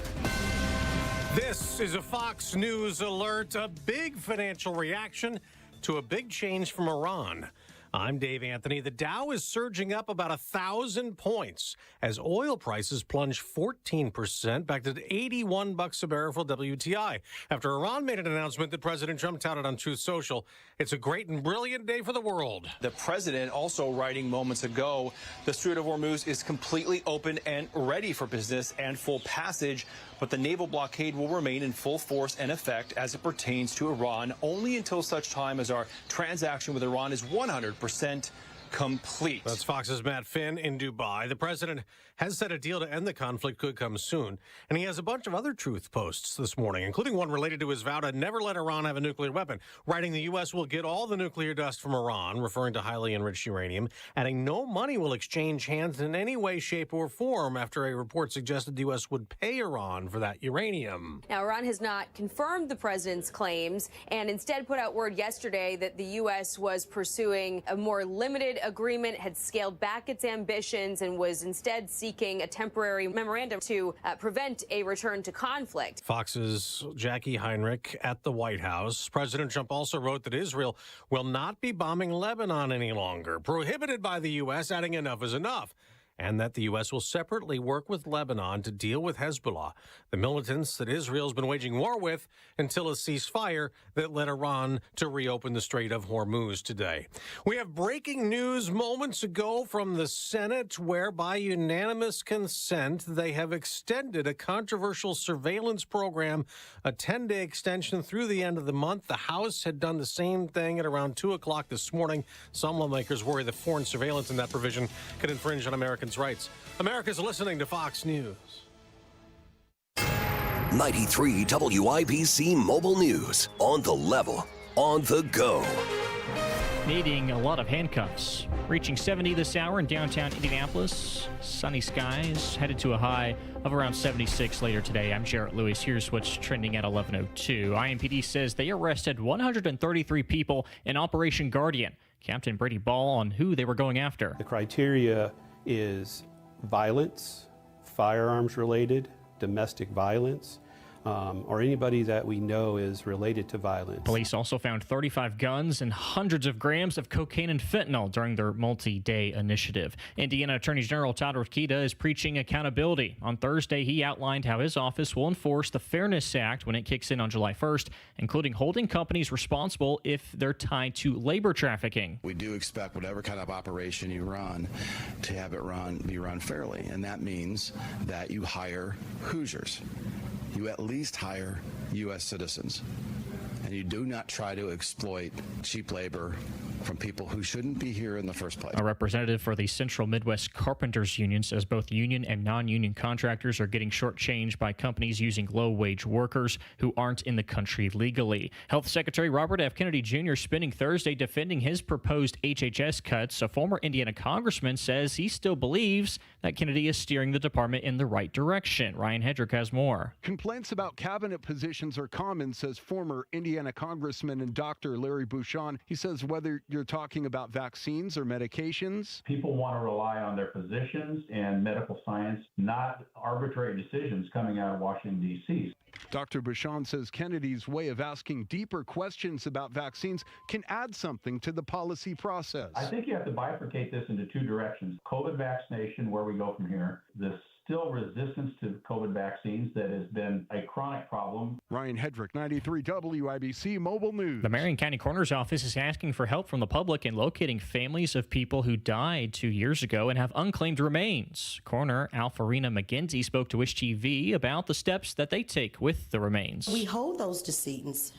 This is a Fox News alert, a big financial reaction to a big change from Iran. I'm Dave Anthony. The Dow is surging up about 1,000 points as oil prices plunge 14% back to $81 a barrel for WTI. After Iran made an announcement that President Trump touted on Truth Social, it's a great and brilliant day for the world. The president also writing moments ago, the Strait of Hormuz is completely open and ready for business and full passage, but the naval blockade will remain in full force and effect as it pertains to Iran only until such time as our transaction with Iran is 100% complete. That's Fox's Matt Finn in Dubai. The president has said a deal to end the conflict could come soon, and he has a bunch of other truth posts this morning, including one related to his vow to never let Iran have a nuclear weapon, writing the U.S. will get all the nuclear dust from Iran, referring to highly enriched uranium, adding no money will exchange hands in any way, shape, or form after a report suggested the U.S. would pay Iran for that uranium. Now, Iran has not confirmed the president's claims and instead put out word yesterday that the U.S. was pursuing a more limited agreement, had scaled back its ambitions, and was instead seeking a temporary memorandum to prevent a return to conflict. Fox's Jackie Heinrich at the White House. President Trump also wrote that Israel will not be bombing Lebanon any longer, prohibited by the U.S., adding enough is enough, and that the U.S. will separately work with Lebanon to deal with Hezbollah, the militants that Israel's been waging war with until a ceasefire that led Iran to reopen the Strait of Hormuz today. We have breaking news moments ago from the Senate where, by unanimous consent, they have extended a controversial surveillance program, a 10-day extension through the end of the month. The House had done the same thing at around 2 o'clock this morning. Some lawmakers worry that foreign surveillance in that provision could infringe on Americans' rights. America's listening to Fox News. 93 WIBC Mobile News. On the level, on the go. Needing a lot of handcuffs. Reaching 70 this hour in downtown Indianapolis. Sunny skies, headed to a high of around 76 later today. I'm Jarrett Lewis. Here's what's trending at 11:02. IMPD says they arrested 133 people in Operation Guardian. Captain Brady Ball on who they were going after. The criteria is violence, firearms related, domestic violence, or anybody that we know is related to violence. Police also found 35 guns and hundreds of grams of cocaine and fentanyl during their multi-day initiative. Indiana Attorney General Todd Rokita is preaching accountability. On Thursday, he outlined how his office will enforce the Fairness Act when it kicks in on July 1st, including holding companies responsible if they're tied to labor trafficking. We do expect whatever kind of operation you run to have it be run fairly, and that means that you hire Hoosiers. You at least hire U.S. citizens, and you do not try to exploit cheap labor from people who shouldn't be here in the first place. A representative for the Central Midwest Carpenters Union says both union and non-union contractors are getting shortchanged by companies using low-wage workers who aren't in the country legally. Health Secretary Robert F. Kennedy Jr. spending Thursday defending his proposed HHS cuts. A former Indiana congressman says he still believes that Kennedy is steering the department in the right direction. Ryan Hedrick has more. Complaints about cabinet positions are common, says former Indiana congressman and Dr. Larry Bouchon. He says whether you're talking about vaccines or medications, people want to rely on their physicians and medical science, not arbitrary decisions coming out of Washington, D.C. Dr. Bouchon says Kennedy's way of asking deeper questions about vaccines can add something to the policy process. I think you have to bifurcate this into two directions. COVID vaccination, where we go from here. This still resistance to COVID vaccines that has been a chronic problem. Ryan Hedrick, 93 WIBC Mobile News. The Marion County Coroner's Office is asking for help from the public in locating families of people who died 2 years ago and have unclaimed remains. Coroner Alfarina McGinty spoke to Wish TV about the steps that they take with the remains. We hold those decedents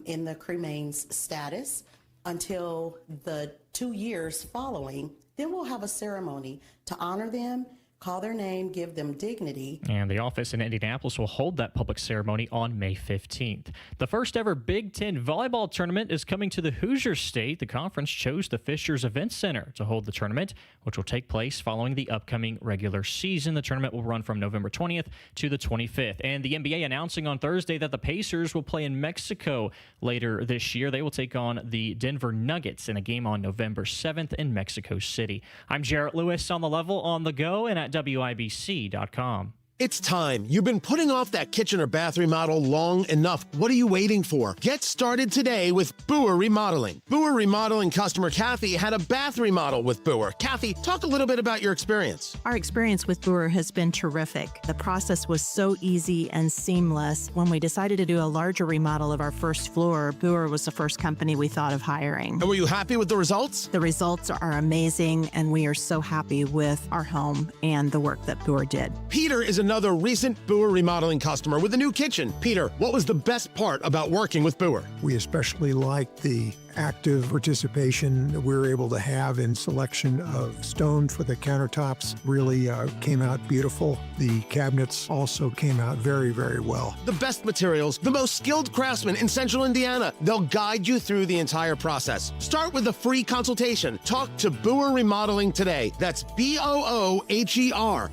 in the cremains status until the 2 years following. Then we'll have a ceremony to honor them, call their name, give them dignity. And the office in Indianapolis will hold that public ceremony on May 15th. The first ever Big Ten volleyball tournament is coming to the Hoosier State. The conference chose the Fishers Event Center to hold the tournament, which will take place following the upcoming regular season. The tournament will run from November 20th to the 25th. And the NBA announcing on Thursday that the Pacers will play in Mexico later this year. They will take on the Denver Nuggets in a game on November 7th in Mexico City. I'm Jarrett Lewis on the level, on the go, and at WIBC.com. It's time. You've been putting off that kitchen or bath remodel long enough. What are you waiting for? Get started today with Boer Remodeling. Boer Remodeling customer Kathy had a bath remodel with Boer. Kathy, talk a little bit about your experience. Our experience with Boer has been terrific. The process was so easy and seamless. When we decided to do a larger remodel of our first floor, Boer was the first company we thought of hiring. And were you happy with the results? The results are amazing, and we are so happy with our home and the work that Boer did. Peter is another recent Boer Remodeling customer with a new kitchen. Peter, what was the best part about working with Boer? We especially liked the active participation that we were able to have in selection of stone for the countertops. Really came out beautiful. The cabinets also came out very, very well. The best materials, the most skilled craftsmen in Central Indiana. They'll guide you through the entire process. Start with a free consultation. Talk to Boer Remodeling today. That's Booher,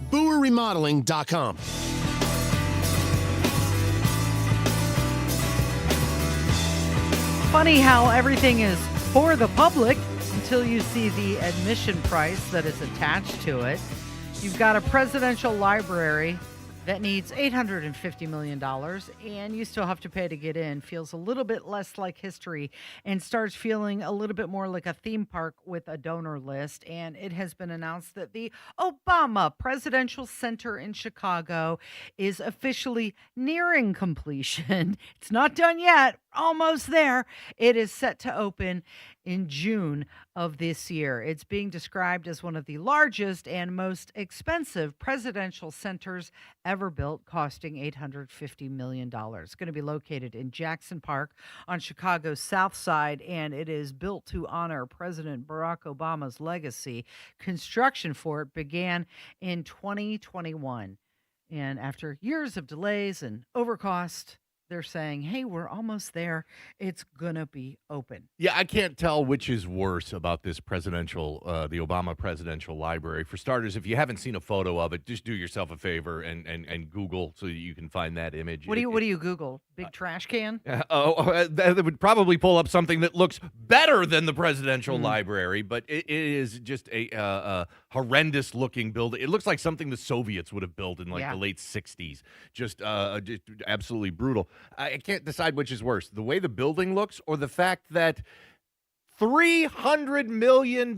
BoerRemodeling.com. Funny how everything is for the public until you see the admission price that is attached to it. You've got a presidential library that needs $850 million, and you still have to pay to get in. Feels a little bit less like history and starts feeling a little bit more like a theme park with a donor list. And it has been announced that the Obama Presidential Center in Chicago is officially nearing completion. It's not done yet, almost there. It is set to open in June of this year. It's being described as one of the largest and most expensive presidential centers ever built, costing $850 million. It's going to be located in Jackson Park on Chicago's South Side, and it is built to honor President Barack Obama's legacy. Construction for it began in 2021. And after years of delays and overcost, they're saying, hey, we're almost there. It's going to be open. Yeah, I can't tell which is worse about this presidential, the Obama Presidential Library. For starters, if you haven't seen a photo of it, just do yourself a favor and Google so that you can find that image. What do you Google? Big trash can? That would probably pull up something that looks better than the Presidential Library, but it is just a horrendous looking building. It looks like something the Soviets would have built in the late 60s. Just absolutely brutal. I can't decide which is worse, the way the building looks or the fact that $300 million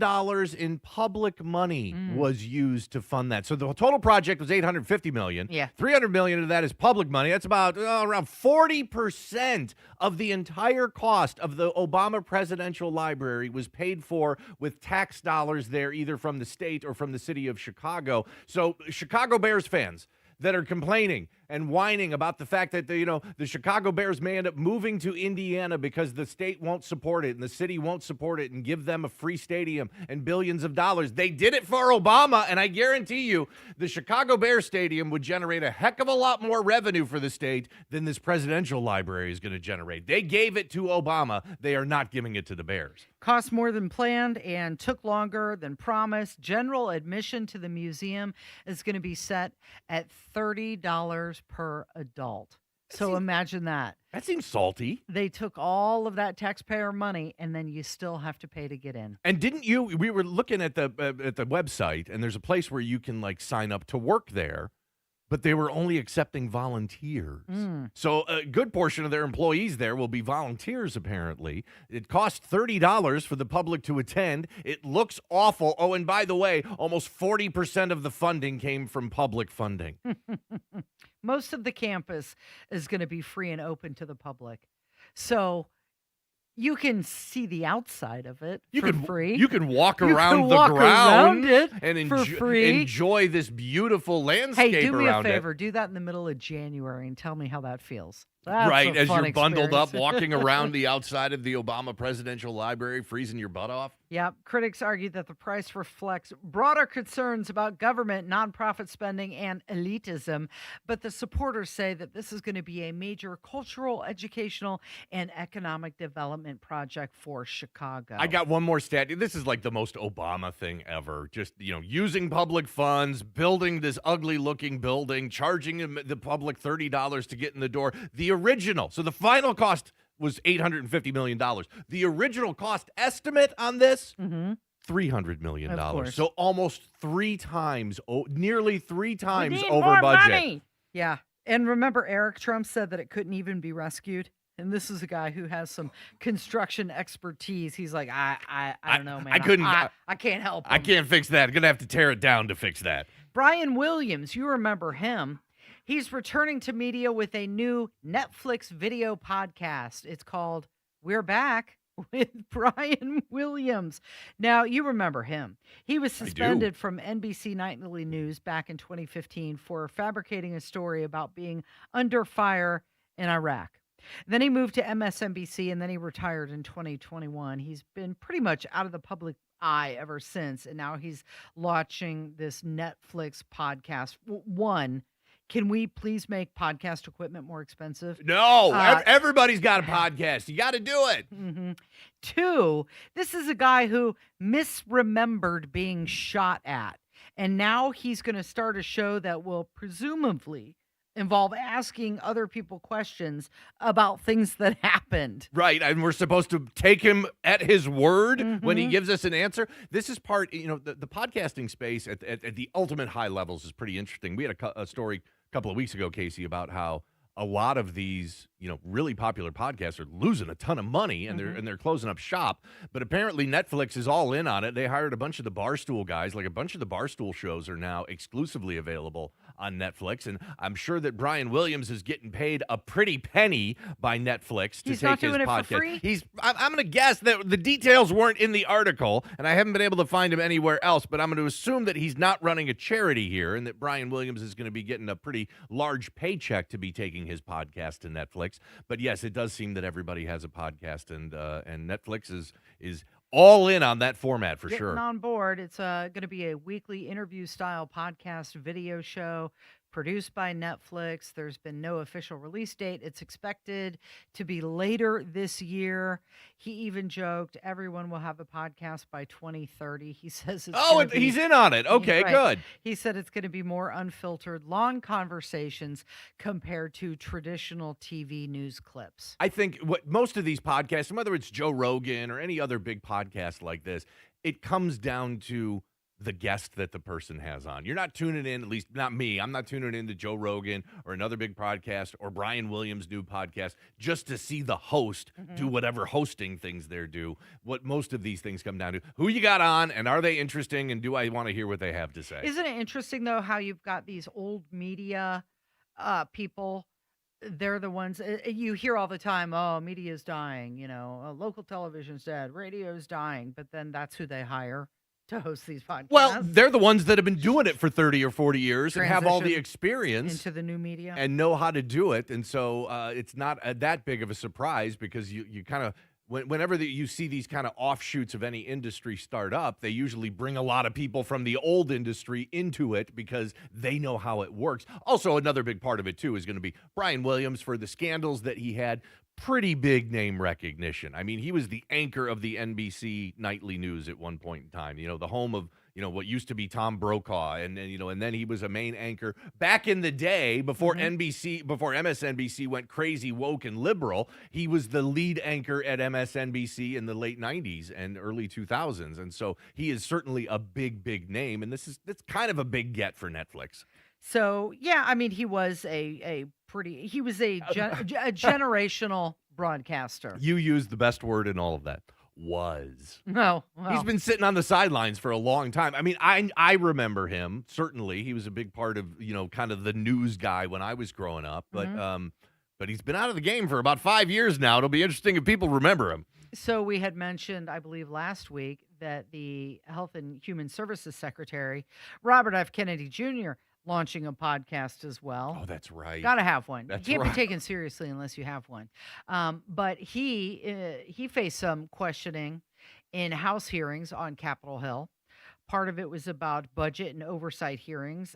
in public money was used to fund that. So the total project was $850 million. Yeah. $300 million of that is public money. That's about around 40% of the entire cost of the Obama Presidential Library was paid for with tax dollars there, either from the state or from the city of Chicago. So Chicago Bears fans that are complaining and whining about the fact that the Chicago Bears may end up moving to Indiana because the state won't support it and the city won't support it and give them a free stadium and billions of dollars. They did it for Obama, and I guarantee you the Chicago Bears stadium would generate a heck of a lot more revenue for the state than this presidential library is going to generate. They gave it to Obama. They are not giving it to the Bears. Cost more than planned and took longer than promised. General admission to the museum is going to be set at $30 per adult. So imagine that. That seems salty. They took all of that taxpayer money, and then you still have to pay to get in. And didn't you? We were looking at the website, and there's a place where you can sign up to work there, but they were only accepting volunteers. So a good portion of their employees there will be volunteers, apparently. It costs $30 for the public to attend. It looks awful. Oh, and by the way, almost 40% of the funding came from public funding. Most of the campus is going to be free and open to the public. So you can see the outside of it for free. You can walk around the ground and for free. Enjoy this beautiful landscape around it. Hey, do me a favor. Do that in the middle of January and tell me how that feels. That's right, as you're bundled up, experience. walking around the outside of the Obama Presidential Library, freezing your butt off. Yeah, critics argue that the price reflects broader concerns about government, nonprofit spending, and elitism. But the supporters say that this is going to be a major cultural, educational, and economic development project for Chicago. I got one more stat. This is like the most Obama thing ever. Just, using public funds, building this ugly-looking building, charging the public $30 to get in the door. The original, so the final cost was $850 million. The original cost estimate on this, $300 million. Of course. So almost 3 times, nearly 3 times We need over more budget. money. Yeah. And remember, Eric Trump said that it couldn't even be rescued. And this is a guy who has some construction expertise. He's like, I don't know, man. I can't help him. I can't fix that. Gonna have to tear it down to fix that. Brian Williams, you remember him. He's returning to media with a new Netflix video podcast. It's called We're Back with Brian Williams. Now, you remember him. He was suspended from NBC Nightly News back in 2015 for fabricating a story about being under fire in Iraq. Then he moved to MSNBC, and then he retired in 2021. He's been pretty much out of the public eye ever since, and now he's launching this Netflix podcast. One, can we please make podcast equipment more expensive? No, everybody's got a podcast. You got to do it. Mm-hmm. 2, this is a guy who misremembered being shot at, and now he's going to start a show that will presumably involve asking other people questions about things that happened. Right, and we're supposed to take him at his word when he gives us an answer. This is part, the podcasting space at the ultimate high levels is pretty interesting. We had a story a couple of weeks ago, Casey, about how a lot of these, really popular podcasts are losing a ton of money and they're closing up shop. But apparently Netflix is all in on it. They hired a bunch of the Barstool guys. Like a bunch of the Barstool shows are now exclusively available on Netflix. And I'm sure that Brian Williams is getting paid a pretty penny by Netflix to He's take not his doing it podcast. for free? I'm going to guess that the details weren't in the article, and I haven't been able to find him anywhere else. But I'm going to assume that he's not running a charity here, and that Brian Williams is going to be getting a pretty large paycheck to be taking his podcast to Netflix. But yes, it does seem that everybody has a podcast, and Netflix is all in on that format for Getting sure. on board. It's going to be a weekly interview-style podcast video show produced by Netflix. There's been no official release date. It's expected to be later this year. He even joked everyone will have a podcast by 2030. He says it's he's in on it. Okay, Right. good. He said it's going to be more unfiltered, long conversations compared to traditional TV news clips. I think what most of these podcasts, whether it's Joe Rogan or any other big podcast like this, it comes down to the guest that the person has on. You're not tuning in, at least not me. I'm not tuning in to Joe Rogan or another big podcast or Brian Williams' new podcast just to see the host do whatever hosting things they do. What most of these things come down to, who you got on and are they interesting and do I want to hear what they have to say? Isn't it interesting, though, how you've got these old media people? They're the ones you hear all the time. Oh, media's dying. Local television's dead. Radio's dying. But then that's who they hire to host these podcasts. Well, they're the ones that have been doing it for 30 or 40 years and have all the Transition experience into the new media and know how to do it. And so it's not that big of a surprise because you kind of, whenever you see these kind of offshoots of any industry start up, they usually bring a lot of people from the old industry into it because they know how it works. Also, another big part of it, too, is going to be Brian Williams for the scandals that he had. Pretty big name recognition. I mean, he was the anchor of the NBC Nightly News at one point in time, the home of, what used to be Tom Brokaw. And then he was a main anchor back in the day before before MSNBC went crazy, woke, and liberal. He was the lead anchor at MSNBC in the late 90s and early 2000s. And so he is certainly a big, big name. And that's kind of a big get for Netflix. So, yeah, I mean, he was a generational broadcaster. You used the best word in all of that. Was. No. Well. He's been sitting on the sidelines for a long time. I mean, I remember him. Certainly, he was a big part of, kind of the news guy when I was growing up. But but he's been out of the game for about 5 years now. It'll be interesting if people remember him. So we had mentioned, I believe, last week that the Health and Human Services Secretary, Robert F. Kennedy Jr., launching a podcast as well. Oh, that's right. Got to have one. That's you can't right. be taken seriously unless you have one. But he faced some questioning in House hearings on Capitol Hill. Part of it was about budget and oversight hearings,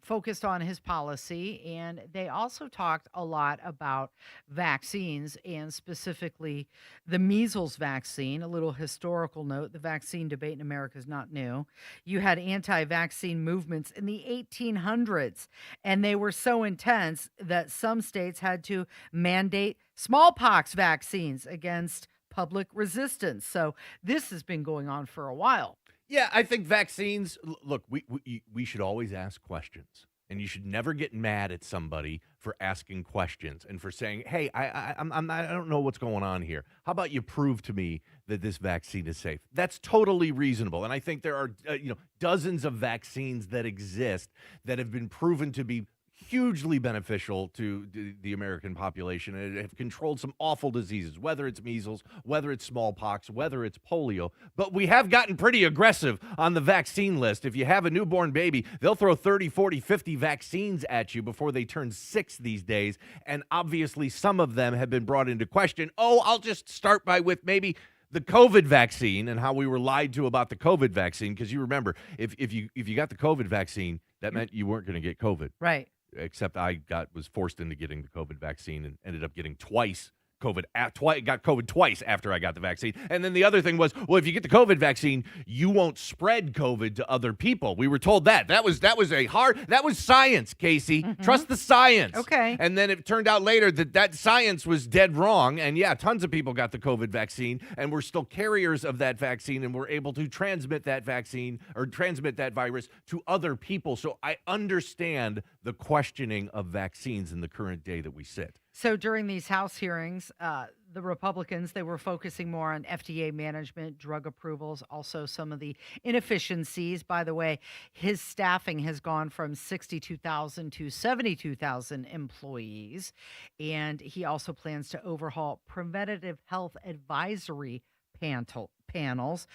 focused on his policy, and they also talked a lot about vaccines and specifically the measles vaccine. A little historical note, the vaccine debate in America is not new. You had anti-vaccine movements in the 1800s, and they were so intense that some states had to mandate smallpox vaccines against public resistance. So this has been going on for a while. Yeah, I think vaccines, look, we should always ask questions. And you should never get mad at somebody for asking questions and for saying, "Hey, I don't know what's going on here. How about you prove to me that this vaccine is safe?" That's totally reasonable. And I think there are dozens of vaccines that exist that have been proven to be hugely beneficial to the American population and have controlled some awful diseases, whether it's measles, whether it's smallpox, whether it's polio. But we have gotten pretty aggressive on the vaccine list. If you have a newborn baby, they'll throw 30, 40, 50 vaccines at you before they turn 6 these days. And obviously some of them have been brought into question. I'll just start with maybe the COVID vaccine and how we were lied to about the COVID vaccine. Because you remember, if you got the COVID vaccine, that meant you weren't going to get COVID. Right. Except I was forced into getting the COVID vaccine and ended up getting got COVID twice after I got the vaccine. And then the other thing was, well, if you get the COVID vaccine, you won't spread COVID to other people. We were told that. That was science, Casey. Mm-hmm. Trust the science. Okay. And then it turned out later that science was dead wrong. And yeah, tons of people got the COVID vaccine and we're still carriers of that vaccine and we're able to transmit that vaccine or transmit that virus to other people. So I understand the questioning of vaccines in the current day that we sit. So during these House hearings, the Republicans, they were focusing more on FDA management, drug approvals, also some of the inefficiencies. By the way, his staffing has gone from 62,000 to 72,000 employees. And he also plans to overhaul preventative health advisory panels.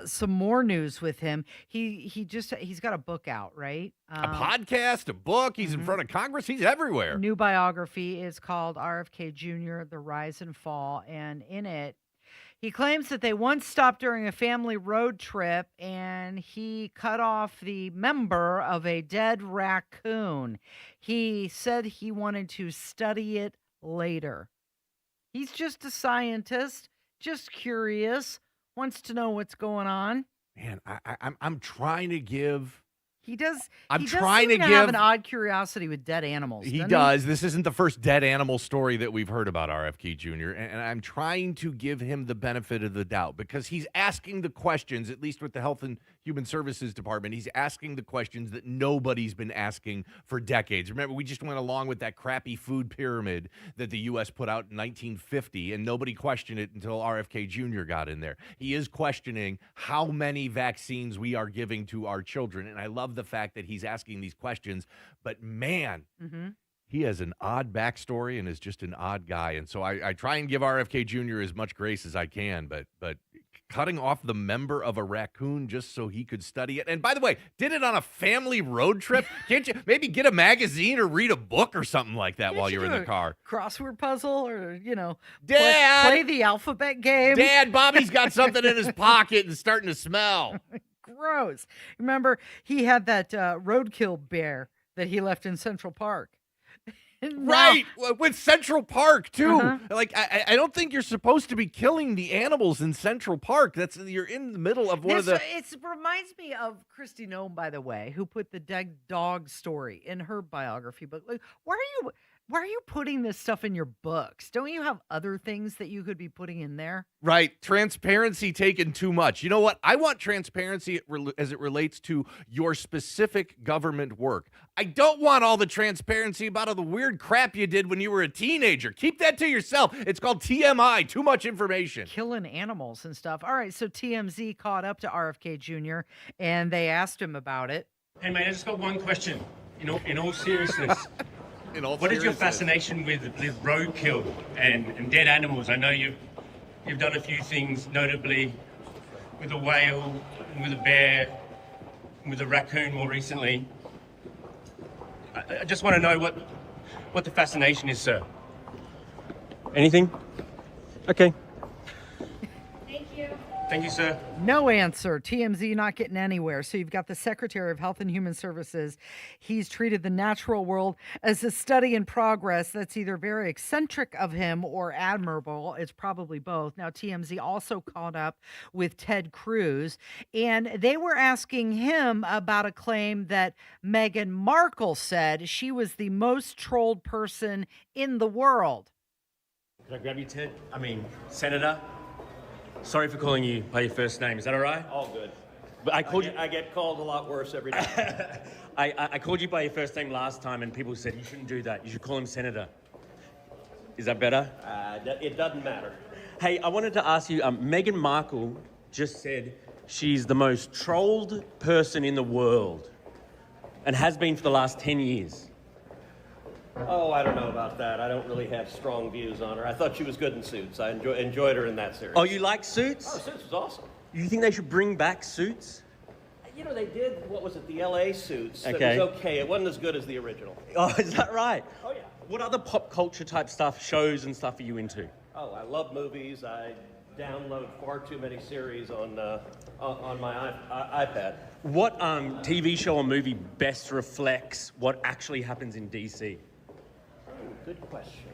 Some more news with him. He's got a book out, right? A podcast, a book. He's in front of Congress. He's everywhere. New biography is called RFK Jr., The Rise and Fall. And in it, he claims that they once stopped during a family road trip and he cut off the member of a dead raccoon. He said he wanted to study it later. He's just a scientist, just curious, wants to know what's going on. Man, I'm trying to give. He does. I'm he trying does to seem give. have an odd curiosity with dead animals. He doesn't does. This isn't the first dead animal story that we've heard about RFK Jr. And I'm trying to give him the benefit of the doubt because he's asking the questions, at least with the Health and Human Services Department. He's asking the questions that nobody's been asking for decades. Remember, we just went along with that crappy food pyramid that the U.S. put out in 1950, and nobody questioned it until RFK Jr. got in there. He is questioning how many vaccines we are giving to our children, and I love the fact that he's asking these questions, but man, he has an odd backstory and is just an odd guy. And so I try and give RFK Jr. as much grace as I can, but cutting off the member of a raccoon just so he could study it. And by the way, did it on a family road trip. Can't you maybe get a magazine or read a book or something like that while you're in the car? Crossword puzzle or, Dad, play the alphabet game. Dad, Bobby's got something in his pocket and starting to smell. Gross. Remember, he had that roadkill bear that he left in Central Park. Right, with Central Park too. Like I don't think you're supposed to be killing the animals in Central Park. You're in the middle of one of the. It reminds me of Christy Nome, by the way, who put the dead dog story in her biography book. Like, why are you putting this stuff in your books? Don't you have other things that you could be putting in there? Right. Transparency taken too much. You know what? I want transparency as it relates to your specific government work. I don't want all the transparency about all the weird crap you did when you were a teenager. Keep that to yourself. It's called TMI, too much information. Killing animals and stuff. All right, so TMZ caught up to RFK Jr., and they asked him about it. Hey, mate, I just got one question. In all seriousness. What is your fascination with roadkill and dead animals? I know you've done a few things, notably with a whale, with a bear, with a raccoon more recently. I just want to know what the fascination is, sir. Anything? Okay. Thank you, sir. No answer. TMZ not getting anywhere. So you've got the Secretary of Health and Human Services. He's treated the natural world as a study in progress that's either very eccentric of him or admirable. It's probably both. Now, TMZ also caught up with Ted Cruz, and they were asking him about a claim that Meghan Markle said she was the most trolled person in the world. Can I grab you, Ted? Senator? Sorry for calling you by your first name. Is that all right? All good. But I get called a lot worse every day. I called you by your first name last time, and people said you shouldn't do that. You should call him Senator. Is that better? It doesn't matter. Hey, I wanted to ask you, Meghan Markle just said she's the most trolled person in the world and has been for the last 10 years. Oh, I don't know about that. I don't really have strong views on her. I thought she was good in Suits. I enjoyed her in that series. Oh, you like Suits? Oh, Suits was awesome. You think they should bring back Suits? You know, they did, what was it, the LA Suits. Okay. It was okay. It wasn't as good as the original. Oh, is that right? Oh, yeah. What other pop culture type stuff, shows and stuff are you into? Oh, I love movies. I download far too many series on my iPad. What TV show or movie best reflects what actually happens in DC? Good question.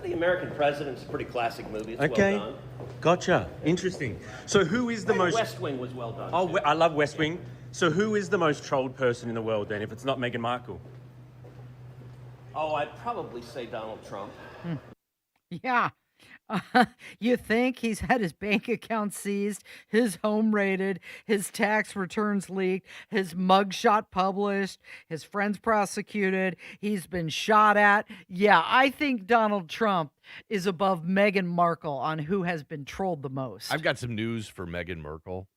The American President's a pretty classic movie. It's Okay. well done. Gotcha. Interesting. So who is the most... West Wing was well done. Oh, I love West Wing. So who is the most trolled person in the world then, if it's not Meghan Markle? Oh, I'd probably say Donald Trump. Yeah. You think he's had his bank account seized, his home raided, his tax returns leaked, his mugshot published, his friends prosecuted, he's been shot at. Yeah, I think Donald Trump is above Meghan Markle on who has been trolled the most. I've got some news for Meghan Markle.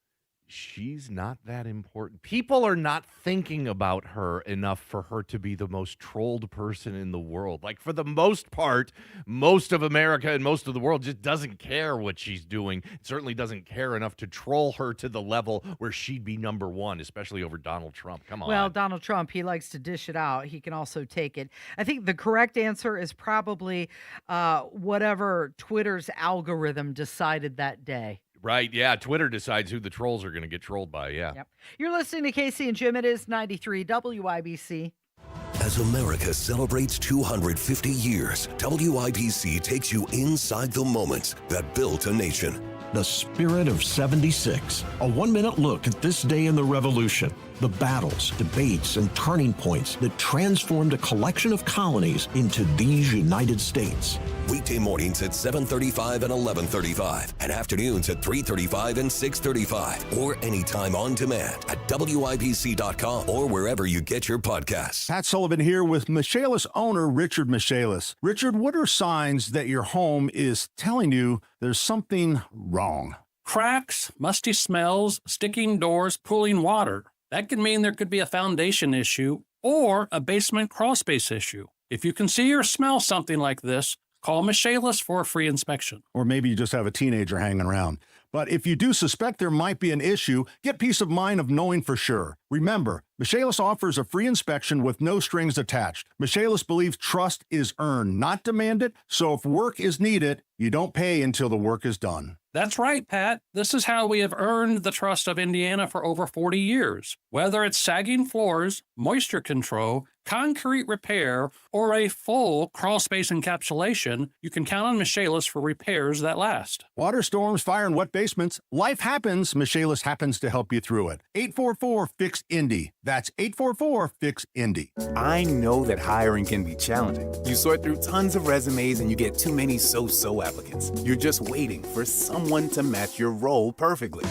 She's not that important. People are not thinking about her enough for her to be the most trolled person in the world. Like, for the most part, most of America and most of the world just doesn't care what she's doing. It certainly doesn't care enough to troll her to the level where she'd be number one, especially over Donald Trump. Come on. Well, Donald Trump, he likes to dish it out. He can also take it. I think the correct answer is probably whatever Twitter's algorithm decided that day. Right, yeah. Twitter decides who the trolls are going to get trolled by, yeah. Yep. You're listening to Casey and Jim. It is 93 WIBC. As America celebrates 250 years, WIBC takes you inside the moments that built a nation. The Spirit of 76. A 1-minute look at this day in the Revolution. The battles, debates, and turning points that transformed a collection of colonies into these United States. Weekday mornings at 7:35 and 11:35, and afternoons at 3:35 and 6:35, or anytime on demand at WIBC.com or wherever you get your podcasts. Pat Sullivan here with Michaelis owner Richard Michaelis. Richard, what are signs that your home is telling you there's something wrong? Cracks, musty smells, sticking doors, pooling water. That could mean there could be a foundation issue or a basement crawl space issue. If you can see or smell something like this, call Michaelis for a free inspection. Or maybe you just have a teenager hanging around. But if you do suspect there might be an issue, get peace of mind of knowing for sure. Remember, Michaelis offers a free inspection with no strings attached. Michaelis believes trust is earned, not demanded, so if work is needed, you don't pay until the work is done. That's right, Pat. This is how we have earned the trust of Indiana for over 40 years. Whether it's sagging floors, moisture control, concrete repair, or a full crawl space encapsulation, you can count on Michaelis for repairs that last. Water storms, fire, and wet basements. Life happens. Michaelis happens to help you through it. 844-FIX-INDY. That's 844-FIX-INDY. I know that hiring can be challenging. You sort through tons of resumes and you get too many so-so applicants. You're just waiting for someone to match your role perfectly.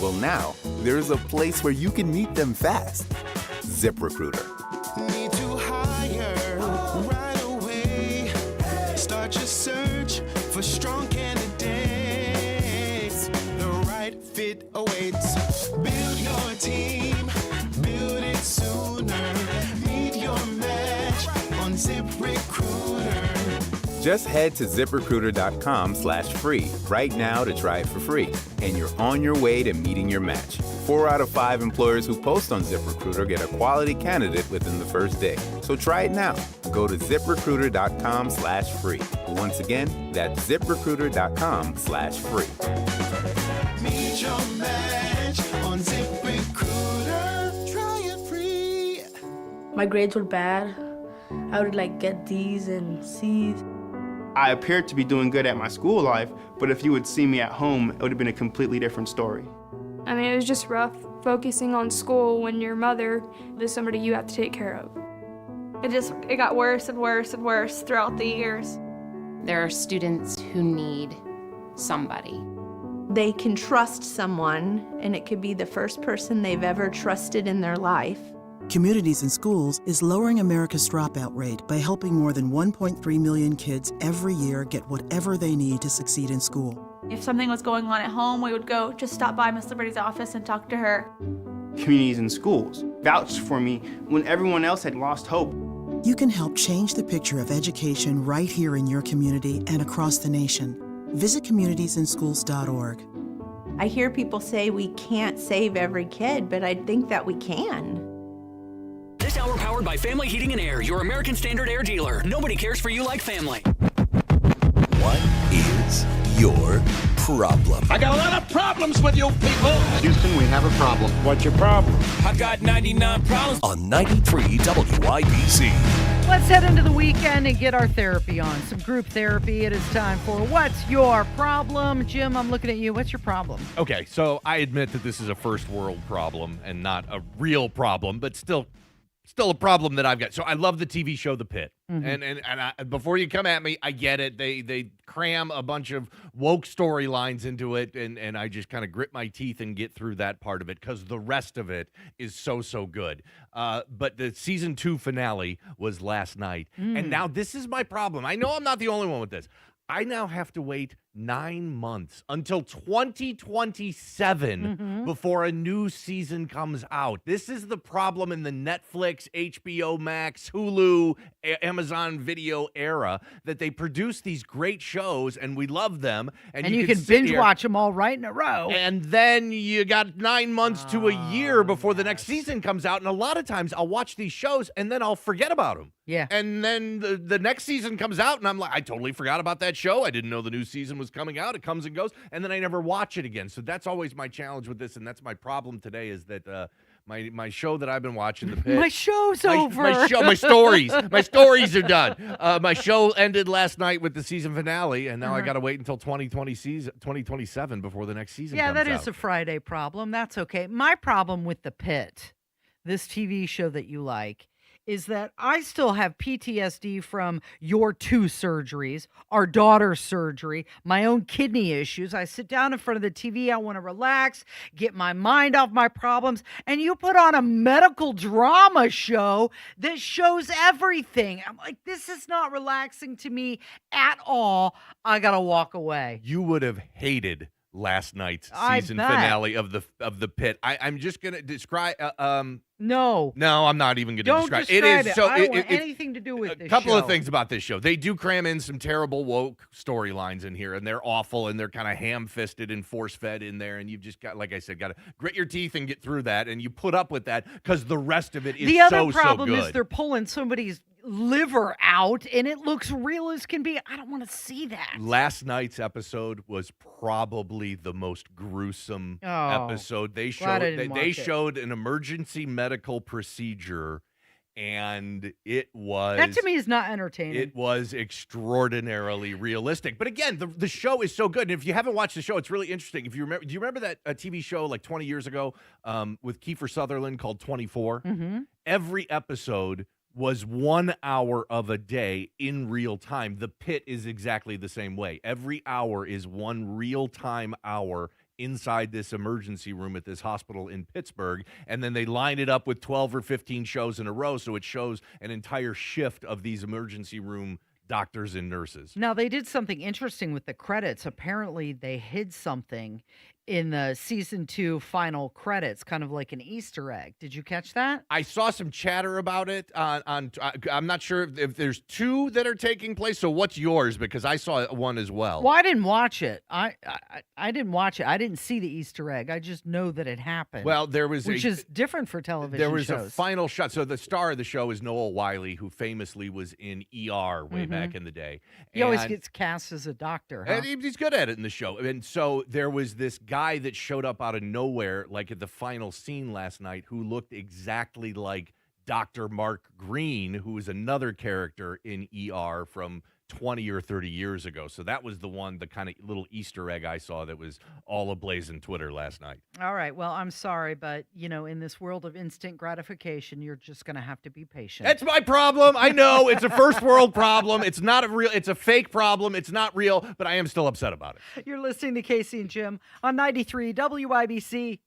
Well, now, there's a place where you can meet them fast. ZipRecruiter. Need to hire right away. Start your search for strong candidates. The right fit awaits. Build your team, build it sooner. Meet your match on ZipRecruiter. Just head to ZipRecruiter.com/free right now to try it for free. And you're on your way to meeting your match. 4 out of 5 employers who post on ZipRecruiter get a quality candidate within the first day. So try it now. Go to ZipRecruiter.com/free. Once again, that's ZipRecruiter.com/free. Meet your match on ZipRecruiter. Try it free. My grades were bad. I would get D's and C's. I appeared to be doing good at my school life, but if you would see me at home, it would have been a completely different story. I mean, it was just rough focusing on school when your mother is somebody you have to take care of. It got worse and worse and worse throughout the years. There are students who need somebody. They can trust someone, and it could be the first person they've ever trusted in their life. Communities in Schools is lowering America's dropout rate by helping more than 1.3 million kids every year get whatever they need to succeed in school. If something was going on at home, we would go just stop by Miss Liberty's office and talk to her. Communities in Schools vouched for me when everyone else had lost hope. You can help change the picture of education right here in your community and across the nation. Visit communitiesinschools.org. I hear people say we can't save every kid, but I think that we can. This hour powered by Family Heating and Air, your American Standard air dealer. Nobody cares for you like family. What is your problem? I got a lot of problems with you people. Houston, we have a problem. What's your problem? I got 99 problems. On 93 WIBC. Let's head into the weekend and get our therapy on. Some group therapy. It is time for What's Your Problem? Jim, I'm looking at you. What's your problem? Okay, so I admit that this is a first world problem and not a real problem, but still a problem that I've got. So I love the TV show The Pit. Mm-hmm. And before you come at me, I get it. They cram a bunch of woke storylines into it, and I just kind of grit my teeth and get through that part of it because the rest of it is so good. But the season 2 finale was last night, and now this is my problem. I know I'm not the only one with this. I now have to wait 9 months until 2027 before a new season comes out. This is the problem in the Netflix, HBO Max, Hulu, Amazon Video era, that they produce these great shows and we love them. And you can binge watch them all right in a row. And then you got 9 months to a year before the next season comes out. And a lot of times I'll watch these shows and then I'll forget about them. Yeah. And then the next season comes out and I'm like, I totally forgot about that show. I didn't know the new season was coming out. It comes and goes. And then I never watch it again. So that's always my challenge with this. And that's my problem today is that my show that I've been watching, The Pit. My show's over. My stories are done. My show ended last night with the season finale. And now I got to wait until 2027 before the next season comes that out. is a Friday problem. That's okay. My problem with The Pit, this TV show that you like, is that I still have PTSD from your 2 surgeries, our daughter's surgery, my own kidney issues. I sit down in front of the TV. I want to relax, get my mind off my problems. And you put on a medical drama show that shows everything. I'm like, this is not relaxing to me at all. I got to walk away. You would have hated last night's season finale of the Pit. I'm just going to describe No, I'm not even going to describe it. It is so. I don't want anything to do with this. A couple of things about this show. They do cram in some terrible woke storylines in here, and they're awful, and they're kind of ham-fisted and force-fed in there. And you've just got, like I said, got to grit your teeth and get through that, and you put up with that because the rest of it is the other so problem good. is they're pulling somebody's liver out, and it looks real as can be. I don't want to see that. Last night's episode was probably the most gruesome episode. They showed an emergency medical procedure, and it was that to me is not entertaining. It was extraordinarily realistic. But again, the show is so good. And if you haven't watched the show, it's really interesting. If you remember, do you remember that TV show like 20 years ago with Kiefer Sutherland called 24? Every episode was 1 hour of a day in real time. The Pit is exactly the same way. Every hour is one real-time hour inside this emergency room at this hospital in Pittsburgh, and then they line it up with 12 or 15 shows in a row, so it shows an entire shift of these emergency room doctors and nurses. Now, they did something interesting with the credits. Apparently, they hid something in the season 2 final credits, kind of like an Easter egg. Did you catch that? I saw some chatter about it on I'm not sure if there's 2 that are taking place. So what's yours? Because I saw one as well. Well, I didn't watch it. I didn't watch it. I didn't see the Easter egg. I just know that it happened. Well, there was which is different for television. There was shows. a final shot. So the star of the show is Noel Wiley, who famously was in ER way back in the day. He always gets cast as a doctor. Huh? And he's good at it in the show. And so there was this guy that showed up out of nowhere, like at the final scene last night, who looked exactly like Dr. Mark Green, who was another character in ER from 20 or 30 years ago. So that was the kind of little Easter egg I saw that was all ablaze in Twitter last night. All right. Well, I'm sorry, but, in this world of instant gratification, you're just going to have to be patient. That's my problem. I know it's a first world problem. It's not it's a fake problem. It's not real, but I am still upset about it. You're listening to Casey and Jim on 93 WIBC.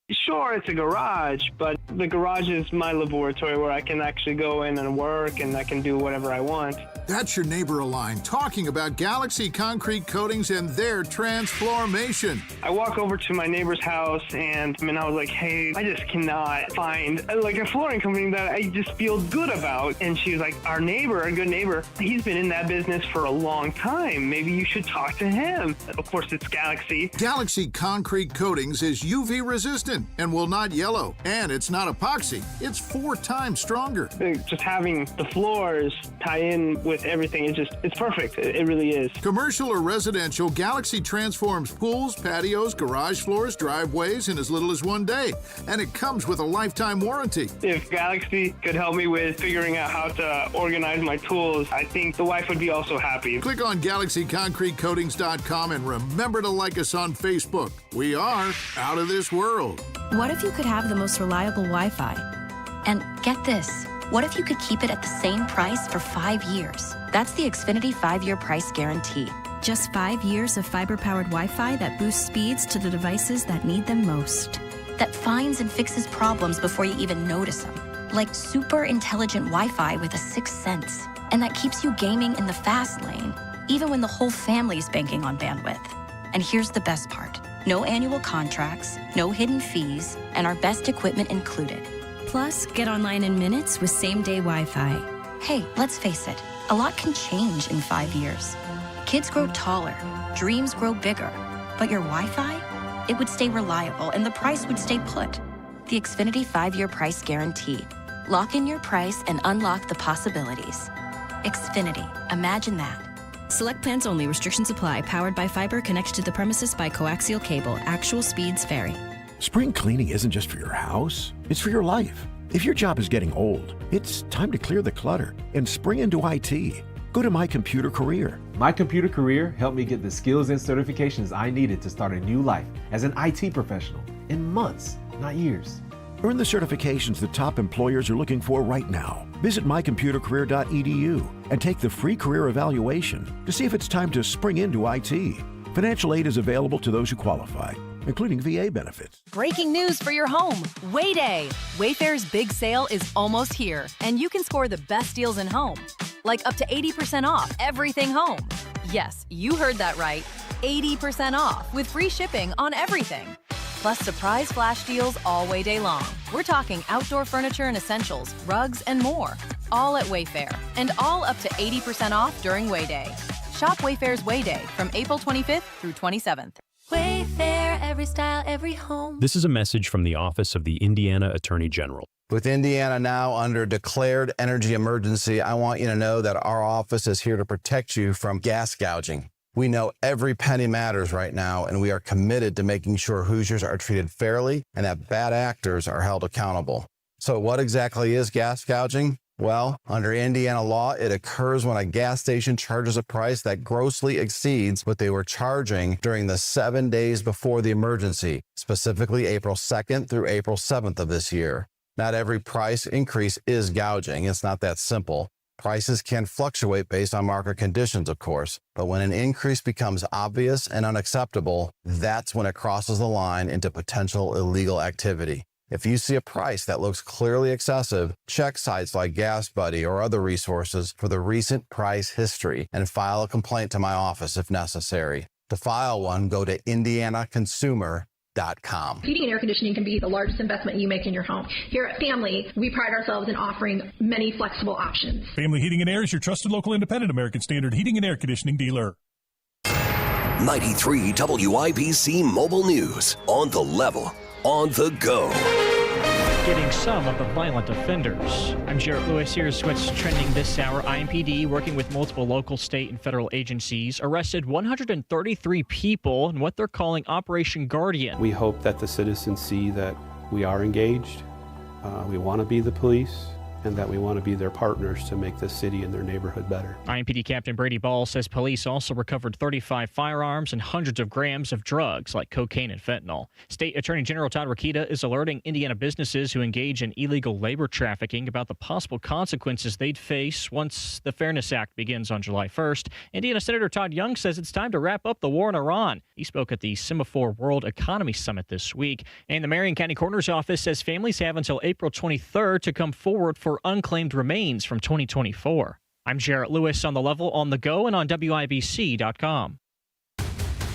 Sure, it's a garage, but the garage is my laboratory where I can actually go in and work and I can do whatever I want. That's your neighbor Align talking about Galaxy Concrete Coatings and their transformation. I walk over to my neighbor's house and I was like, hey, I just cannot find a flooring company that I just feel good about. And she was like, our neighbor, a good neighbor, he's been in that business for a long time. Maybe you should talk to him. Of course, it's Galaxy. Galaxy Concrete Coatings is UV resistant and will not yellow. And it's not epoxy. It's 4 times stronger. Just having the floors tie in with everything, it's perfect. It really is. Commercial or residential, Galaxy transforms pools, patios, garage floors, driveways in as little as 1 day. And it comes with a lifetime warranty. If Galaxy could help me with figuring out how to organize my tools, I think the wife would be also happy. Click on GalaxyConcreteCoatings.com and remember to like us on Facebook. We are out of this world. What if you could have the most reliable Wi-Fi? And get this, what if you could keep it at the same price for 5 years? That's the Xfinity 5-year price guarantee. Just 5 years of fiber-powered Wi-Fi that boosts speeds to the devices that need them most. That finds and fixes problems before you even notice them. Like super intelligent Wi-Fi with a 6th sense. And that keeps you gaming in the fast lane, even when the whole family's banking on bandwidth. And here's the best part. No annual contracts, no hidden fees, and our best equipment included. Plus, get online in minutes with same-day Wi-Fi. Hey, let's face it, a lot can change in 5 years. Kids grow taller, dreams grow bigger, but your Wi-Fi? It would stay reliable and the price would stay put. The Xfinity 5-year price guarantee. Lock in your price and unlock the possibilities. Xfinity, imagine that. Select plans only. Restrictions apply. Powered by fiber. Connected to the premises by coaxial cable. Actual speeds vary. Spring cleaning isn't just for your house, it's for your life. If your job is getting old, it's time to clear the clutter and spring into IT. Go to My Computer Career. My Computer Career helped me get the skills and certifications I needed to start a new life as an IT professional in months, not years. Earn the certifications the top employers are looking for right now. Visit mycomputercareer.edu and take the free career evaluation to see if it's time to spring into IT. Financial aid is available to those who qualify, including VA benefits. Breaking news for your home. Way Day. Wayfair's big sale is almost here, and you can score the best deals in home. Like up to 80% off everything home. Yes, you heard that right. 80% off with free shipping on everything. Plus surprise flash deals all Way Day long. We're talking outdoor furniture and essentials, rugs, and more. All at Wayfair, and all up to 80% off during Way Day. Shop Wayfair's Way Day from April 25th through 27th. Wayfair, every style, every home. This is a message from the Office of the Indiana Attorney General. With Indiana now under declared energy emergency, I want you to know that our office is here to protect you from gas gouging. We know every penny matters right now, and we are committed to making sure Hoosiers are treated fairly and that bad actors are held accountable. So what exactly is gas gouging? Well, under Indiana law, it occurs when a gas station charges a price that grossly exceeds what they were charging during the 7 days before the emergency, specifically April 2nd through April 7th of this year. Not every price increase is gouging. It's not that simple. Prices can fluctuate based on market conditions, of course, but when an increase becomes obvious and unacceptable, that's when it crosses the line into potential illegal activity. If you see a price that looks clearly excessive, check sites like GasBuddy or other resources for the recent price history and file a complaint to my office if necessary. To file one, go to indianaconsumer.com. Heating and air conditioning can be the largest investment you make in your home. Here at Family, we pride ourselves in offering many flexible options. Family Heating and Air is your trusted local independent American Standard heating and air conditioning dealer. 93 WIBC Mobile News. On the level, on the go. Getting some of the violent offenders. I'm Jarrett Lewis. Here's what's trending this hour. IMPD, working with multiple local, state, and federal agencies, arrested 133 people in what they're calling Operation Guardian. We hope that the citizens see that we are engaged. We want to be the police. and that we want to be their partners to make this city and their neighborhood better. IMPD Captain Brady Ball says police also recovered 35 firearms and hundreds of grams of drugs like cocaine and fentanyl. State Attorney General Todd Rokita is alerting Indiana businesses who engage in illegal labor trafficking about the possible consequences they'd face once the Fairness Act begins on July 1st. Indiana Senator Todd Young says it's time to wrap up the war in Iran. He spoke at the Semaphore World Economy Summit this week. And the Marion County Coroner's Office says families have until April 23rd to come forward for unclaimed remains from 2024. I'm Jarrett Lewis on The Level, on the go, and on WIBC.com.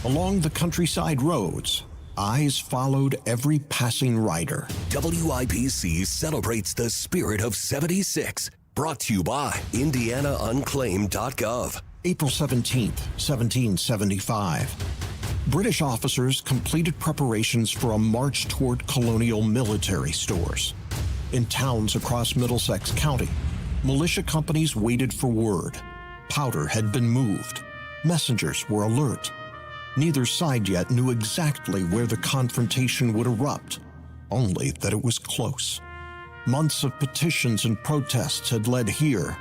Along the countryside roads, eyes followed every passing rider. WIBC celebrates the spirit of 76. Brought to you by IndianaUnclaimed.gov. April 17th, 1775. British officers completed preparations for a march toward colonial military stores. In towns across Middlesex County, militia companies waited for word. Powder had been moved. Messengers were alert. Neither side yet knew exactly where the confrontation would erupt, only that it was close. Months of petitions and protests had led here.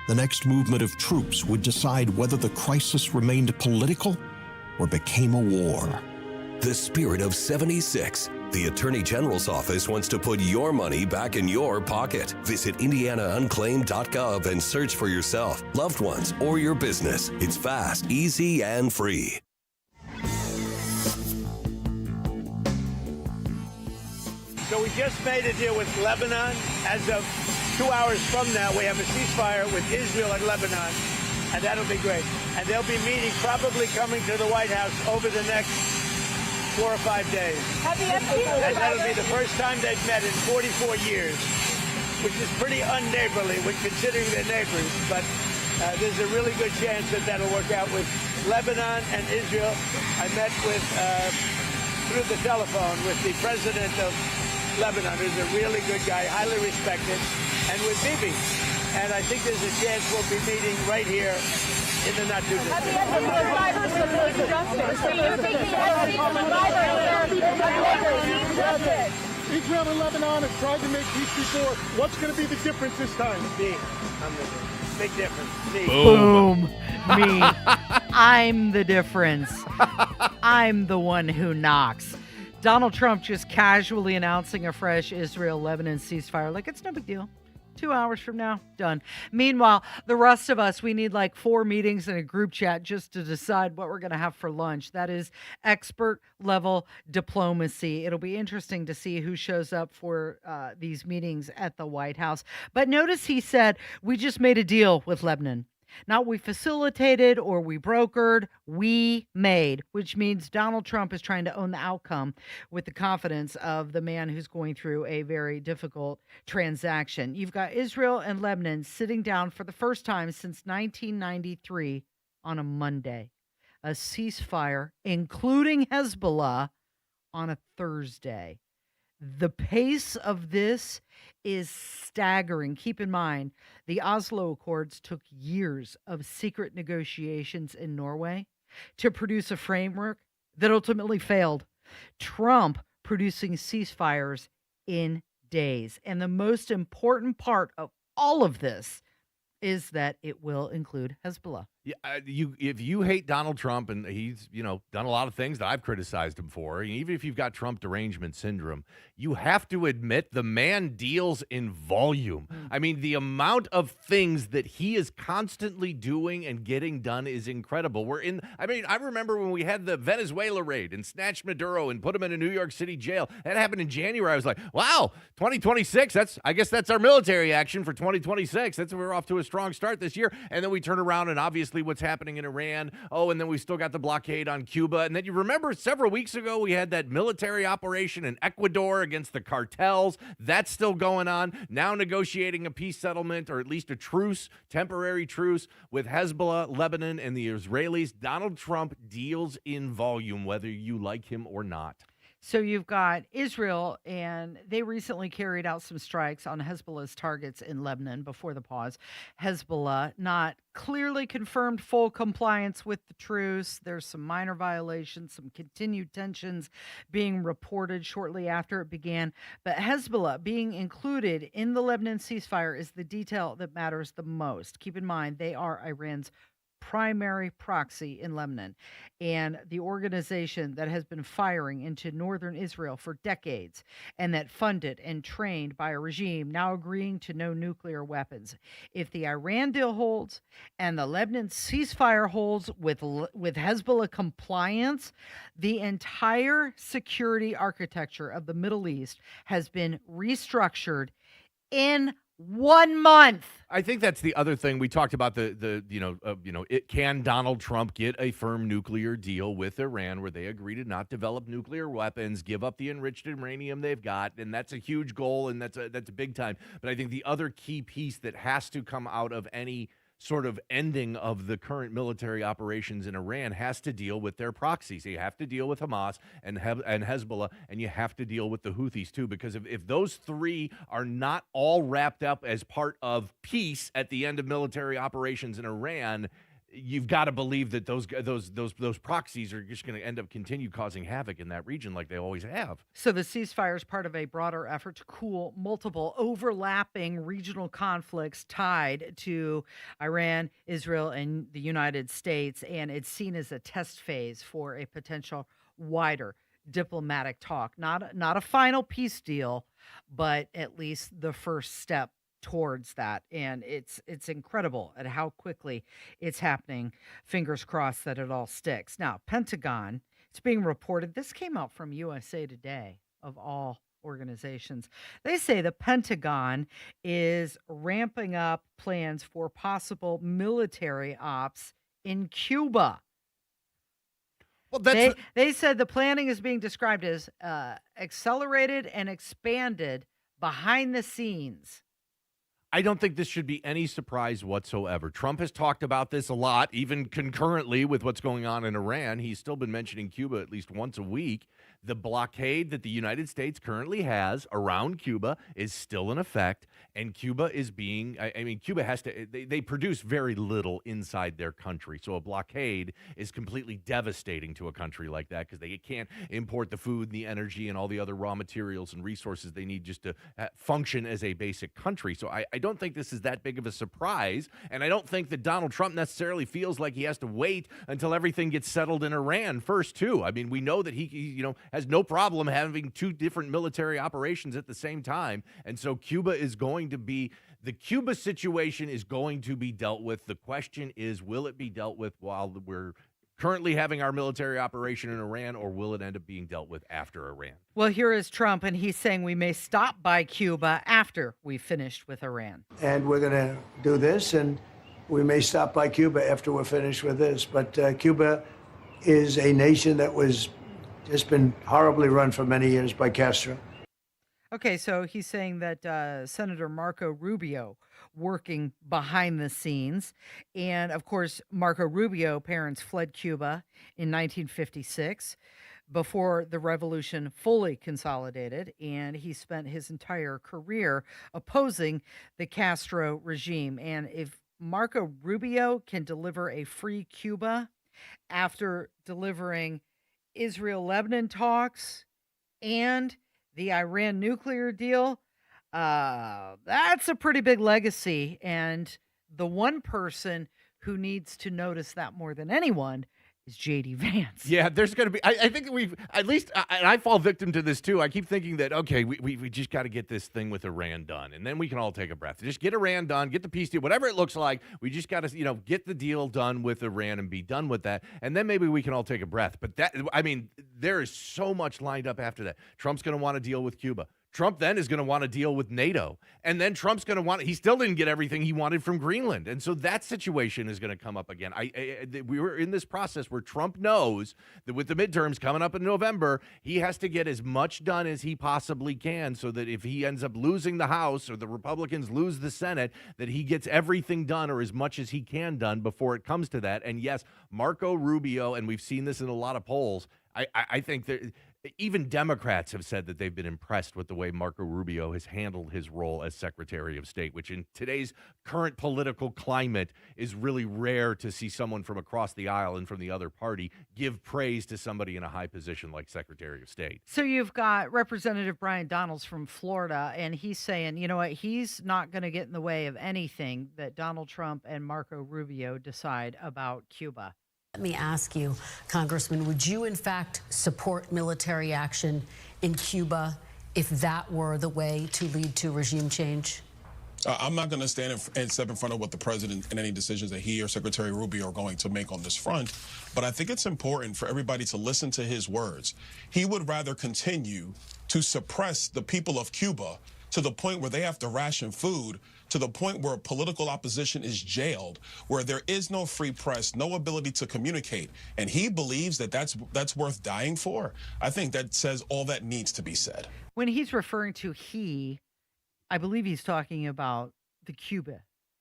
The next movement of troops would decide whether the crisis remained political or became a war. The spirit of 76. The Attorney General's office wants to put your money back in your pocket. Visit IndianaUnclaimed.gov and search for yourself, loved ones, or your business. It's fast, easy, and free. So we just made a deal with Lebanon. As of 2 hours from now, we have a ceasefire with Israel and Lebanon, and that'll be great. And they'll be meeting, probably coming to the White House over the next 4 or 5 days. And that'll be the first time they've met in 44 years, which is pretty unneighborly when considering they're neighbors. But there's a really good chance that that'll work out with Lebanon and Israel. I met with, through the telephone, with the president of Lebanon, who's a really good guy, highly respected, and with Bibi. And I think there's a chance we'll be meeting right here in the not too distant future. Israel and Lebanon have tried to make peace before. What's going to be the difference this time? Me. I'm the difference. Big difference. Me. Boom. Me. I'm the difference. I'm the one who knocks. Donald Trump just casually announcing a fresh Israel-Lebanon ceasefire. Like, it's no big deal. 2 hours from now, done. Meanwhile, the rest of us, we need like 4 meetings and a group chat just to decide what we're going to have for lunch. That is expert level diplomacy. It'll be interesting to see who shows up for these meetings at the White House. But notice he said, we just made a deal with Lebanon. Not we facilitated or we brokered, we made, which means Donald Trump is trying to own the outcome with the confidence of the man who's going through a very difficult transaction. You've got Israel and Lebanon sitting down for the first time since 1993 on a Monday. A ceasefire, including Hezbollah, on a Thursday. The pace of this is staggering. Keep in mind, the Oslo Accords took years of secret negotiations in Norway to produce a framework that ultimately failed. Trump producing ceasefires in days. And the most important part of all of this is that it will include Hezbollah. Yeah, if you hate Donald Trump, and he's done a lot of things that I've criticized him for, even if you've got Trump derangement syndrome, you have to admit the man deals in volume. I mean, the amount of things that he is constantly doing and getting done is incredible. I remember when we had the Venezuela raid and snatched Maduro and put him in a New York City jail. That happened in January. I was like, wow, 2026. I guess that's our military action for 2026. We're off to a strong start this year. And then we turn around and obviously what's happening in Iran. Oh, and then we still got the blockade on Cuba. And then you remember several weeks ago, we had that military operation in Ecuador against the cartels. That's still going on. Now negotiating a peace settlement, or at least a truce, temporary truce with Hezbollah, Lebanon, and the Israelis. Donald Trump deals in volume, whether you like him or not. So you've got Israel, and they recently carried out some strikes on Hezbollah's targets in Lebanon before the pause. Hezbollah not clearly confirmed full compliance with the truce. There's some minor violations, some continued tensions being reported shortly after it began. But Hezbollah being included in the Lebanon ceasefire is the detail that matters the most. Keep in mind, they are Iran's primary proxy in Lebanon and the organization that has been firing into northern Israel for decades and that funded and trained by a regime now agreeing to no nuclear weapons. If the Iran deal holds and the Lebanon ceasefire holds with Hezbollah compliance, the entire security architecture of the Middle East has been restructured in 1 month. I think that's the other thing we talked about. Can Donald Trump get a firm nuclear deal with Iran where they agree to not develop nuclear weapons, give up the enriched uranium they've got, and that's a huge goal, and that's a big time. But I think the other key piece that has to come out of any sort of ending of the current military operations in Iran has to deal with their proxies. You have to deal with Hamas and Hezbollah, and you have to deal with the Houthis too, because if those three are not all wrapped up as part of peace at the end of military operations in Iran, you've got to believe that those proxies are just going to end up continue causing havoc in that region like they always have. So the ceasefire is part of a broader effort to cool multiple overlapping regional conflicts tied to Iran, Israel, and the United States, and it's seen as a test phase for a potential wider diplomatic talk. Not a final peace deal, but at least the first step towards that. And it's incredible at how quickly it's happening. Fingers crossed that it all sticks. Now, Pentagon, it's being reported, this came out from USA Today of all organizations. They say the Pentagon is ramping up plans for possible military ops in Cuba. Well, they said the planning is being described as accelerated and expanded behind the scenes. I don't think this should be any surprise whatsoever. Trump has talked about this a lot, even concurrently with what's going on in Iran. He's still been mentioning Cuba at least once a week. The blockade that the United States currently has around Cuba is still in effect, and Cuba is being, Cuba has to, they produce very little inside their country, so a blockade is completely devastating to a country like that because they can't import the food and the energy and all the other raw materials and resources they need just to function as a basic country. So I don't think this is that big of a surprise, and I don't think that Donald Trump necessarily feels like he has to wait until everything gets settled in Iran first, too. I mean, we know that he has no problem having two different military operations at the same time, and so the Cuba situation is going to be dealt with. The question is, will it be dealt with while we're currently having our military operation in Iran, or will it end up being dealt with after Iran? Well, here is Trump, and he's saying we may stop by Cuba after we've finished with Iran. And we're going to do this, and we may stop by Cuba after we're finished with this. But Cuba is a nation that was just been horribly run for many years by Castro. Okay, so he's saying that Senator Marco Rubio working behind the scenes. And of course, Marco Rubio parents fled Cuba in 1956 before the revolution fully consolidated. And he spent his entire career opposing the Castro regime. And if Marco Rubio can deliver a free Cuba after delivering Israel-Lebanon talks and the Iran nuclear deal, that's a pretty big legacy. And the one person who needs to notice that more than anyone is J.D. Vance. Yeah, there's going to be, I think we've, at least, and I fall victim to this too. I keep thinking that, okay, we just got to get this thing with Iran done, and then we can all take a breath. Just get Iran done, get the peace deal, whatever it looks like. We just got to, get the deal done with Iran and be done with that, and then maybe we can all take a breath. But there is so much lined up after that. Trump's going to want to deal with Cuba. Trump then is going to want to deal with NATO. And then Trump's going to want, he still didn't get everything he wanted from Greenland. And so that situation is going to come up again. We were in this process where Trump knows that with the midterms coming up in November, he has to get as much done as he possibly can so that if he ends up losing the House or the Republicans lose the Senate, that he gets everything done or as much as he can done before it comes to that. And yes, Marco Rubio, and we've seen this in a lot of polls, I think that even Democrats have said that they've been impressed with the way Marco Rubio has handled his role as Secretary of State, which in today's current political climate is really rare to see someone from across the aisle and from the other party give praise to somebody in a high position like Secretary of State. So you've got Representative Brian Donalds from Florida, and he's saying, you know what, he's not going to get in the way of anything that Donald Trump and Marco Rubio decide about Cuba. Let me ask you, Congressman, would you in fact support military action in Cuba if that were the way to lead to regime change? I'm not going to stand and step in front of what the president and any decisions that he or Secretary Rubio are going to make on this front. But I think it's important for everybody to listen to his words. He would rather continue to suppress the people of Cuba to the point where they have to ration food, to the point where political opposition is jailed, where there is no free press, no ability to communicate. And he believes that that's worth dying for. I think that says all that needs to be said. When he's referring to he, I believe he's talking about the Cuba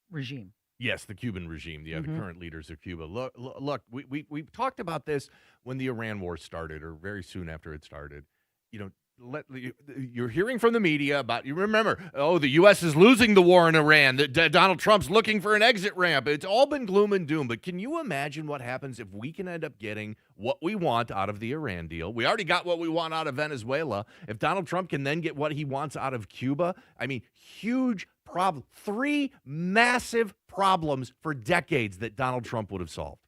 regime. Yes, the Cuban regime, the current leaders of Cuba. Look, we talked about this when the Iran war started, or very soon after it started. You know, you're hearing from the media about, you remember, the U.S. is losing the war in Iran, Donald Trump's looking for an exit ramp. It's all been gloom and doom. But can you imagine what happens if we can end up getting what we want out of the Iran deal? We already got what we want out of Venezuela. If Donald Trump can then get what he wants out of Cuba, I mean, huge problem. 3 massive problems for decades that Donald Trump would have solved.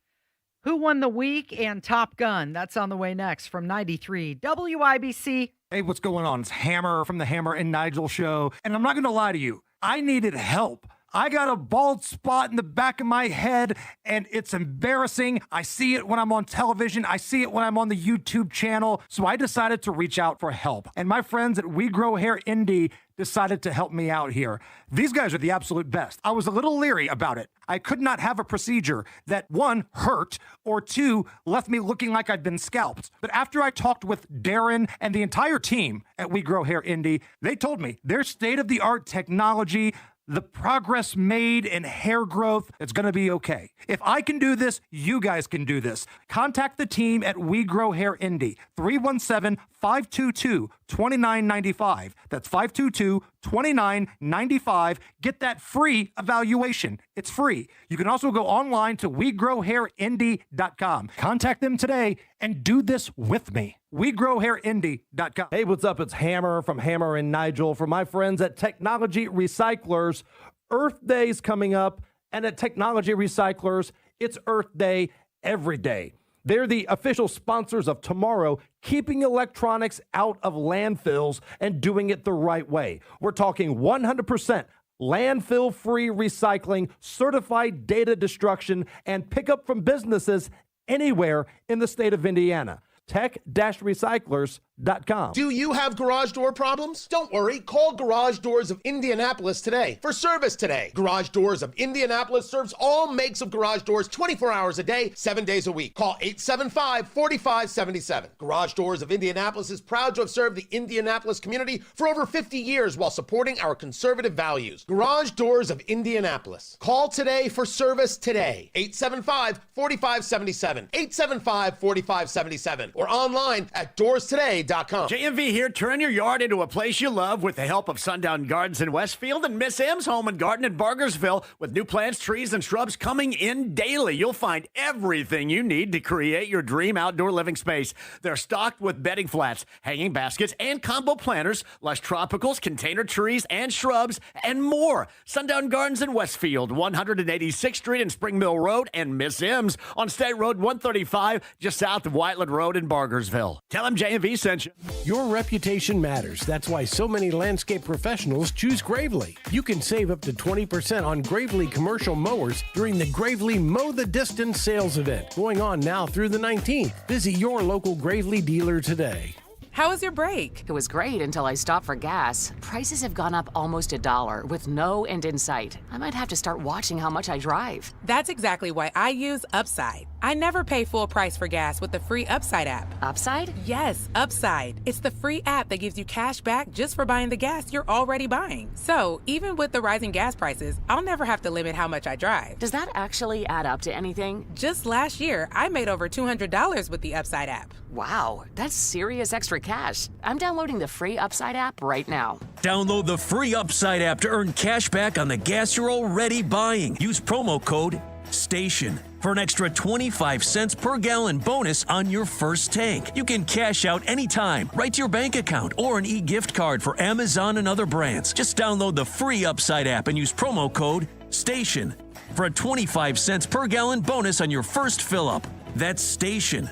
Who Won the Week and Top Gun? That's on the way next from 93 WIBC. Hey, what's going on? It's Hammer from the Hammer and Nigel show. And I'm not going to lie to you. I needed help. I got a bald spot in the back of my head, and it's embarrassing. I see it when I'm on television. I see it when I'm on the YouTube channel. So I decided to reach out for help. And my friends at We Grow Hair Indie decided to help me out here. These guys are the absolute best. I was a little leery about it. I could not have a procedure that, 1, hurt, or 2, left me looking like I'd been scalped. But after I talked with Darren and the entire team at We Grow Hair Indie, they told me their state-of-the-art technology, the progress made in hair growth, it's going to be okay. If I can do this, you guys can do this. Contact the team at We Grow Hair Indie, 317-522-2995. That's 522-2995. Get that free evaluation. It's free. You can also go online to WeGrowHairIndie.com. Contact them today and do this with me. WeGrowHairIndie.com. Hey, what's up? It's Hammer from Hammer and Nigel. For my friends at Technology Recyclers, Earth Day's coming up, and at Technology Recyclers, it's Earth Day every day. They're the official sponsors of tomorrow, keeping electronics out of landfills and doing it the right way. We're talking 100% landfill-free recycling, certified data destruction, and pickup from businesses anywhere in the state of Indiana. Tech-recyclers.com. Do you have garage door problems? Don't worry. Call Garage Doors of Indianapolis today for service today. Garage Doors of Indianapolis serves all makes of garage doors 24 hours a day, 7 days a week. Call 875-4577. Garage Doors of Indianapolis is proud to have served the Indianapolis community for over 50 years while supporting our conservative values. Garage Doors of Indianapolis. Call today for service today. 875-4577. 875-4577. Or online at doorstoday.com. JMV here. Turn your yard into a place you love with the help of Sundown Gardens in Westfield and Miss M's Home and Garden in Bargersville. With new plants, trees, and shrubs coming in daily, you'll find everything you need to create your dream outdoor living space. They're stocked with bedding flats, hanging baskets, and combo planters, lush tropicals, container trees, and shrubs, and more. Sundown Gardens in Westfield, 186th Street and Spring Mill Road, and Miss M's on State Road 135, just south of Whiteland Road in Bargersville. Tell them JMV sent you. Your reputation matters. That's why so many landscape professionals choose Gravely. You can save up to 20% on Gravely commercial mowers during the Gravely Mow the Distance sales event, going on now through the 19th. Visit your local Gravely dealer today. How was your break? It was great until I stopped for gas. Prices have gone up almost $1 with no end in sight. I might have to start watching how much I drive. That's exactly why I use Upside. I never pay full price for gas with the free Upside app. Upside? Yes, Upside. It's the free app that gives you cash back just for buying the gas you're already buying. So, even with the rising gas prices, I'll never have to limit how much I drive. Does that actually add up to anything? Just last year, I made over $200 with the Upside app. Wow, that's serious extra cash. I'm downloading the free Upside app right now. Download the free Upside app to earn cash back on the gas you're already buying. Use promo code STATION for an extra 25 cents per gallon bonus on your first tank. You can cash out anytime, right to your bank account, or an e-gift card for Amazon and other brands. Just download the free Upside app and use promo code STATION for a 25 cents per gallon bonus on your first fill-up. That's STATION.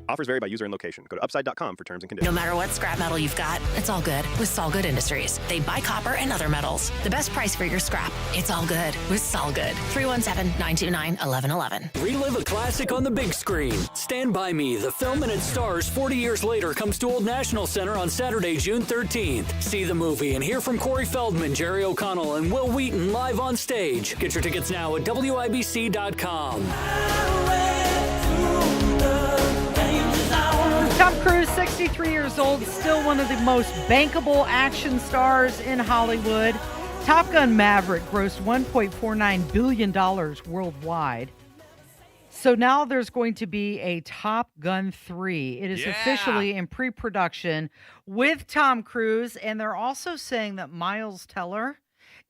Offers vary by user and location. Go to upside.com for terms and conditions. No matter what scrap metal you've got, it's all good with Sol Good Industries. They buy copper and other metals. The best price for your scrap. It's all good with Sol Good. 317-929-1111. Relive a classic on the big screen. Stand By Me, the film and its stars 40 years later comes to Old National Center on Saturday, June 13th. See the movie and hear from Corey Feldman, Jerry O'Connell, and Will Wheaton live on stage. Get your tickets now at WIBC.com. Tom Cruise, 63 years old, still one of the most bankable action stars in Hollywood. Top Gun Maverick grossed $1.49 billion worldwide. So now there's going to be a Top Gun 3. It is officially in pre-production with Tom Cruise, and they're also saying that Miles Teller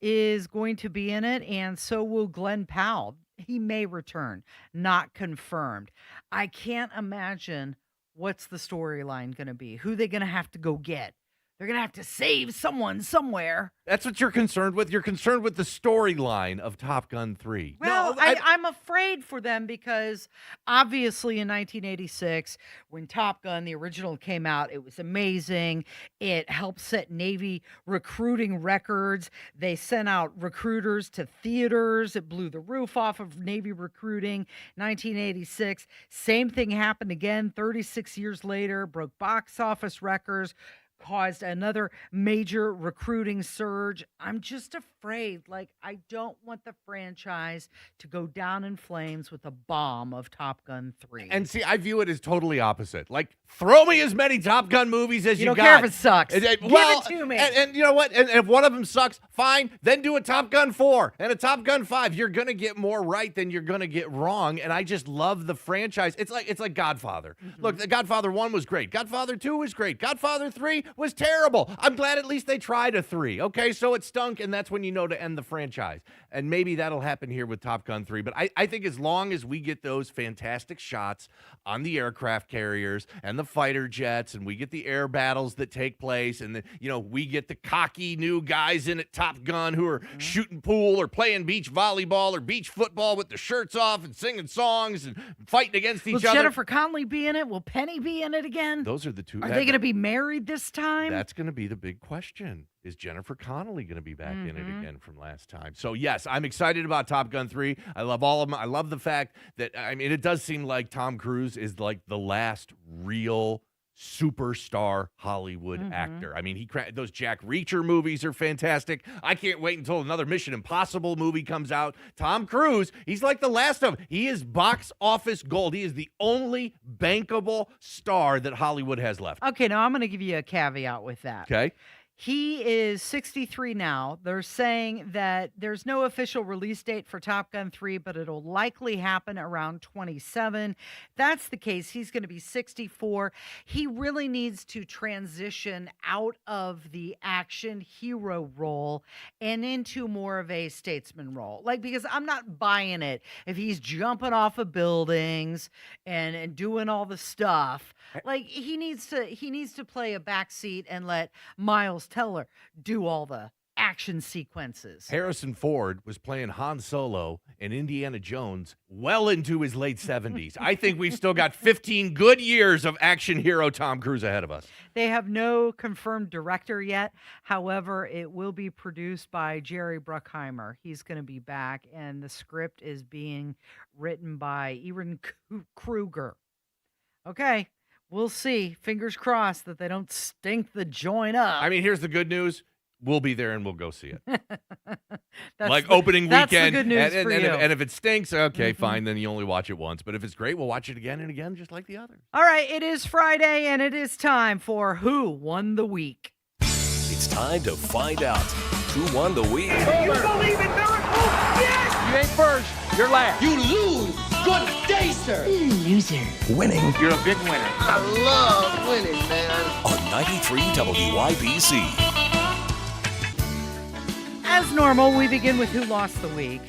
is going to be in it, and so will Glenn Powell. He may return, not confirmed. I can't imagine what's the storyline going to be? Who they going to have to go get? They're going to have to save someone somewhere. That's what you're concerned with. You're concerned with the storyline of Top Gun 3. Well, I'm afraid for them because obviously in 1986, when Top Gun, the original, came out, it was amazing. It helped set Navy recruiting records. They sent out recruiters to theaters. It blew the roof off of Navy recruiting. 1986, same thing happened again 36 years later, broke box office records, caused another major recruiting surge. I'm just afraid, I don't want the franchise to go down in flames with a bomb of Top Gun 3. And see, I view it as totally opposite. Throw me as many Top Gun movies as you got. You don't care if it sucks. Give it to me. And you know what? And if one of them sucks, fine. Then do a Top Gun 4 and a Top Gun 5. You're going to get more right than you're going to get wrong. And I just love the franchise. It's like Godfather. Mm-hmm. Look, the Godfather 1 was great. Godfather 2 was great. Godfather 3 was terrible. I'm glad at least they tried a 3. Okay, so it stunk, and that's when you know to end the franchise. And maybe that'll happen here with Top Gun 3. But I think as long as we get those fantastic shots on the aircraft carriers and the fighter jets, and we get the air battles that take place, and we get the cocky new guys in at Top Gun who are shooting pool or playing beach volleyball or beach football with the shirts off and singing songs and fighting against each other. Will Jennifer Connelly be in it? Will Penny be in it again? Those are the two. Are they going to be married this time? That's going to be the big question. Is Jennifer Connelly going to be back in it again from last time? So, yes, I'm excited about Top Gun 3. I love all of them. I love the fact that, it does seem like Tom Cruise is like the last real superstar Hollywood actor. Those Jack Reacher movies are fantastic. I can't wait until another Mission Impossible movie comes out. Tom Cruise, he's like the last of them. He is box office gold. He is the only bankable star that Hollywood has left. Okay, now I'm going to give you a caveat with that. Okay. He is 63 now. They're saying that there's no official release date for Top Gun 3, but it'll likely happen around 27. That's the case. He's going to be 64. He really needs to transition out of the action hero role and into more of a statesman role. Because I'm not buying it if he's jumping off of buildings and doing all the stuff. He needs to play a backseat and let Miles Teller do all the action sequences. Harrison Ford was playing Han Solo in Indiana Jones well into his late 70s. I think we've still got 15 good years of action hero Tom Cruise ahead of us. They have no confirmed director yet. However, it will be produced by Jerry Bruckheimer. He's going to be back, and the script is being written by Ewan Kruger. Okay. We'll see. Fingers crossed that they don't stink the joint up. I mean, here's the good news. We'll be there and we'll go see it. That's opening that's weekend. the good news for you. And if it stinks, okay, fine, then you only watch it once. But if it's great, we'll watch it again and again, just like the others. All right, it is Friday, and it is time for Who Won the Week. It's time to find out who won the week. You believe in miracles? Yes! You ain't first. You're last. You lose. Good day, sir. Loser. Winning You're a big winner. I love winning, man. on 93 WIBC. As normal, we begin with Who Lost the Week.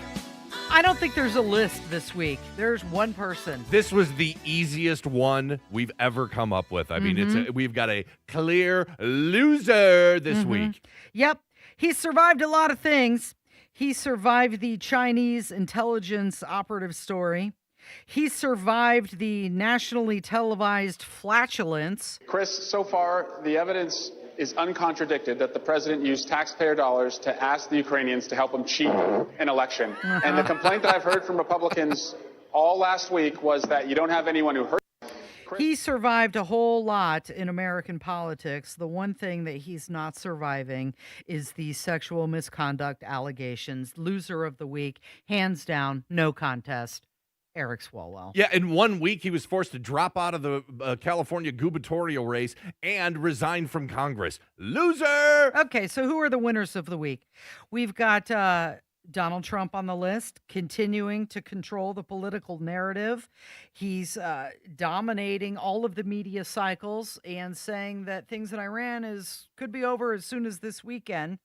I don't think there's a list this week. There's one person. This was the easiest one we've ever come up with. I mean, we've got a clear loser this week. Yep. He survived a lot of things. He survived the Chinese intelligence operative story. He survived the nationally televised flatulence. Chris, so far, the evidence is uncontradicted that the president used taxpayer dollars to ask the Ukrainians to help him cheat an election. And the complaint that I've heard from Republicans all last week was that you don't have anyone who heard. He survived a whole lot in American politics. The one thing that he's not surviving is the sexual misconduct allegations. Loser of the week, hands down, no contest. Eric Swalwell. Yeah, in 1 week, he was forced to drop out of the California gubernatorial race and resign from Congress. Loser! Okay, so who are the winners of the week? We've got Donald Trump on the list, continuing to control the political narrative. He's dominating all of the media cycles and saying that things in Iran could be over as soon as this weekend.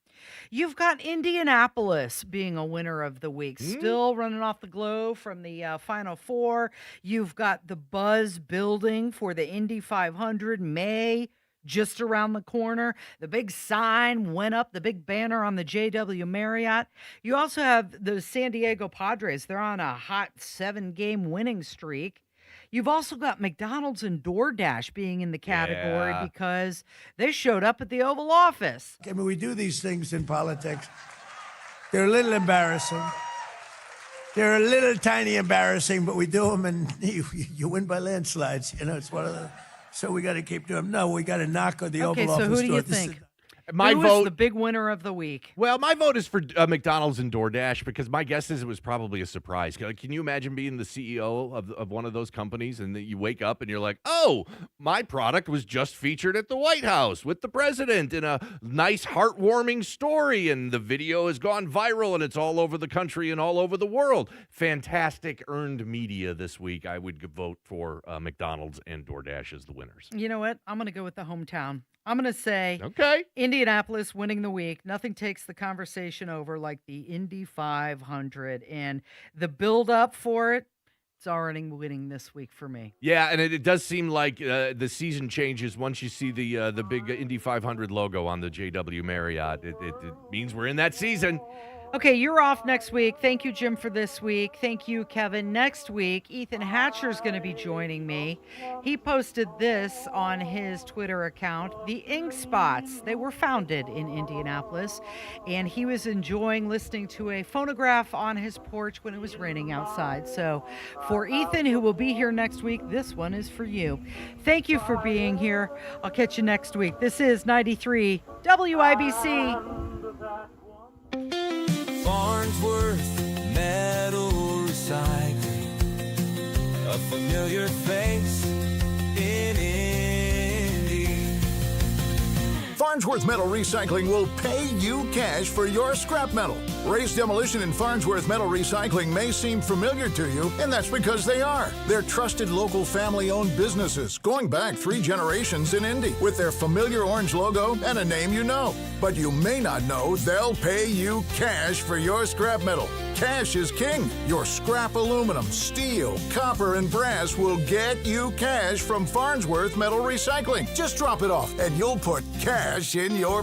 You've got Indianapolis being a winner of the week, still running off the glow from the Final Four. You've got the buzz building for the Indy 500 May just around the corner. The big sign went up, the big banner on the JW Marriott. You also have the San Diego Padres. They're on a hot 7-game winning streak. You've also got McDonald's and DoorDash being in the category because they showed up at the Oval Office. I mean, we do these things in politics. They're a little embarrassing. They're a little tiny embarrassing, but we do them and you win by landslides. You know, it's one of the... So we got to keep doing them. No, we got to knock on the Oval Office. Okay, so who do you door. think? My Who vote is the big winner of the week? Well, my vote is for McDonald's and DoorDash because my guess is it was probably a surprise. Can you imagine being the CEO of one of those companies and then you wake up and you're like, oh, my product was just featured at the White House with the president in a nice, heartwarming story, and the video has gone viral and it's all over the country and all over the world. Fantastic earned media this week. I would vote for McDonald's and DoorDash as the winners. You know what? I'm going to go with the hometown. I'm going to say okay. Indianapolis winning the week. Nothing takes the conversation over like the Indy 500 and the build up for it. It's already winning this week for me. Yeah, and it does seem like the season changes once you see the big Indy 500 logo on the JW Marriott. It means we're in that season. Okay, you're off next week. Thank you, Jim, for this week. Thank you, Kevin. Next week, Ethan Hatcher is going to be joining me. He posted this on his Twitter account. The Ink Spots, they were founded in Indianapolis, and he was enjoying listening to a phonograph on his porch when it was raining outside. So for Ethan, who will be here next week, this one is for you. Thank you for being here. I'll catch you next week. This is 93 WIBC. Farnsworth Metal Recycling, a familiar face in Indy. Farnsworth Metal Recycling will pay you cash for your scrap metal. Race Demolition and Farnsworth Metal Recycling may seem familiar to you, and that's because they are. They're trusted local family-owned businesses going back 3 generations in Indy with their familiar orange logo and a name you know. But you may not know they'll pay you cash for your scrap metal. Cash is king. Your scrap aluminum, steel, copper, and brass will get you cash from Farnsworth Metal Recycling. Just drop it off, and you'll put cash in your